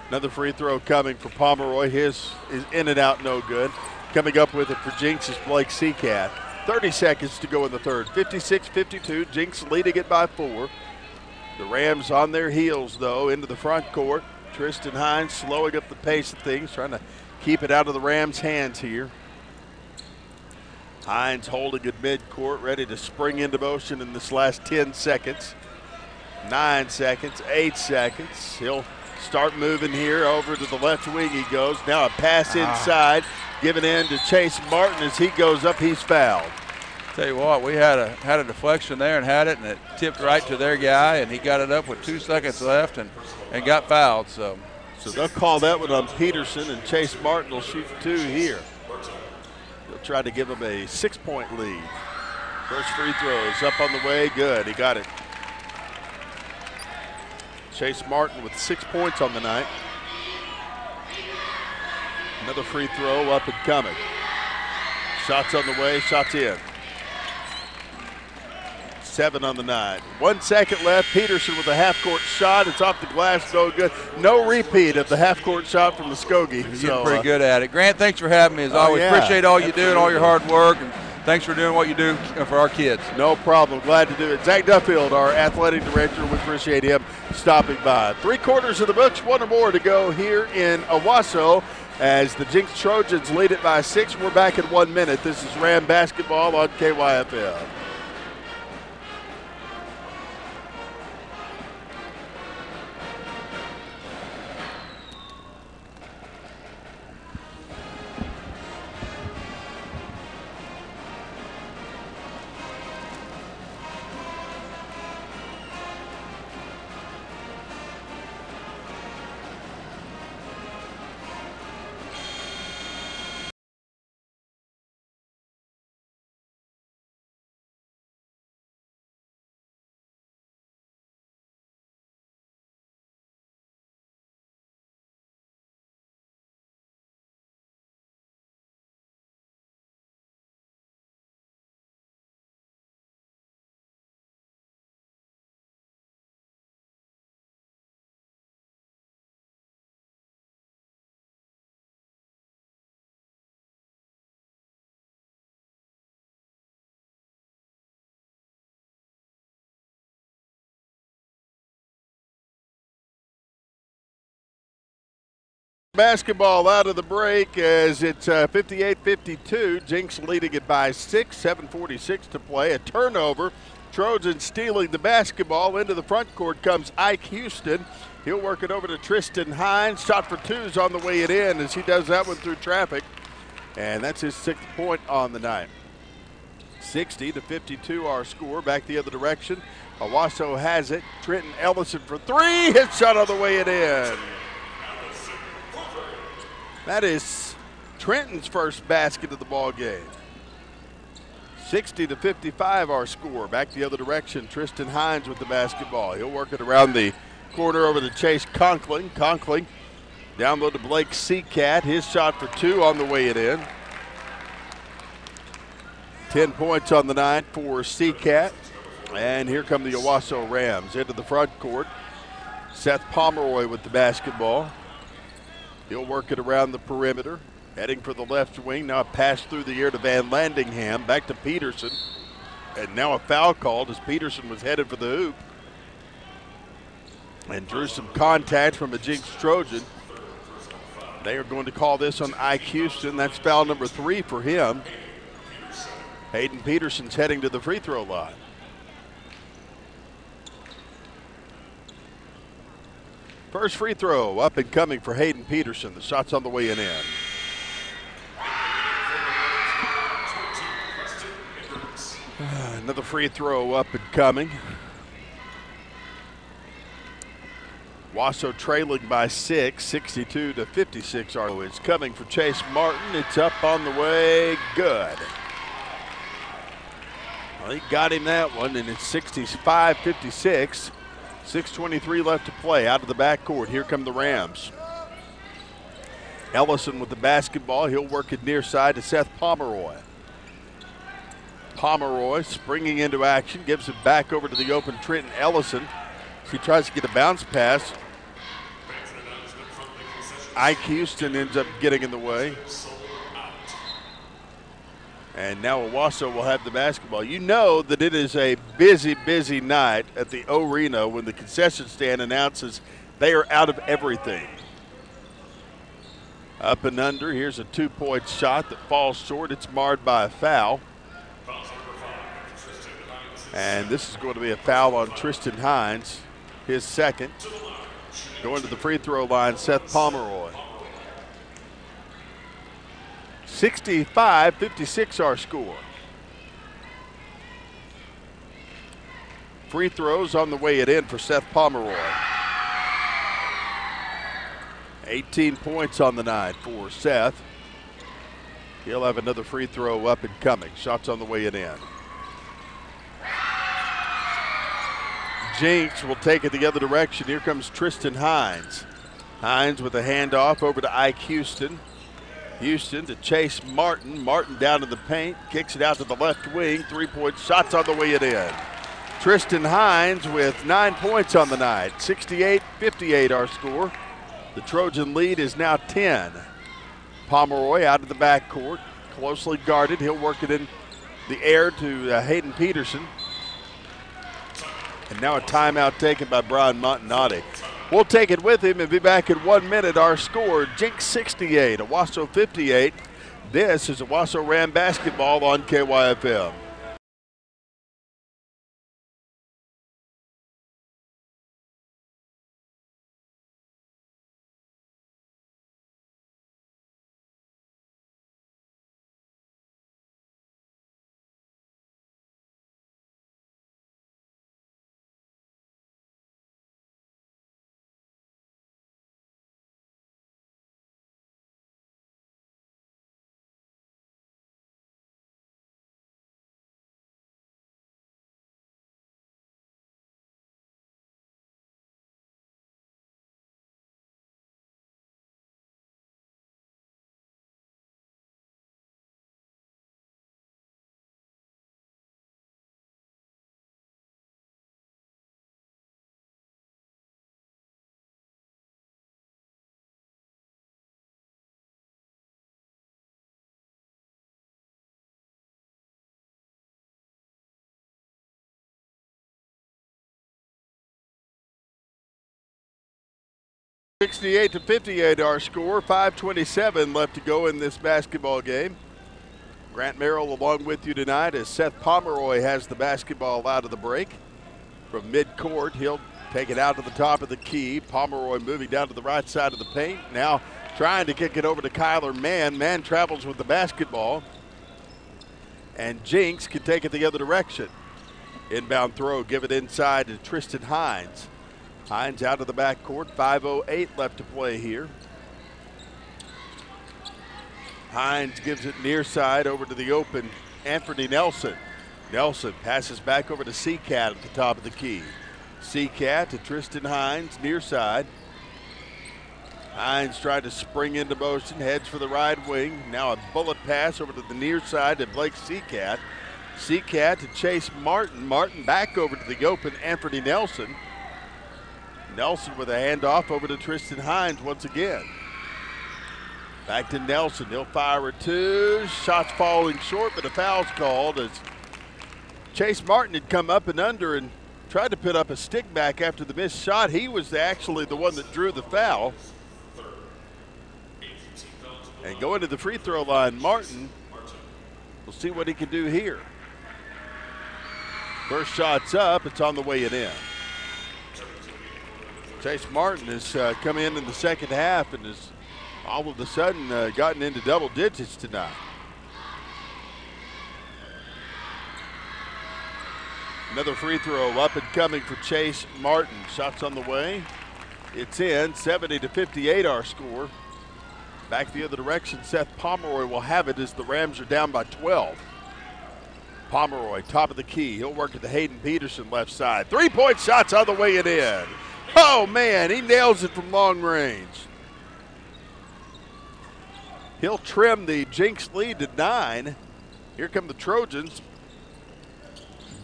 Another free throw coming for Pomeroy. His is in and out, no good. Coming up with it for Jenks is Blake Seacat. 30 seconds to go in the third. 56-52. Jenks leading it by 4. The Rams on their heels, though, into the front court. Tristan Hines slowing up the pace of things, trying to keep it out of the Rams' hands here. Hines holding at midcourt, ready to spring into motion in this last 10 seconds. 9 seconds, 8 seconds. He'll start moving here over to the left wing he goes. Now a pass inside, given in to Chase Martin as he goes up, he's fouled. Tell you what, we had a deflection there and had it, and it tipped right to their guy, and he got it up with 2 seconds left and got fouled. So they'll call that one on Peterson, and Chase Martin will shoot 2 here. He'll try to give him a 6-point lead. First free throw is up on the way, good, he got it. Chase Martin with 6 points on the night. Another free throw up and coming. Shots on the way, shots in. 7 on the night. 1 second left. Peterson with a half-court shot. It's off the glass, no good. No repeat of the half-court shot from Muskogee. You're getting pretty good at it. Grant, thanks for having me as always. Yeah, appreciate all you do and all your hard work, and thanks for doing what you do for our kids. No problem. Glad to do it. Zach Duffield, our athletic director, we appreciate him stopping by. 3/4 of the books, 1 or more to go here in Owasso as the Jenks Trojans lead it by 6. We're back in 1 minute. This is Ram Basketball on KYFL. basketball out of the break as it's 58-52. Jenks leading it by 6, 7:46 to play. A turnover. Trojans stealing the basketball. Into the front court comes Ike Houston. He'll work it over to Tristan Hines. Shot for two is on the way in as he does that one through traffic. And that's his 6th point on the night. 60-52 our score. Back the other direction. Owasso has it. Trenton Ellison for three. His shot on the way in. That is Trenton's first basket of the ball game. 60-55 our score. Back the other direction. Tristan Hines with the basketball. He'll work it around the corner over to Chase Conkling. Conkling down low to Blake Seacat. His shot for two on the way in. 10 points on the night for Seacat. And here come the Owasso Rams into the front court. Seth Pomeroy with the basketball. He'll work it around the perimeter. Heading for the left wing. Now a pass through the air to Van Landingham. Back to Peterson. And now a foul called as Peterson was headed for the hoop. And drew some contact from a Jenks Trojan. They are going to call this on Ike Houston. That's foul number 3 for him. Hayden Peterson's heading to the free throw line. First free throw up and coming for Hayden Peterson. The shot's on the way in. Another free throw up and coming. Owasso trailing by 6, 62-56. It's coming for Chase Martin. It's up on the way. Good. Well, he got him that one, and it's 65-56. 6:23 left to play out of the backcourt. Here come the Rams. Ellison with the basketball. He'll work it near side to Seth Pomeroy. Pomeroy springing into action, gives it back over to the open Trenton Ellison. He tries to get a bounce pass. Ike Houston ends up getting in the way. And now Owasso will have the basketball. You know that it is a busy, busy night at the Arena when the concession stand announces they are out of everything. Up and under. Here's a 2-point shot that falls short. It's marred by a foul. And this is going to be a foul on Tristan Hines, his second. Going to the free throw line, Seth Pomeroy. 65-56 our score. Free throws on the way in for Seth Pomeroy. 18 points on the night for Seth. He'll have another free throw up and coming. Shots on the way in. Jenks will take it the other direction. Here comes Tristan Hines. Hines with a handoff over to Ike Houston. Houston to Chase Martin. Martin down to the paint. Kicks it out to the left wing. 3-point shots on the way in. Tristan Hines with 9 points on the night. 68-58 our score. The Trojan lead is now 10. Pomeroy out of the backcourt. Closely guarded. He'll work it in the air to Hayden Peterson. And now a timeout taken by Brian Montanati. We'll take it with him and be back in 1 minute. Our score, Jenks 68, Owasso 58. This is Owasso Ram basketball on KYFM. 68-58 our score. 5:27 left to go in this basketball game. Grant Merrill along with you tonight as Seth Pomeroy has the basketball out of the break. From midcourt, he'll take it out to the top of the key. Pomeroy moving down to the right side of the paint. Now trying to kick it over to Kyler Mann. Mann travels with the basketball. And Jenks can take it the other direction. Inbound throw, give it inside to Tristan Hines. Hines out of the backcourt, 5:08 left to play here. Hines gives it near side over to the open Anthony Nelson. Nelson passes back over to Seacat at the top of the key. Seacat to Tristan Hines, near side. Hines tried to spring into motion, heads for the right wing. Now a bullet pass over to the near side to Blake Seacat. Seacat to Chase Martin. Martin back over to the open Anthony Nelson. Nelson with a handoff over to Tristan Hines once again. Back to Nelson. He'll fire a two. Shots falling short, but a foul's called as Chase Martin had come up and under and tried to put up a stick back after the missed shot. He was actually the one that drew the foul. And going to the free throw line, Martin. We'll see what he can do here. First shot's up. It's on the way and in. Chase Martin has come in the second half and has all of a sudden gotten into double digits tonight. Another free throw up and coming for Chase Martin. Shots on the way. It's in. 70-58 our score. Back the other direction, Seth Pomeroy will have it as the Rams are down by 12. Pomeroy, top of the key. He'll work at the Hayden Peterson left side. Three-point shots on the way and in. Oh, man, he nails it from long range. He'll trim the Jenks lead to 9. Here come the Trojans.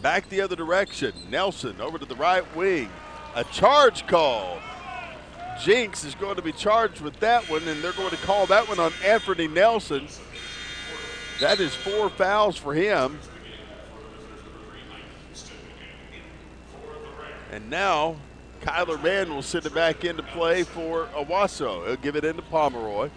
Back the other direction. Nelson over to the right wing. A charge call. Jenks is going to be charged with that one, and they're going to call that one on Anthony Nelson. That is 4 fouls for him. And now Kyler Mann will send it back into play for Owasso. He'll give it into Pomeroy.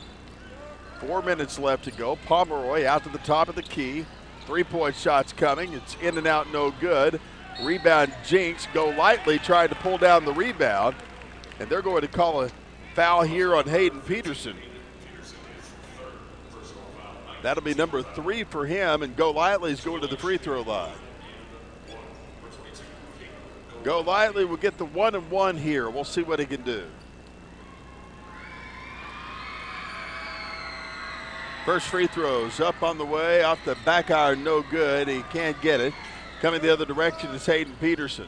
4 minutes left to go. Pomeroy out to the top of the key. 3-point shots coming. It's in and out, no good. Rebound, Jenks. Go lightly, trying to pull down the rebound. And they're going to call a foul here on Hayden Peterson. That'll be number 3 for him, and Go Lightly is going to the free throw line. Go Lightly will get the 1-and-1 here. We'll see what he can do. First free throws up on the way, off the back iron, no good. He can't get it. Coming the other direction is Hayden Peterson.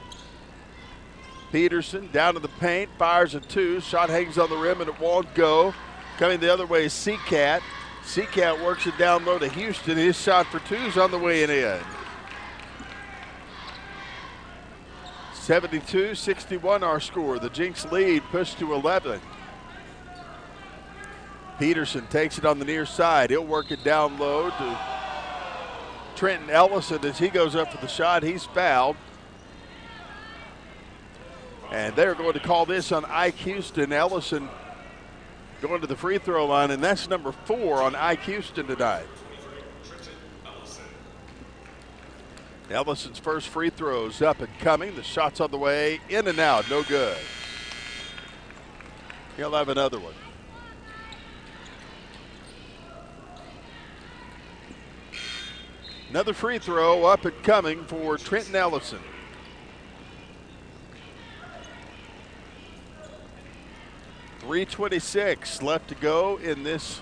Peterson down to the paint, fires a 2. Shot hangs on the rim and it won't go. Coming the other way is Seacat. Seacat works it down low to Houston. His shot for 2 is on the way and in. 72-61 our score. The Jenks lead pushed to 11. Peterson takes it on the near side. He'll work it down low to Trenton Ellison as he goes up for the shot. He's fouled. And they're going to call this on Ike Houston. Ellison going to the free throw line, and that's number 4 on Ike Houston tonight. Ellison's first free throws up and coming. The shot's on the way, in and out, no good. He'll have another one. Another free throw up and coming for Trenton Ellison. .326 left to go in this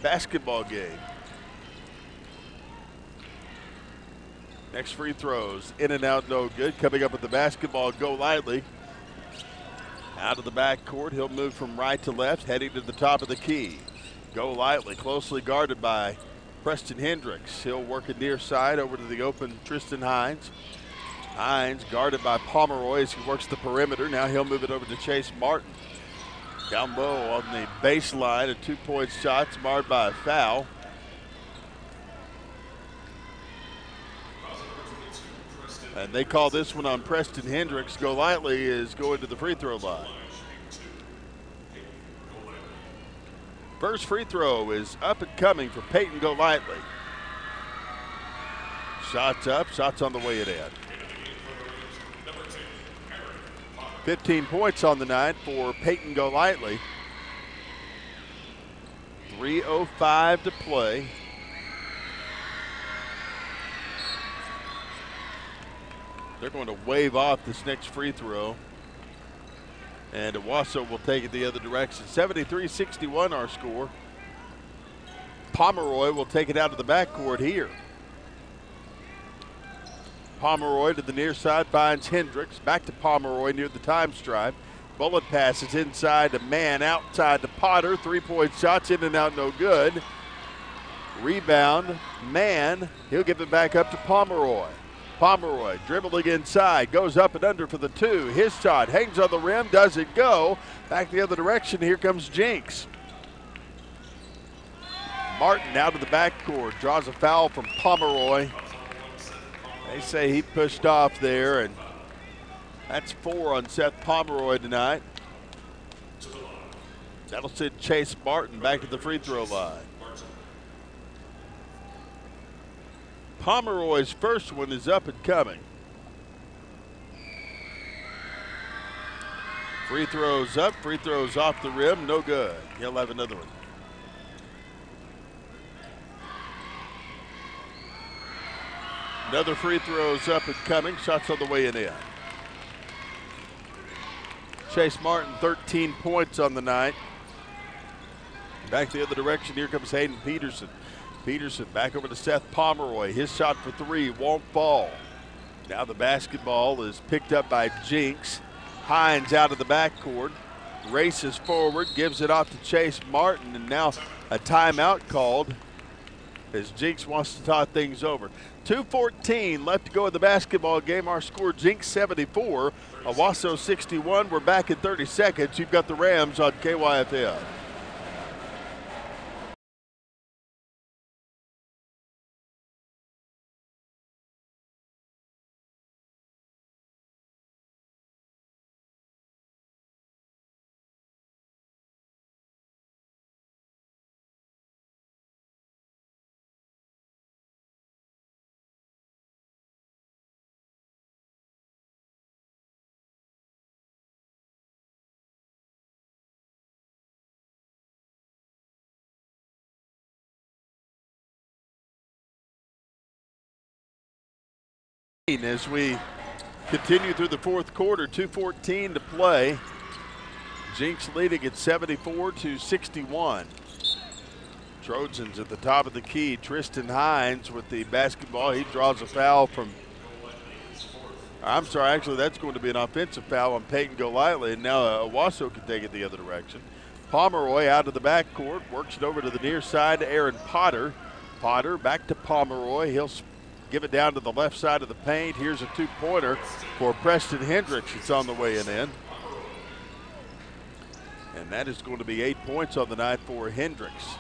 basketball game. Next free throws, in and out, no good. Coming up with the basketball, Go Lightly. Out of the backcourt, he'll move from right to left, heading to the top of the key. Go Lightly, closely guarded by Preston Hendricks. He'll work it near side over to the open Tristan Hines. Hines guarded by Pomeroy as he works the perimeter. Now he'll move it over to Chase Martin. Down low on the baseline, a 2-point shot marred by a foul. And they call this one on Preston Hendricks. Go Lightly is going to the free throw line. First free throw is up and coming for Peyton Golightly. Shots up, shots on the way it in. 15 points on the night for Peyton Golightly. 3:05 to play. They're going to wave off this next free throw. And Owasso will take it the other direction. 73-61 our score. Pomeroy will take it out of the backcourt here. Pomeroy to the near side finds Hendricks. Back to Pomeroy near the time stripe. Bullet passes inside to Mann, outside to Potter. 3-point shots in and out, no good. Rebound, Mann. He'll give it back up to Pomeroy. Pomeroy dribbling inside, goes up and under for the 2. His shot hangs on the rim, doesn't go. Back the other direction, here comes Jenks. Martin out of the backcourt, draws a foul from Pomeroy. They say he pushed off there, and that's 4 on Seth Pomeroy tonight. That'll send Chase Martin back at the free throw line. Pomeroy's first one is up and coming. Free throws up, free throws off the rim, no good. He'll have another one. Another free throws up and coming, shots on the way and in. Chase Martin, 13 points on the night. Back the other direction, here comes Hayden Peterson. Peterson back over to Seth Pomeroy. His shot for 3 won't fall. Now the basketball is picked up by Jenks. Hines out of the backcourt. Races forward, gives it off to Chase Martin, and now a timeout called as Jenks wants to talk things over. 2:14 left to go in the basketball game. Our score, Jenks 74, Owasso 61. We're back in 30 seconds. You've got the Rams on KYFL. As we continue through the fourth quarter, 2:14 to play. Jenks leading at 74-61. Trojans at the top of the key. Tristan Hines with the basketball. He draws a foul from, I'm sorry, actually that's going to be an offensive foul on Peyton Golightly, and now Owasso can take it the other direction. Pomeroy out of the backcourt, works it over to the near side to Aaron Potter. Potter back to Pomeroy. He'll give it down to the left side of the paint. Here's a 2-pointer for Preston Hendricks. It's on the way and in. And that is going to be 8 points on the night for Hendricks.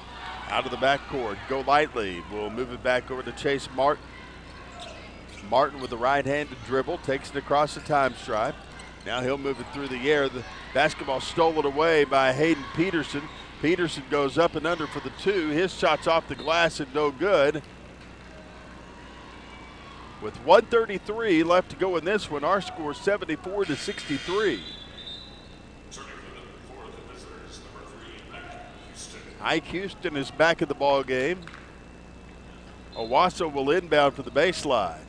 Out of the backcourt, Golightly will move it back over to Chase Martin. Martin with the right-handed dribble, takes it across the time stripe. Now he'll move it through the air. The basketball stolen away by Hayden Peterson. Peterson goes up and under for the 2. His shot's off the glass and no good. With 1:33 left to go in this one, our score 74-63. Ike Houston is back in the ball game. Owasso will inbound for the baseline.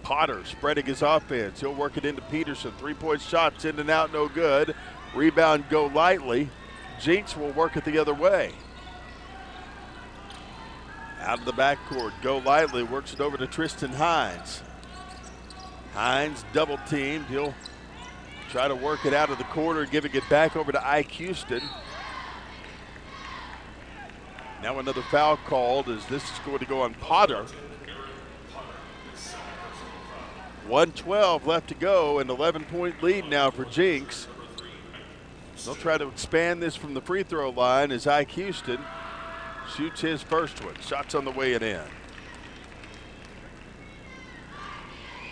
Potter spreading his offense. He'll work it into Peterson. 3-point shots in and out, no good. Rebound Golightly. Jenks will work it the other way. Out of the backcourt, Golightly works it over to Tristan Hines. Hines double teamed. He'll try to work it out of the corner, giving it back over to Ike Houston. Now another foul called as this is going to go on Potter. 1:12 left to go, an 11-point lead now for Jenks. They'll try to expand this from the free throw line as Ike Houston shoots his first one. Shots on the way and in.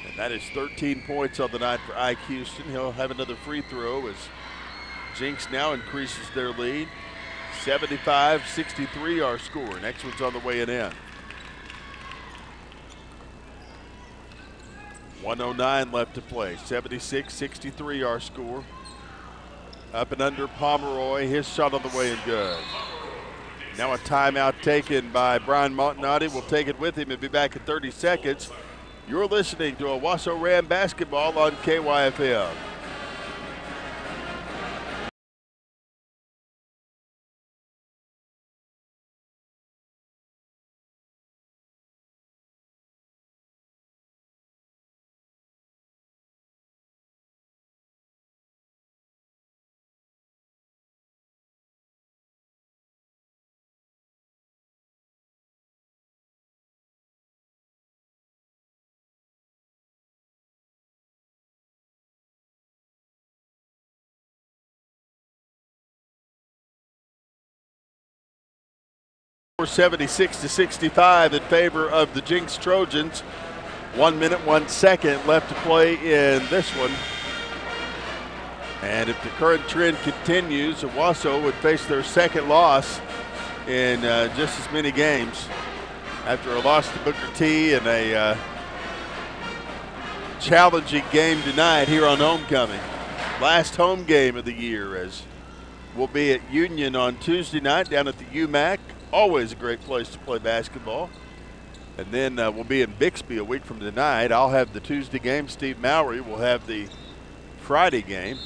And that is 13 points on the night for Ike Houston. He'll have another free throw as Jenks now increases their lead. 75-63 our score. Next one's on the way and in. 1:09 left to play. 76-63 our score. Up and under Pomeroy. His shot on the way and good. Now a timeout taken by Brian Montanati. We'll take it with him and be back in 30 seconds. You're listening to Owasso Ram basketball on KYFM. For 76-65 in favor of the Jenks Trojans. 1 minute, 1 second left to play in this one. And if the current trend continues, Owasso would face their second loss in just as many games after a loss to Booker T and a challenging game tonight here on homecoming. Last home game of the year, as we'll be at Union on Tuesday night down at the UMAC. Always a great place to play basketball. And then we'll be in Bixby a week from tonight. I'll have the Tuesday game. Steve Mowry will have the Friday game.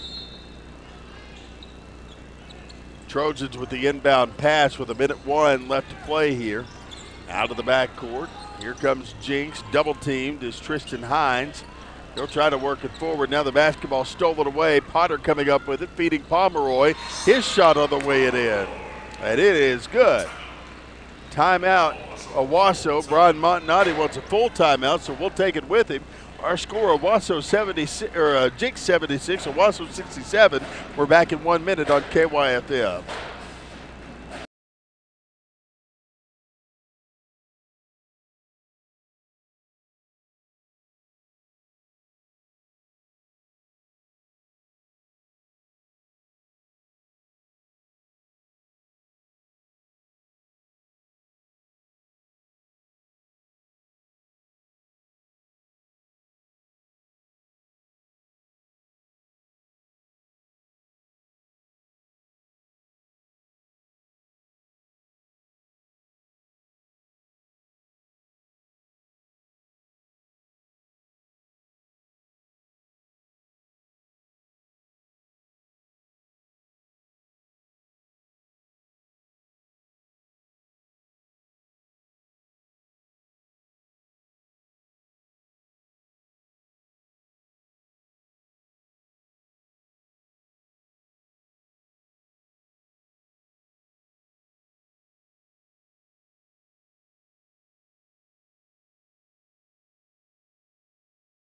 Trojans with the inbound pass with 1:01 left to play here. Out of the backcourt. Here comes Jenks. Double teamed is Tristan Hines. He'll try to work it forward. Now the basketball stolen away. Potter coming up with it, feeding Pomeroy. His shot on the way it in. And it is good. Timeout, Owasso. Brian Montanati wants a full timeout, so we'll take it with him. Our score, Owasso 76, or Jenks 76, Owasso 67. We're back in 1 minute on KYFM.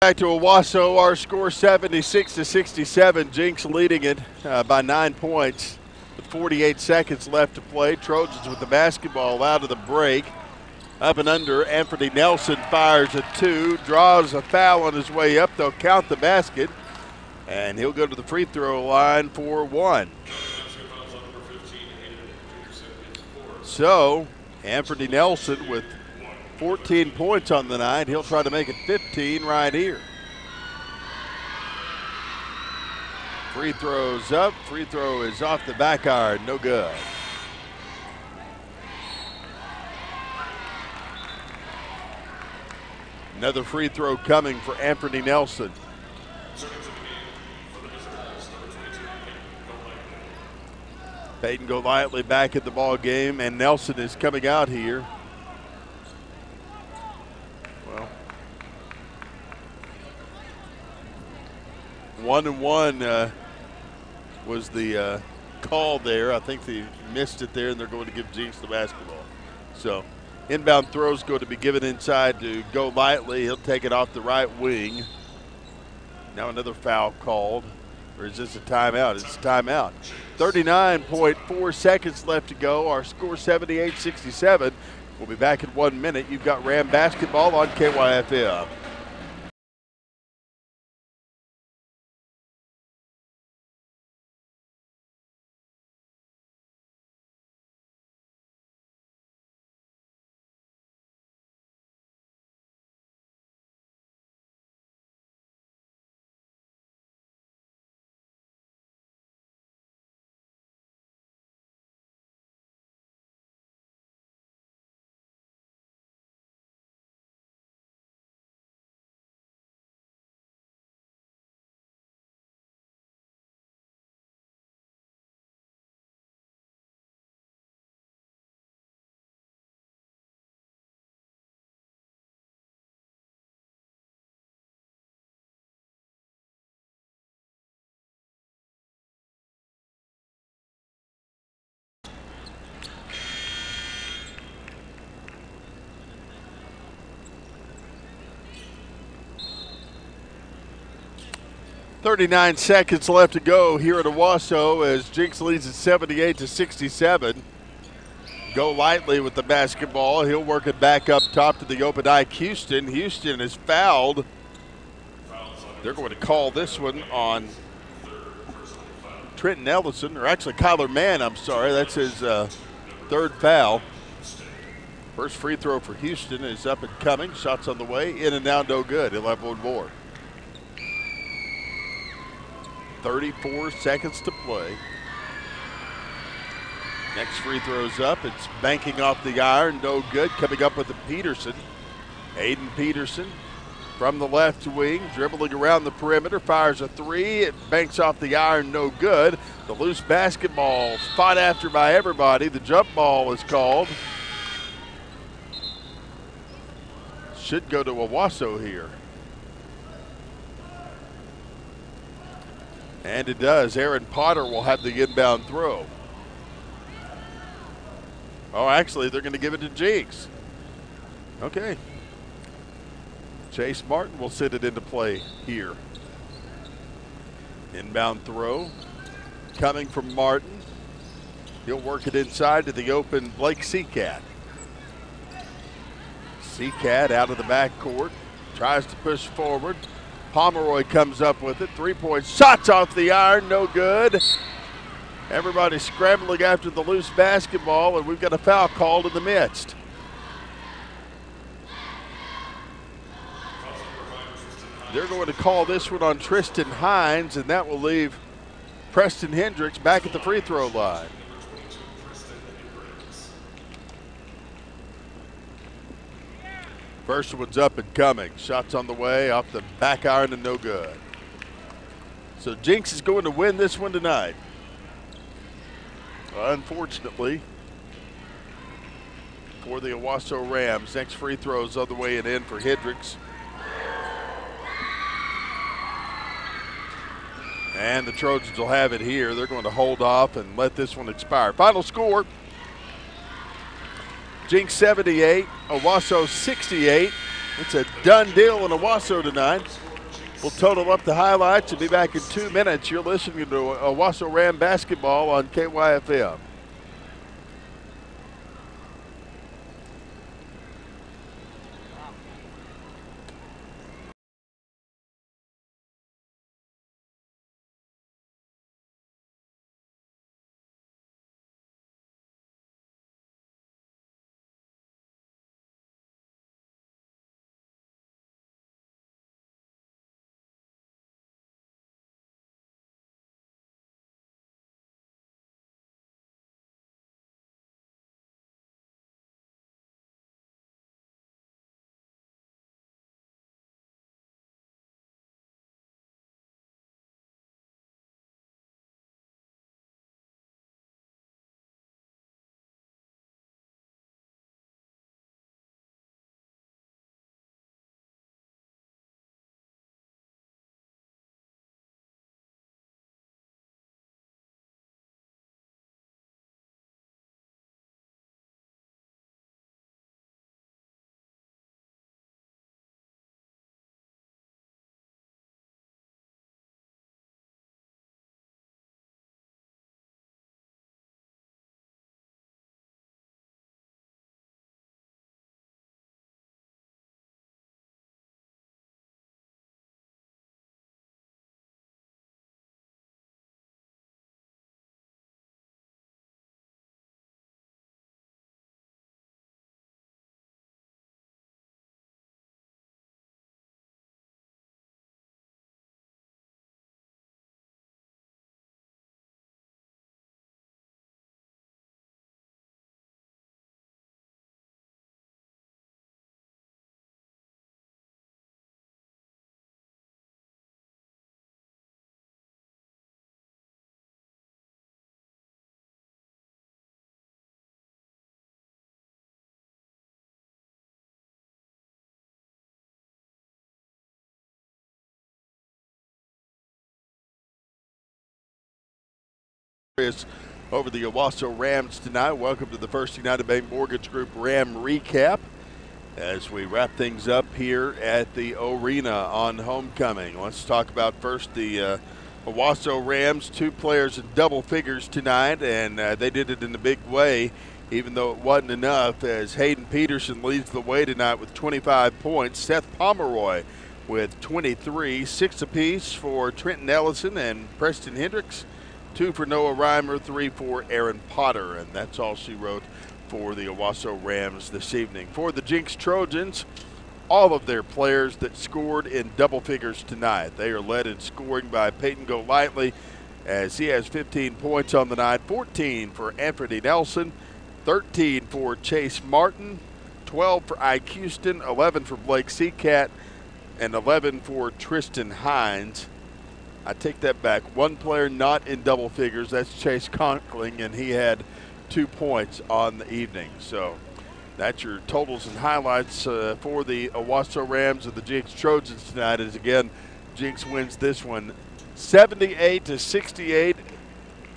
Back to Owasso, our score 76-67. Jenks leading it by 9 points with 48 seconds left to play. Trojans with the basketball out of the break. Up and under, Anthony Nelson fires a 2, draws a foul on his way up. They'll count the basket, and he'll go to the free throw line for 1. So, Anthony Nelson with 14 points on the night. He'll try to make it 15 right here. Free throws up. Free throw is off the back iron. No good. Another free throw coming for Anthony Nelson. Peyton Golightly back at the ball game, and Nelson is coming out here. Well, 1-1 was the call there. I think they missed it there, and they're going to give Jenks the basketball. So inbound throws going to be given inside to Golightly. He'll take it off the right wing. Now another foul called. Or is this a timeout? It's a timeout. 39.4 seconds left to go. Our score 78-67. We'll be back in 1 minute. You've got Ram basketball on KYFM. 39 seconds left to go here at Owasso as Jenks leads at 78-67. Go lightly with the basketball. He'll work it back up top to the open eye Houston. Houston is fouled. They're going to call this one on Trenton Ellison, or actually Kyler Mann, I'm sorry. That's his third foul. First free throw for Houston is up and coming. Shots on the way. In and out, no good. He'll have one more. 34 seconds to play. Next free throw's up. It's banking off the iron. No good. Coming up with the Peterson. Aiden Peterson from the left wing. Dribbling around the perimeter. Fires a three. It banks off the iron. No good. The loose basketball fought after by everybody. The jump ball is called. Should go to Owasso here. And it does. Aaron Potter will have the inbound throw. Oh, actually, they're going to give it to Jenks. Okay. Chase Martin will send it into play here. Inbound throw coming from Martin. He'll work it inside to the open Blake Seacat. Seacat out of the backcourt. Tries to push forward. Pomeroy comes up with it. 3-point shots off the iron, no good. Everybody scrambling after the loose basketball, and we've got a foul called in the midst. They're going to call this one on Tristan Hines, and that will leave Preston Hendricks back at the free throw line. First one's up and coming. Shots on the way, off the back iron and no good. So Jenks is going to win this one tonight. Unfortunately for the Owasso Rams. Next free throw is on the way and in for Hendricks. And the Trojans will have it here. They're going to hold off and let this one expire. Final score, Jenks 78, Owasso 68. It's a done deal in Owasso tonight. We'll total up the highlights and be back in 2 minutes. You're listening to Owasso Ram basketball on KYFM. Over the Owasso Rams tonight. Welcome to the First United Bank Mortgage Group Ram recap. as we wrap things up here at the Arena on homecoming. Let's talk about first the Owasso Rams, 2 players in double figures tonight, and they did it in a big way, even though it wasn't enough, as Hayden Peterson leads the way tonight with 25 points. Seth Pomeroy with 23, 6 apiece for Trenton Ellison and Preston Hendricks, 2 for Noah Reimer, 3 for Aaron Potter, and that's all she wrote for the Owasso Rams this evening. For the Jenks Trojans, all of their players that scored in double figures tonight. They are led in scoring by Peyton Golightly, as he has 15 points on the night, 14 for Anthony Nelson, 13 for Chase Martin, 12 for Ike Houston, 11 for Blake Seacat, and 11 for Tristan Hines. I take that back. One player not in double figures, that's Chase Conkling, and he had 2 points on the evening. So that's your totals and highlights for the Owasso Rams and the Jenks Trojans tonight. As again, Jenks wins this one 78-68,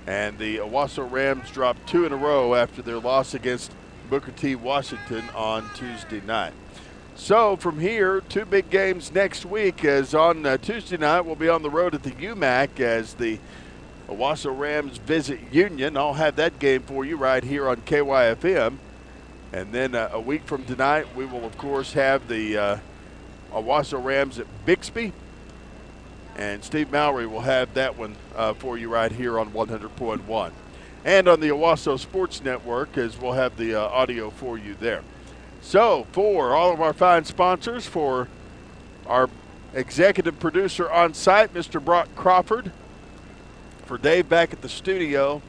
and the Owasso Rams dropped 2 in a row after their loss against Booker T. Washington on Tuesday night. So from here, 2 big games next week, as on Tuesday night we'll be on the road at the UMAC as the Owasso Rams visit Union. I'll have that game for you right here on KYFM. And then a week from tonight, we will, of course, have the Owasso Rams at Bixby. And Steve Mowry will have that one for you right here on 100.1. And on the Owasso Sports Network, as we'll have the audio for you there. So for all of our fine sponsors, for our executive producer on site, Mr. Brock Crawford, for Dave back at the studio,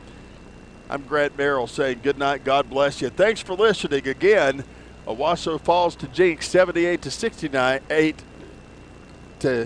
I'm Grant Merrill saying good night, God bless you. Thanks for listening again. Owasso falls to Jenks 78-69, 8 to